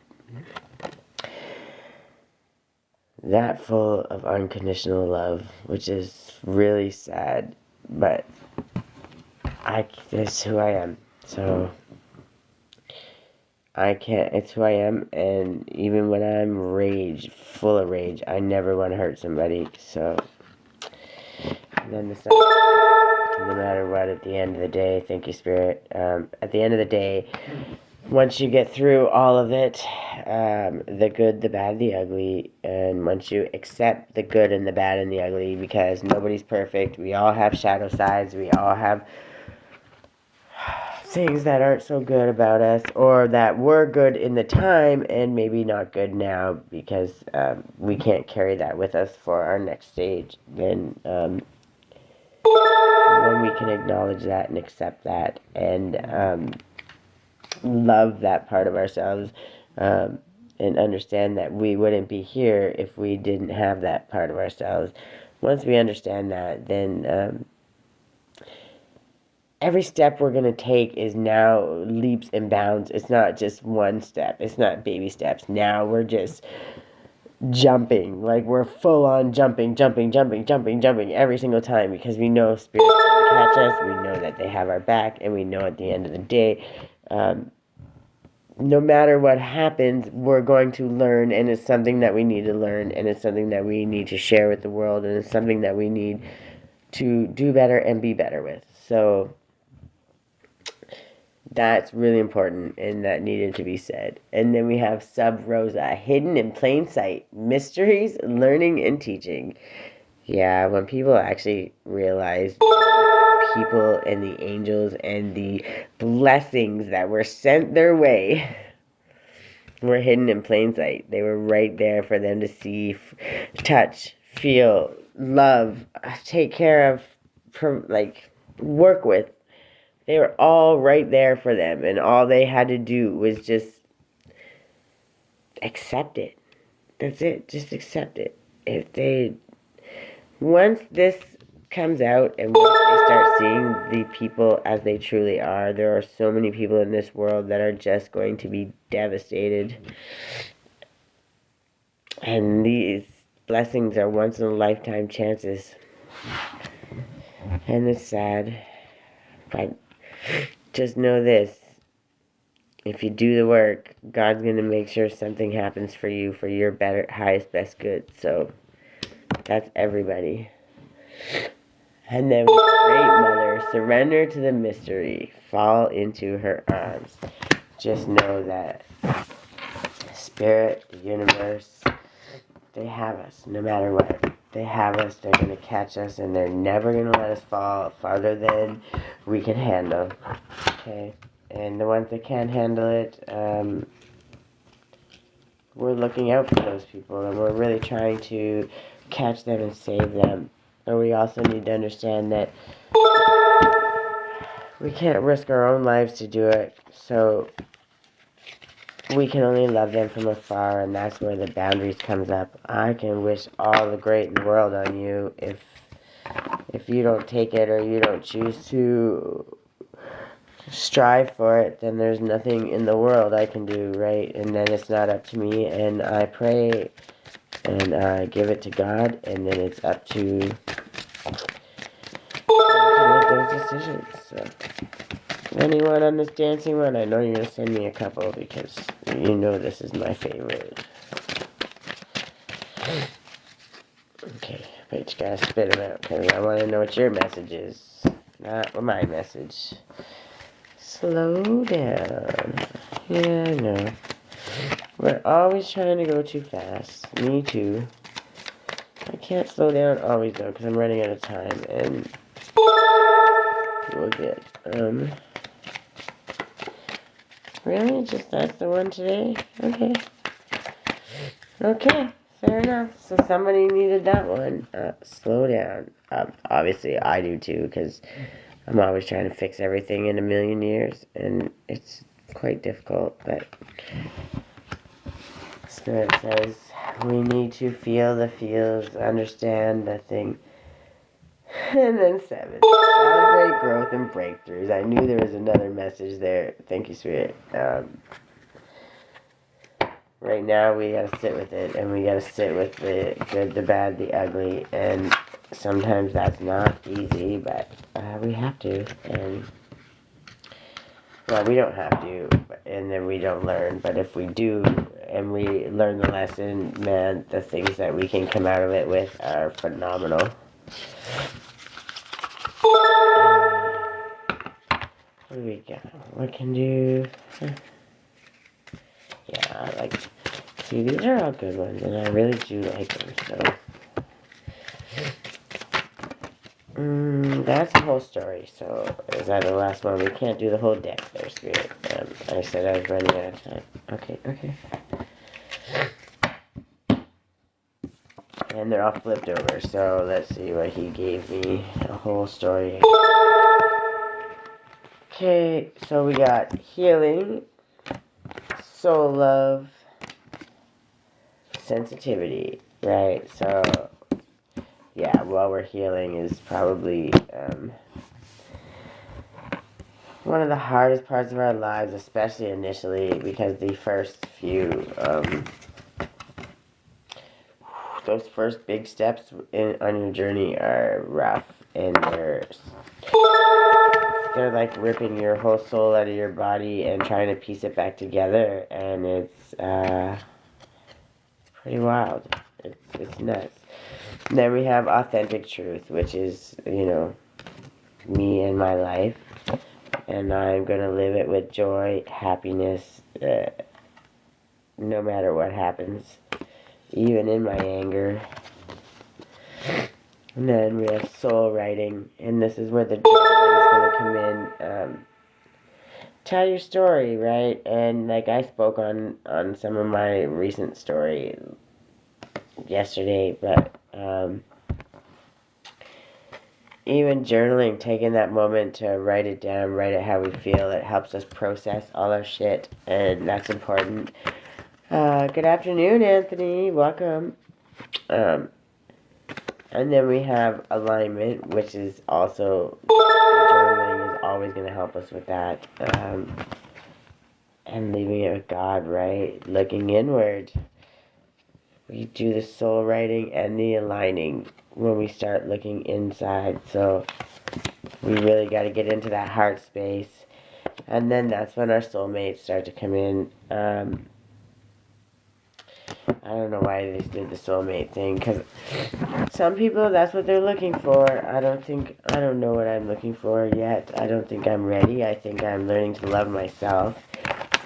Speaker 1: that full of unconditional love, which is really sad, but that's who I am. So it's who I am, and even when I'm full of rage, I never want to hurt somebody. So, and then no matter what, at the end of the day, thank you, Spirit. At the end of the day, once you get through all of it, the good, the bad, the ugly, and once you accept the good and the bad and the ugly, because nobody's perfect, we all have shadow sides, we all have things that aren't so good about us, or that were good in the time and maybe not good now, because we can't carry that with us for our next stage. And when we can acknowledge that and accept that and love that part of ourselves, and understand that we wouldn't be here if we didn't have that part of ourselves. Once we understand that, then every step we're going to take is now leaps and bounds. It's not just one step. It's not baby steps. Now we're just jumping. Like, we're full on jumping every single time, because we know spirits can catch us. We know that they have our back, and we know at the end of the day, no matter what happens, we're going to learn, and it's something that we need to learn, and it's something that we need to share with the world, and it's something that we need to do better and be better with. So that's really important, and that needed to be said. And then we have Sub Rosa, hidden in plain sight, mysteries, learning, and teaching. Yeah, when people actually realize people and the angels and the blessings that were sent their way were hidden in plain sight. They were right there for them to see, touch, feel, love, take care of, work with. They were all right there for them, and all they had to do was just accept it. That's it. Just accept it. Once this comes out and once they start seeing the people as they truly are, there are so many people in this world that are just going to be devastated. And these blessings are once in a lifetime chances. And it's sad. But just know this. If you do the work, God's going to make sure something happens for you for your better, highest, best good. So that's everybody. And then, Great Mother, surrender to the mystery. Fall into her arms. Just know that Spirit, the universe, they have us no matter what. They have us, they're going to catch us, and they're never going to let us fall farther than we can handle. Okay? And the ones that can't handle it, we're looking out for those people, and we're really trying to catch them and save them. But we also need to understand that we can't risk our own lives to do it, so we can only love them from afar, and that's where the boundaries comes up. I can wish all the great in the world on you. If you don't take it or you don't choose to strive for it, then there's nothing in the world I can do, right? And then it's not up to me, and I pray and I give it to God, and then it's up to make those decisions. So, anyone on this dancing one, I know you're going to send me a couple, because you know this is my favorite. Okay, but you gotta spit them out, because I want to know what your message is, not my message. Slow down. Yeah, I know. We're always trying to go too fast. Me too. I can't slow down always, though, because I'm running out of time, and we'll get, really? Just that's the one today? Okay. Okay, fair enough. So somebody needed that one. Slow down. Obviously, I do too, because I'm always trying to fix everything in a million years, and it's quite difficult, but Spirit says we need to feel the feels, understand the thing. And then 7. Celebrate growth and breakthroughs. I knew there was another message there. Thank you, Spirit. Right now, we gotta sit with it, and we gotta sit with the good, the bad, the ugly, and sometimes that's not easy, but we have to, and, well, we don't have to, and then we don't learn, but if we do, and we learn the lesson, man, the things that we can come out of it with are phenomenal. What do we got? What can do? Yeah, I like. See, these are all good ones, and I really do like them. So. That's the whole story. So, is that the last one? We can't do the whole deck there, Spirit. I said I was running out of time. Okay. And they're all flipped over, so let's see what he gave me. A whole story. Okay, so we got healing, soul love, sensitivity, right? So, yeah, while we're healing is probably one of the hardest parts of our lives, especially initially, because the first few, those first big steps on your journey are rough, and they're like ripping your whole soul out of your body and trying to piece it back together, and it's pretty wild. It's nuts. And then we have authentic truth, which is, me and my life, and I'm gonna live it with joy, happiness, no matter what happens, even in my anger. And then we have soul writing, and this is where the journaling is going to come in. Tell your story, right? And like I spoke on some of my recent story yesterday, but even journaling, taking that moment to write it down, write it how we feel, it helps us process all our shit, and that's important. Good afternoon, Anthony. Welcome. And then we have alignment, which is also, journaling is always going to help us with that. And leaving it with God, right? Looking inward. We do the soul writing and the aligning when we start looking inside. So we really got to get into that heart space. And then that's when our soulmates start to come in. I don't know why they did the soulmate thing, because some people, that's what they're looking for. I don't know what I'm looking for yet. I don't think I'm ready. I think I'm learning to love myself,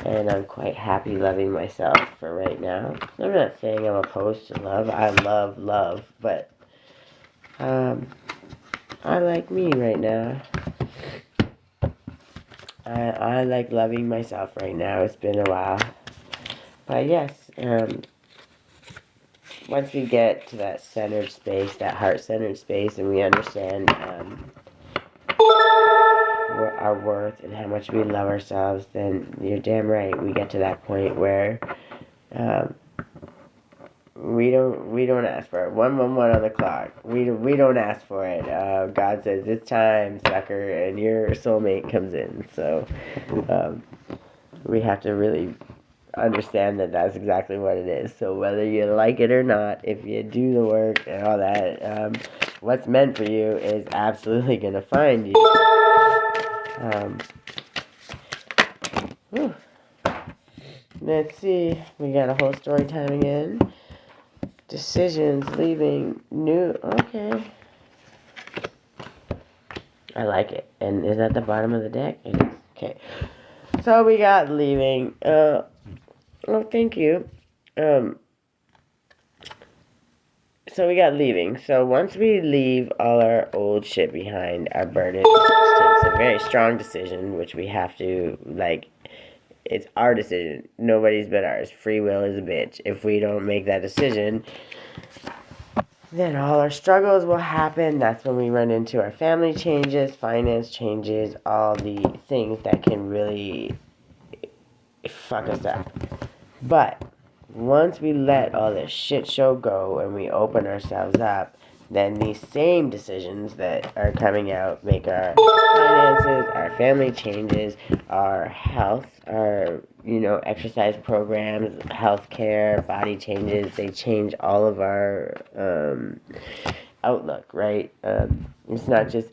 Speaker 1: and I'm quite happy loving myself for right now. I'm not saying I'm opposed to love. I love, but I like me right now. I like loving myself right now. It's been a while. But yes, once we get to that centered space, that heart-centered space, and we understand our worth and how much we love ourselves, then you're damn right. We get to that point where we don't ask for it. 111 on the clock. We don't ask for it. God says it's time, sucker, and your soulmate comes in. So we have to really understand that that's exactly what it is. So whether you like it or not, if you do the work and all that, what's meant for you is absolutely gonna find you. Let's see, we got a whole story time again. Decisions, leaving, new, okay. I like it. And is that the bottom of the deck? It is. Okay. So we got leaving. Oh, thank you. So we got leaving. So once we leave all our old shit behind, our burdens, which takes a very strong decision, which we have to, it's our decision. Nobody's but ours. Free will is a bitch. If we don't make that decision, then all our struggles will happen. That's when we run into our family changes, finance changes, all the things that can really fuck us up. But once we let all this shit show go and we open ourselves up, then these same decisions that are coming out make our finances, our family changes, our health, our, exercise programs, health care, body changes. They change all of our outlook, right? It's not just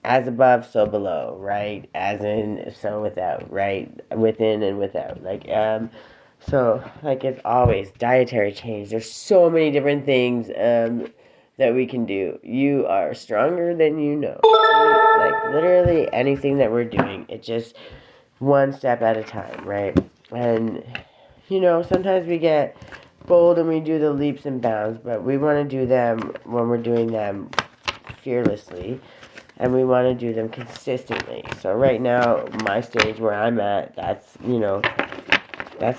Speaker 1: as above, so below, right? As in, so without, right? Within and without. So, it's always dietary change. There's so many different things that we can do. You are stronger than you know. Literally anything that we're doing, it's just one step at a time, right? And, sometimes we get bold and we do the leaps and bounds, but we want to do them when we're doing them fearlessly, and we want to do them consistently. So right now, my stage where I'm at, that's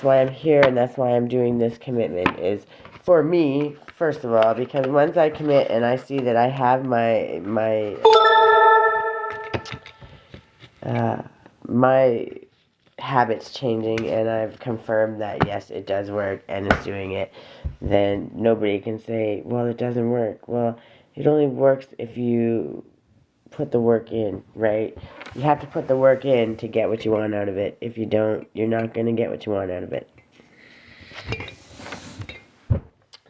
Speaker 1: why I'm here, and that's why I'm doing this commitment, is for me, first of all, because once I commit and I see that I have my habits changing, and I've confirmed that yes, it does work and it's doing it, then nobody can say, well, it doesn't work. Well, it only works if you put the work in, right? You have to put the work in to get what you want out of it. If you don't, you're not going to get what you want out of it.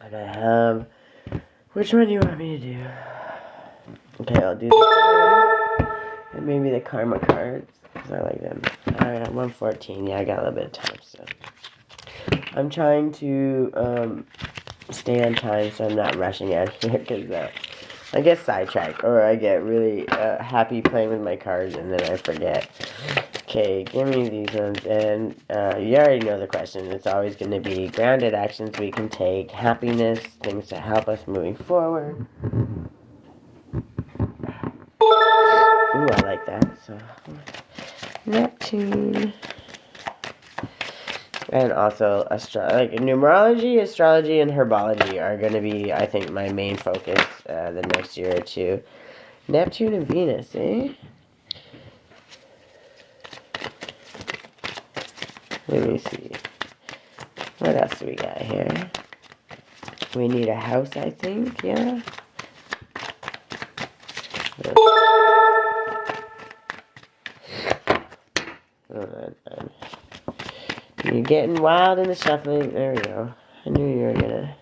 Speaker 1: And I have, which one do you want me to do? Okay, I'll do this one, and maybe the karma cards, because I like them. I got 114. Yeah, I got a little bit of time, so I'm trying to stay on time, so I'm not rushing out here, because I get sidetracked, or I get really happy playing with my cards, and then I forget. Okay, give me these ones, and you already know the question. It's always going to be grounded actions we can take, happiness, things to help us moving forward. Ooh, I like that. So, Neptune. And also, numerology, astrology, and herbology are going to be, I think, my main focus the next year or two. Neptune and Venus, eh? Let me see. What else do we got here? We need a house, I think, yeah? You're getting wild in the shuffling. There we go. I knew you were gonna.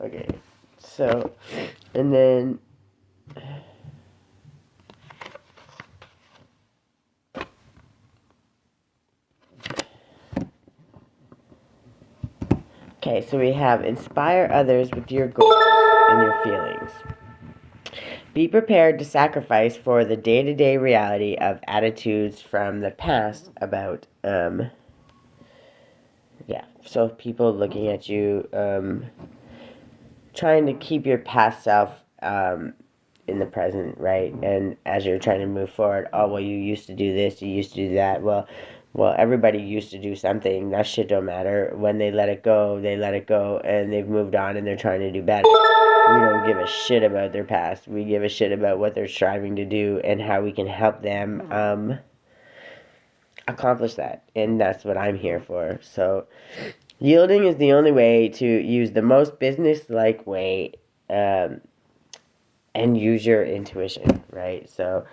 Speaker 1: Okay. So, and then. Okay, so we have inspire others with your goals and your feelings. Be prepared to sacrifice for the day-to-day reality of attitudes from the past about, so people looking at you, trying to keep your past self, in the present, right? And as you're trying to move forward, oh, well, you used to do this, you used to do that. Well, everybody used to do something. That shit don't matter. When they let it go, and they've moved on, and they're trying to do better. We don't give a shit about their past. We give a shit about what they're striving to do and how we can help them accomplish that. And that's what I'm here for. So, yielding is the only way to use the most business-like way and use your intuition, right? So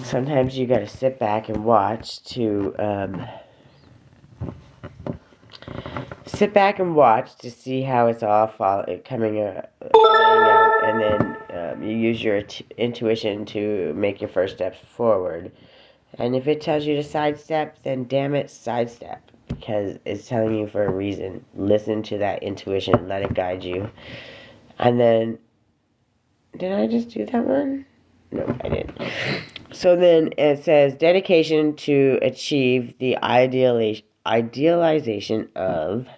Speaker 1: sometimes you got to sit back and watch to see how it's all coming out, and then you use your intuition to make your first steps forward. And if it tells you to sidestep, then damn it, sidestep, because it's telling you for a reason. Listen to that intuition, let it guide you. And then, did I just do that one? No, I didn't. So then it says dedication to achieve the idealization of,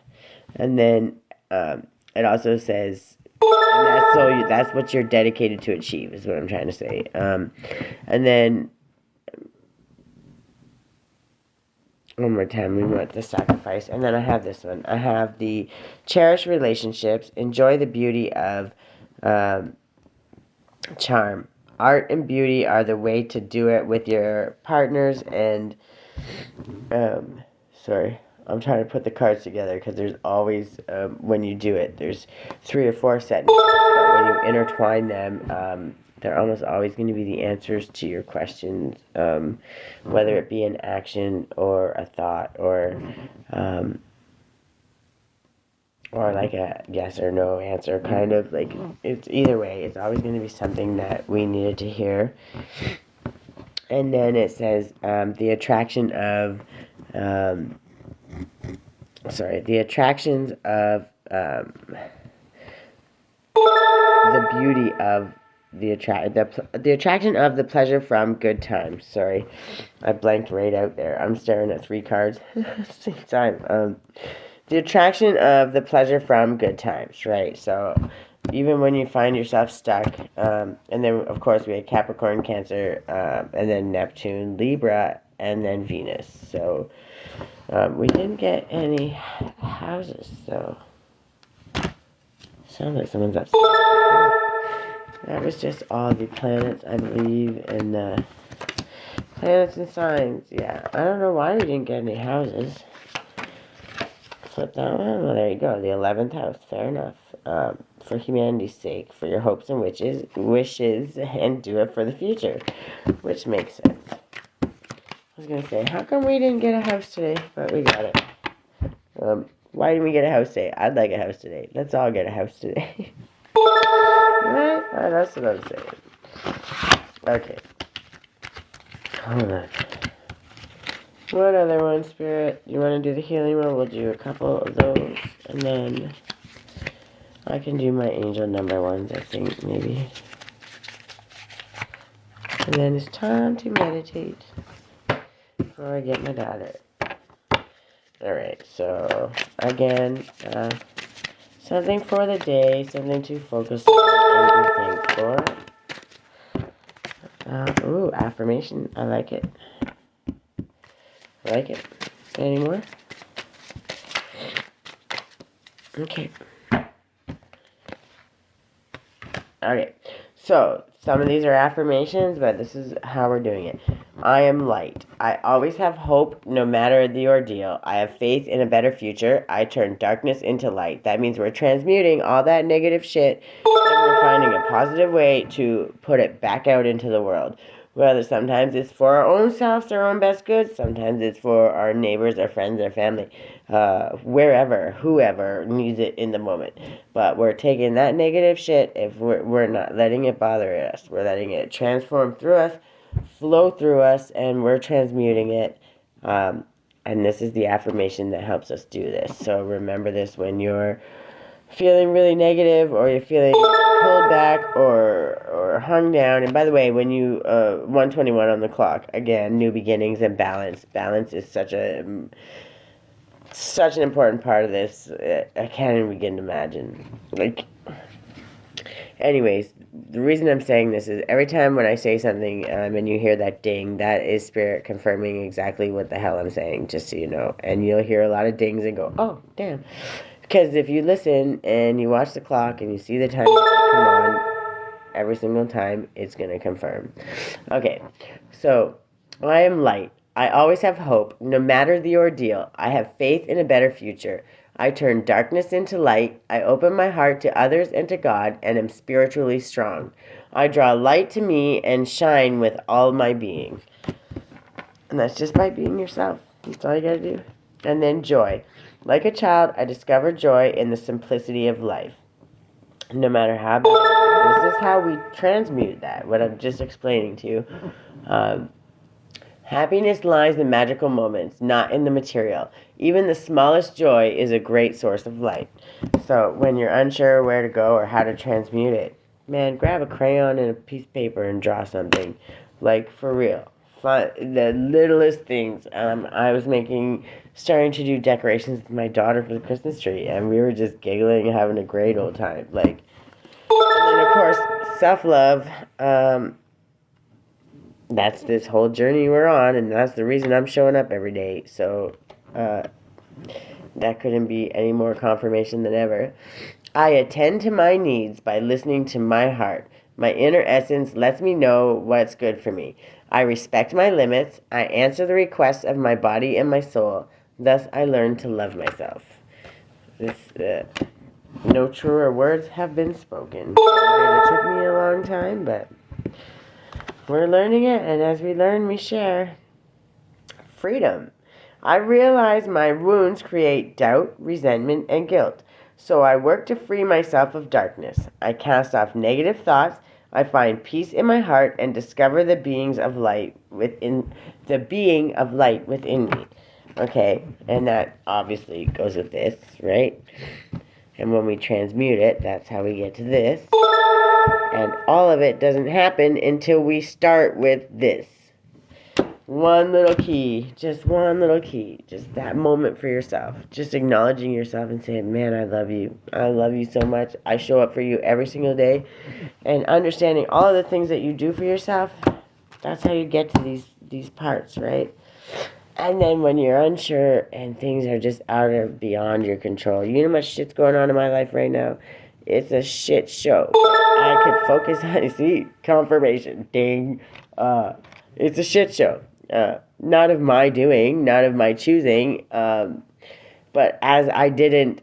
Speaker 1: and then it also says, and that's what you're dedicated to achieve, is what I'm trying to say. And then one more time, we want the sacrifice. And then I have this one. I have the cherish relationships, enjoy the beauty of charm. Art and beauty are the way to do it with your partners. And sorry, I'm trying to put the cards together, because there's always, when you do it, there's 3 or 4 sentences, but when you intertwine them, they're almost always going to be the answers to your questions, whether it be an action or a thought, or like a yes or no answer, kind of. Like, it's either way, it's always going to be something that we needed to hear. And then it says the attractions of the beauty of the attraction of the pleasure from good times. Sorry, I blanked right out there. I'm staring at 3 cards at the same time. The attraction of the pleasure from good times, right? So even when you find yourself stuck, and then of course we had Capricorn, Cancer, and then Neptune, Libra, and then Venus. So we didn't get any houses, so sounds like someone's upset. That was just all the planets, I believe, and planets and signs. Yeah, I don't know why we didn't get any houses. Flip that one. Well, there you go. The 11th house. Fair enough. For humanity's sake, for your hopes and wishes, and do it for the future, which makes sense. I was gonna say, how come we didn't get a house today? But we got it. Why didn't we get a house today? I'd like a house today. Let's all get a house today. Right? That's what I'm saying. Okay. Hold on. What other one, Spirit? You want to do the healing one? We'll do a couple of those. And then I can do my angel number ones, I think, maybe. And then it's time to meditate before I get my daughter. Alright, so again, something for the day, something to focus on and be thankful. Ooh, affirmation. I like it. I like it. Any more? Okay. Okay. So, some of these are affirmations, but this is how we're doing it. I am light. I always have hope no matter the ordeal. I have faith in a better future. I turn darkness into light. That means we're transmuting all that negative shit and we're finding a positive way to put it back out into the world. Whether sometimes it's for our own selves, our own best good. Sometimes it's for our neighbors, our friends, our family, wherever, whoever needs it in the moment. But we're taking that negative shit, if we're not letting it bother us. We're letting it transform through us, flow through us, and we're transmuting it. And this is the affirmation that helps us do this. So remember this when you're feeling really negative, or you're feeling pulled back or hung down. And by the way, when you 121 on the clock, again, new beginnings and balance. Balance is such an important part of this. I can't even begin to imagine. Anyways, the reason I'm saying this is every time when I say something and you hear that ding, that is Spirit confirming exactly what the hell I'm saying, just so you know. And you'll hear a lot of dings and go, oh, damn. Because if you listen and you watch the clock and you see the time come on every single time, it's going to confirm. Okay, so I am light. I always have hope, no matter the ordeal. I have faith in a better future. I turn darkness into light. I open my heart to others and to God, and am spiritually strong. I draw light to me and shine with all my being. And that's just by being yourself. That's all you got to do. And then joy. Like a child, I discover joy in the simplicity of life. No matter how bad, this is how we transmute that, what I'm just explaining to you. Happiness lies in magical moments, not in the material. Even the smallest joy is a great source of light. So when you're unsure where to go or how to transmute it, man, grab a crayon and a piece of paper and draw something. Like, for real. The littlest things. I was starting to do decorations with my daughter for the Christmas tree, and we were just giggling and having a great old time. And then of course, self-love. That's this whole journey we're on, and that's the reason I'm showing up every day. So that couldn't be any more confirmation than ever. I attend to my needs by listening to my heart. My inner essence lets me know what's good for me. I respect my limits. I answer the requests of my body and my soul. Thus, I learn to love myself. No truer words have been spoken. It took me a long time, but we're learning it, and as we learn, we share. Freedom. I realize my wounds create doubt, resentment, and guilt. So I work to free myself of darkness. I cast off negative thoughts. I find peace in my heart and discover the being of light within me. Okay, and that obviously goes with this, right? And when we transmute it, that's how we get to this. And all of it doesn't happen until we start with this. One little key, just one little key, just that moment for yourself, just acknowledging yourself and saying, man, I love you so much, I show up for you every single day, and understanding all of the things that you do for yourself. That's how you get to these parts, right? And then when you're unsure and things are just out of beyond your control, you know how much shit's going on in my life right now? It's a shit show. I could focus on, see, confirmation, ding. It's a shit show. Not of my doing, not of my choosing, but as I didn't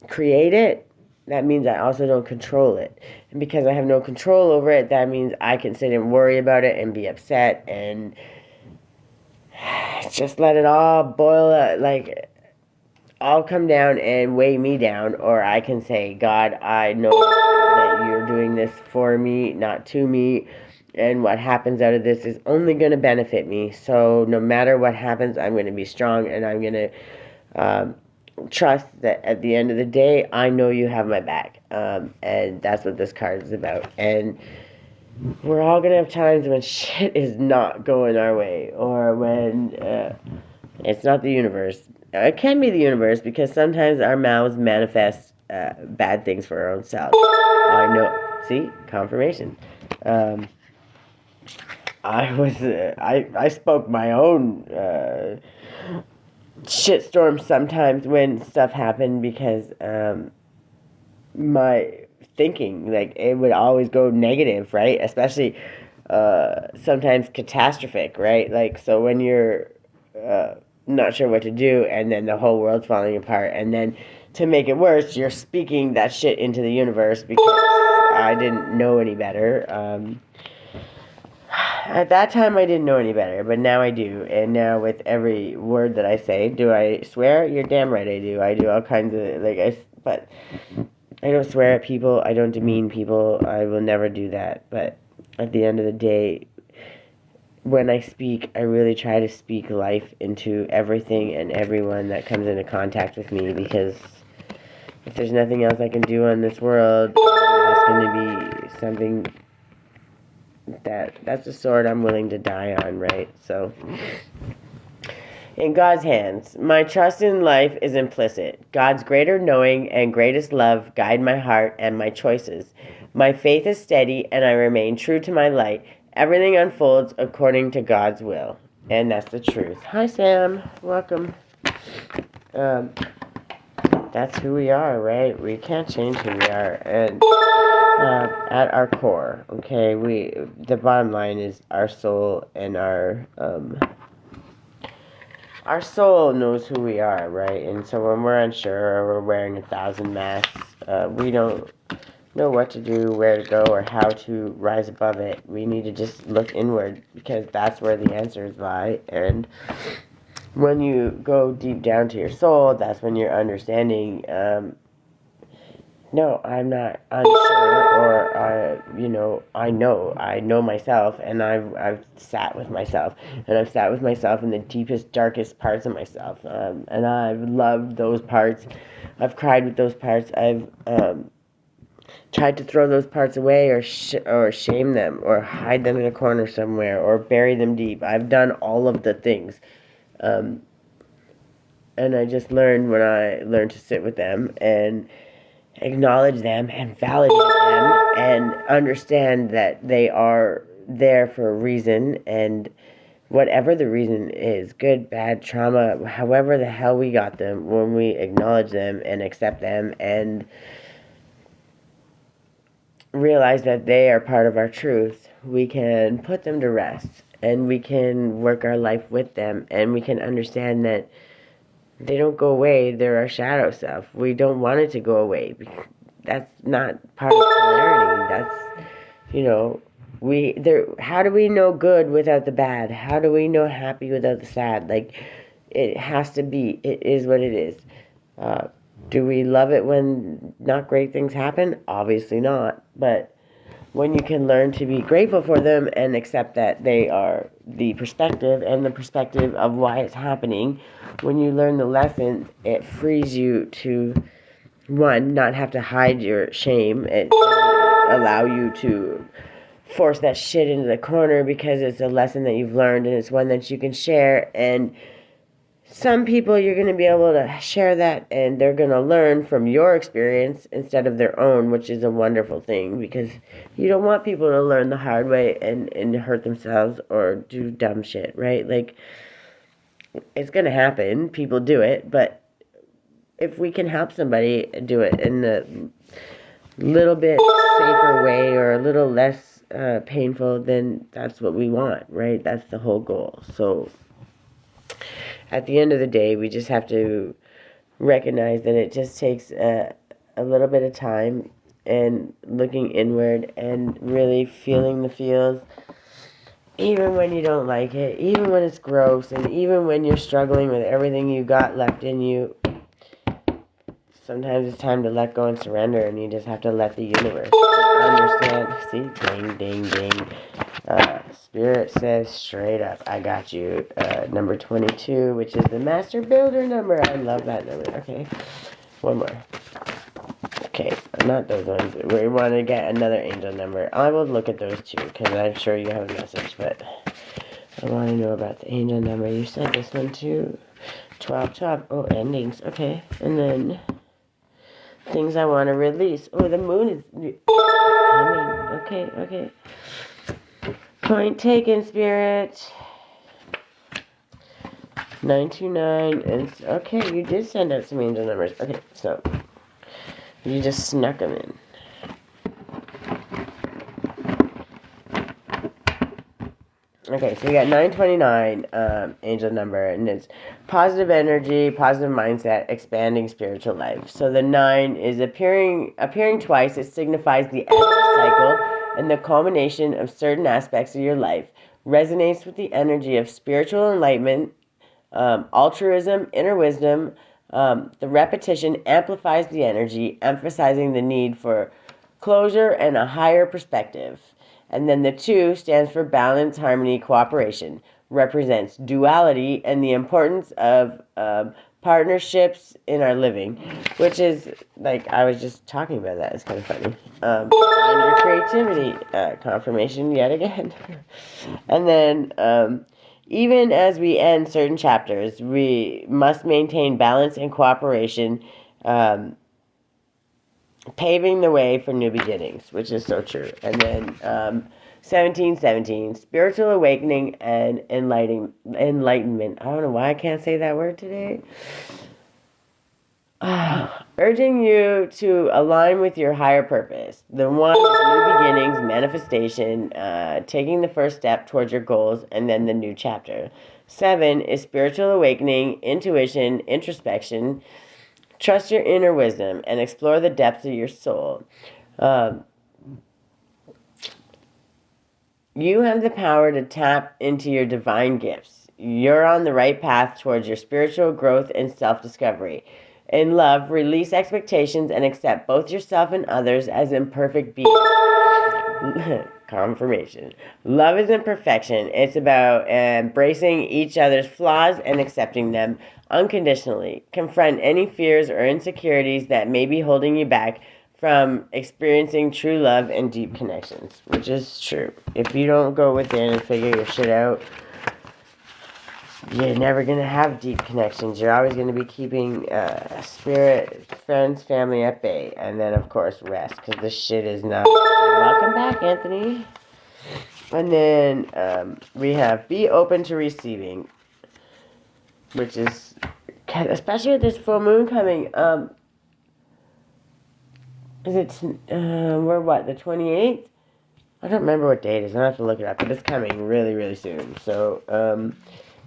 Speaker 1: create it, that means I also don't control it. And because I have no control over it, that means I can sit and worry about it and be upset and just let it all boil up, like all come down and weigh me down. Or I can say, God, I know that you're doing this for me, not to me. And what happens out of this is only going to benefit me. So no matter what happens, I'm going to be strong, and I'm going to trust that at the end of the day, I know you have my back. And that's what this card is about. And we're all going to have times when shit is not going our way, or when it's not the universe. It can be the universe, because sometimes our mouths manifest bad things for our own selves. I know. See? Confirmation. I spoke my own shitstorm sometimes when stuff happened, because my thinking, like, it would always go negative, right? Especially sometimes catastrophic, right? Like, so when you're not sure what to do, and then the whole world's falling apart, and then to make it worse, you're speaking that shit into the universe, because I didn't know any better. At that time, I didn't know any better, but now I do. And now with every word that I say, do I swear? You're damn right I do. I do all kinds of, but I don't swear at people. I don't demean people. I will never do that. But at the end of the day, when I speak, I really try to speak life into everything and everyone that comes into contact with me, because if there's nothing else I can do on this world, it's going to be something that's a sword I'm willing to die on, right? So, in God's hands, my trust in life is implicit. God's greater knowing and greatest love guide my heart and my choices. My faith is steady, and I remain true to my light. Everything unfolds according to God's will, and that's the truth. Hi, Sam. Welcome. That's who we are, right? We can't change who we are, and at our core, okay, the bottom line is our soul, and our soul knows who we are, right? And so when we're unsure, or we're wearing 1,000 masks, we don't know what to do, where to go, or how to rise above it. We need to just look inward, because that's where the answers lie. And when you go deep down to your soul, that's when you're understanding, no, I'm not unsure, or I know myself, and I've sat with myself, and I've sat with myself in the deepest, darkest parts of myself, and I've loved those parts. I've cried with those parts. I've tried to throw those parts away, or shame them, or hide them in a corner somewhere, or bury them deep. I've done all of the things, and I just learned when I learned to sit with them and acknowledge them and validate them and understand that they are there for a reason, and whatever the reason is, good, bad, trauma, however the hell we got them, when we acknowledge them and accept them and realize that they are part of our truth, we can put them to rest, and we can work our life with them, and we can understand that they don't go away. They're our shadow self. We don't want it to go away. That's not part of polarity. That's, how do we know good without the bad? How do we know happy without the sad? Like, it has to be. It is what it is. Do we love it when not great things happen? Obviously not. But when you can learn to be grateful for them and accept that they are the perspective of why it's happening, when you learn the lesson, it frees you to one, not have to hide your shame. It doesn't allow you to force that shit into the corner because it's a lesson that you've learned and it's one that you can share. And some people, you're going to be able to share that and they're going to learn from your experience instead of their own, which is a wonderful thing, because you don't want people to learn the hard way and hurt themselves or do dumb shit, right? Like, it's going to happen. People do it. But if we can help somebody do it in a little bit safer way or a little less painful, then that's what we want, right? That's the whole goal. So at the end of the day, we just have to recognize that it just takes a little bit of time and looking inward and really feeling the feels, even when you don't like it, even when it's gross, and even when you're struggling with everything you got left in you. Sometimes it's time to let go and surrender, and you just have to let the universe understand. See, ding, ding, ding. Spirit says straight up, I got you. Number 22, which is the Master Builder number. I love that number. Okay, one more. Okay, not those ones. We want to get another angel number. I will look at those two, because I'm sure you have a message, but I want to know about the angel number. You said this one too. 12, 12. Oh, endings. Okay, and then things I want to release. Oh, the moon is coming. Okay. Point taken, Spirit. 929. And okay, you did send out some angel numbers. Okay, so you just snuck them in. Okay, so we got 929 angel number, and it's positive energy, positive mindset, expanding spiritual life. So the 9 is appearing twice. It signifies the end of the cycle and the culmination of certain aspects of your life. Resonates with the energy of spiritual enlightenment, altruism, inner wisdom. The repetition amplifies the energy, emphasizing the need for closure and a higher perspective. And then the 2 stands for balance, harmony, cooperation. Represents duality and the importance of partnerships in our living, which is, like, I was just talking about that. It's kind of funny. Find your creativity. Confirmation yet again. And then even as we end certain chapters, we must maintain balance and cooperation, paving the way for new beginnings, which is so true. And then 1717, spiritual awakening and enlightenment. I don't know why I can't say that word today. Urging you to align with your higher purpose. The 1 is new beginnings, manifestation, taking the first step towards your goals, and then the new chapter. 7 is spiritual awakening, intuition, introspection. Trust your inner wisdom and explore the depths of your soul. You have the power to tap into your divine gifts. You're on the right path towards your spiritual growth and self-discovery. In love, release expectations and accept both yourself and others as imperfect beings. Confirmation. Love isn't perfection. It's about embracing each other's flaws and accepting them unconditionally. Confront any fears or insecurities that may be holding you back from experiencing true love and deep connections, which is true. If you don't go within and figure your shit out, you're never going to have deep connections. You're always going to be keeping spirit, friends, family at bay. And then, of course, rest, because this shit is not... Welcome back, Anthony. And then we have be open to receiving, which is, especially with this full moon coming, is it, we're what, the 28th? I don't remember what date it is. I have to look it up, but it's coming really, really soon. So,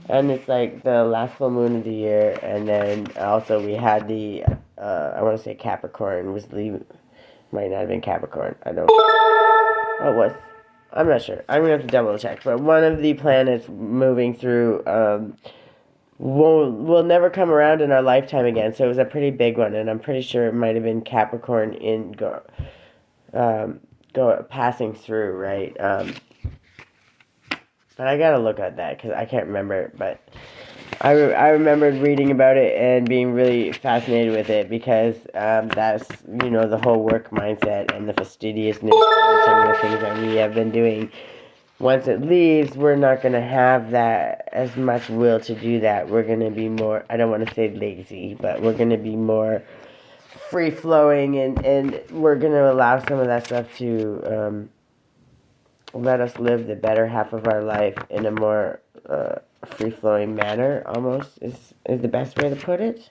Speaker 1: and it's like the last full moon of the year, and then also we had the, I want to say Capricorn was might not have been Capricorn. I don't, oh, it was. I'm not sure. I'm going to have to double check, but one of the planets moving through, will never come around in our lifetime again, so it was a pretty big one, and I'm pretty sure it might have been Capricorn in passing through, right? But I gotta look at that because I can't remember. But I remembered reading about it and being really fascinated with it because that's, the whole work mindset and the fastidiousness and some of the things that we have been doing. Once it leaves, we're not going to have that as much will to do that. We're going to be more, I don't want to say lazy, but we're going to be more free-flowing, and we're going to allow some of that stuff to let us live the better half of our life in a more free-flowing manner, almost, is the best way to put it.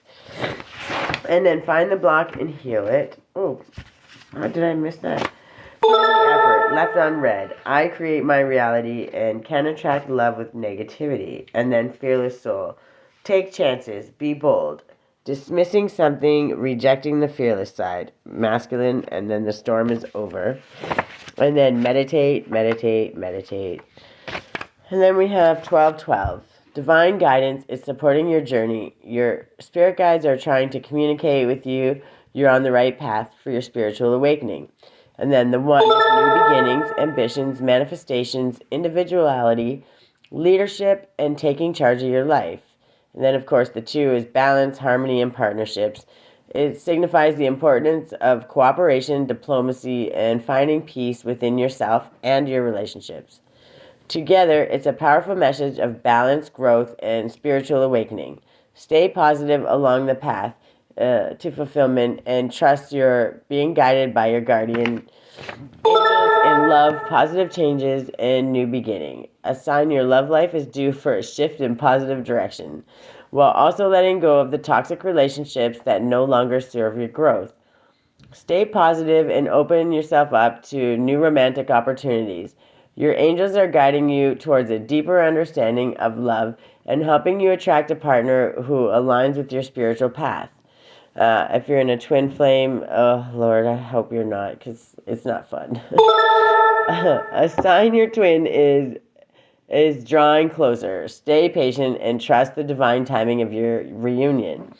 Speaker 1: And then find the block and heal it. Oh, how did I miss that? Put in the effort, left unread. I create my reality and can attract love with negativity. And then fearless soul. Take chances, be bold. Dismissing something, rejecting the fearless side. Masculine, and then the storm is over. And then meditate, meditate, meditate. And then we have 1212. Divine guidance is supporting your journey. Your spirit guides are trying to communicate with you. You're on the right path for your spiritual awakening. And then the 1 is new beginnings, ambitions, manifestations, individuality, leadership, and taking charge of your life. And then, of course, the 2 is balance, harmony, and partnerships. It signifies the importance of cooperation, diplomacy, and finding peace within yourself and your relationships. Together, it's a powerful message of balance, growth, and spiritual awakening. Stay positive along the path to fulfillment and trust you're being guided by your guardian angels in love, positive changes, and new beginning. A sign your love life is due for a shift in positive direction, while also letting go of the toxic relationships that no longer serve your growth. Stay positive and open yourself up to new romantic opportunities. Your angels are guiding you towards a deeper understanding of love and helping you attract a partner who aligns with your spiritual path. If you're in a twin flame, oh Lord, I hope you're not, because it's not fun. A sign your twin is drawing closer. Stay patient and trust the divine timing of your reunion.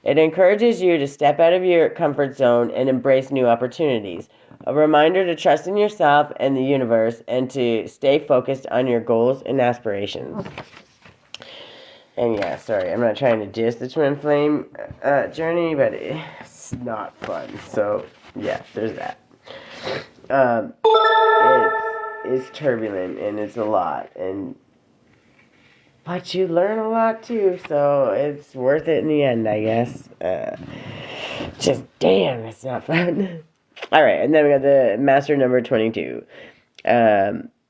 Speaker 1: It encourages you to step out of your comfort zone and embrace new opportunities. A reminder to trust in yourself and the universe and to stay focused on your goals and aspirations. And yeah, sorry, I'm not trying to diss the twin flame journey, but it's not fun. So yeah, there's that. It's turbulent and it's a lot, but you learn a lot too, so it's worth it in the end, I guess. Just damn, it's not fun. All right, and then we got the master number 22.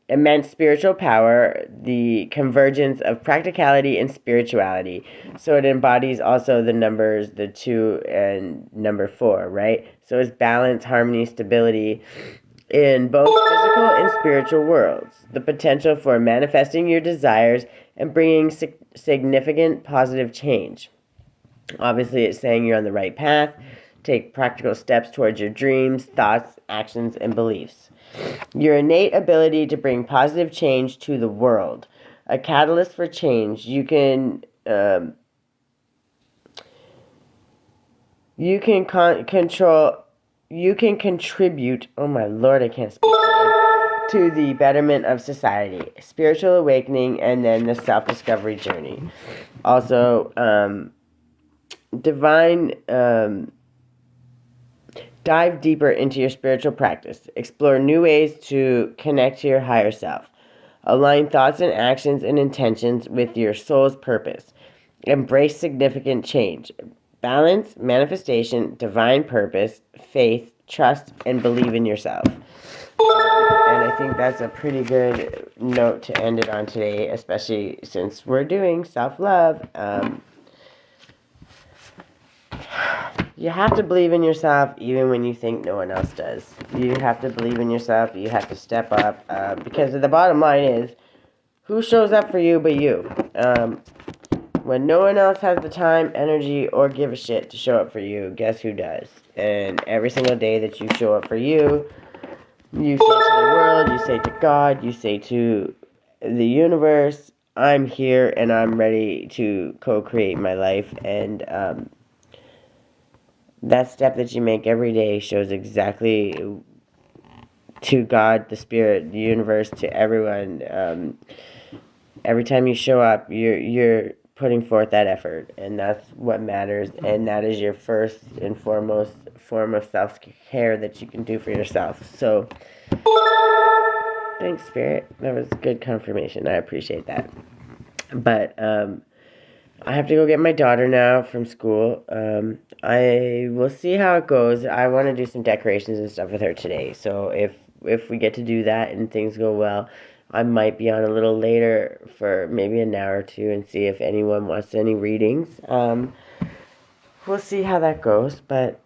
Speaker 1: Immense spiritual power, the convergence of practicality and spirituality. So it embodies also the numbers, the 2 and number 4, right? So it's balance, harmony, stability in both physical and spiritual worlds. The potential for manifesting your desires and bringing significant positive change. Obviously, it's saying you're on the right path. Take practical steps towards your dreams, thoughts, actions, and beliefs. Your innate ability to bring positive change to the world. A catalyst for change. You can contribute, oh my Lord, I can't speak to the betterment of society, spiritual awakening, and then the self-discovery journey. Also, dive deeper into your spiritual practice. Explore new ways to connect to your higher self. Align thoughts and actions and intentions with your soul's purpose. Embrace significant change. Balance, manifestation, divine purpose, faith, trust, and believe in yourself. And I think that's a pretty good note to end it on today, especially since we're doing self-love. You have to believe in yourself even when you think no one else does. You have to believe in yourself. You have to step up. Because the bottom line is, who shows up for you but you? When no one else has the time, energy, or give a shit to show up for you, guess who does? And every single day that you show up for you, you say to the world, you say to God, you say to the universe, I'm here and I'm ready to co-create my life. And that step that you make every day shows exactly to God, the spirit, the universe, to everyone. Every time you show up, you're putting forth that effort, and that's what matters, and that is your first and foremost form of self-care that you can do for yourself. So thanks, Spirit. That was good confirmation. I appreciate that. But I have to go get my daughter now from school. I will see how it goes. I want to do some decorations and stuff with her today. So if we get to do that and things go well, I might be on a little later for maybe an hour or two and see if anyone wants any readings. We'll see how that goes. But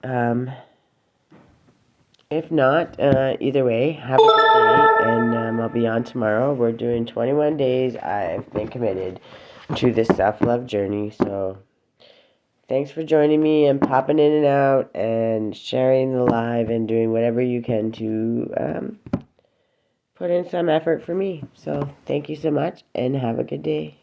Speaker 1: if not, either way, have a good day, and I'll be on tomorrow. We're doing 21 days. I've been committed to this self-love journey, so thanks for joining me and popping in and out and sharing the live and doing whatever you can to put in some effort for me. So thank you so much, and have a good day.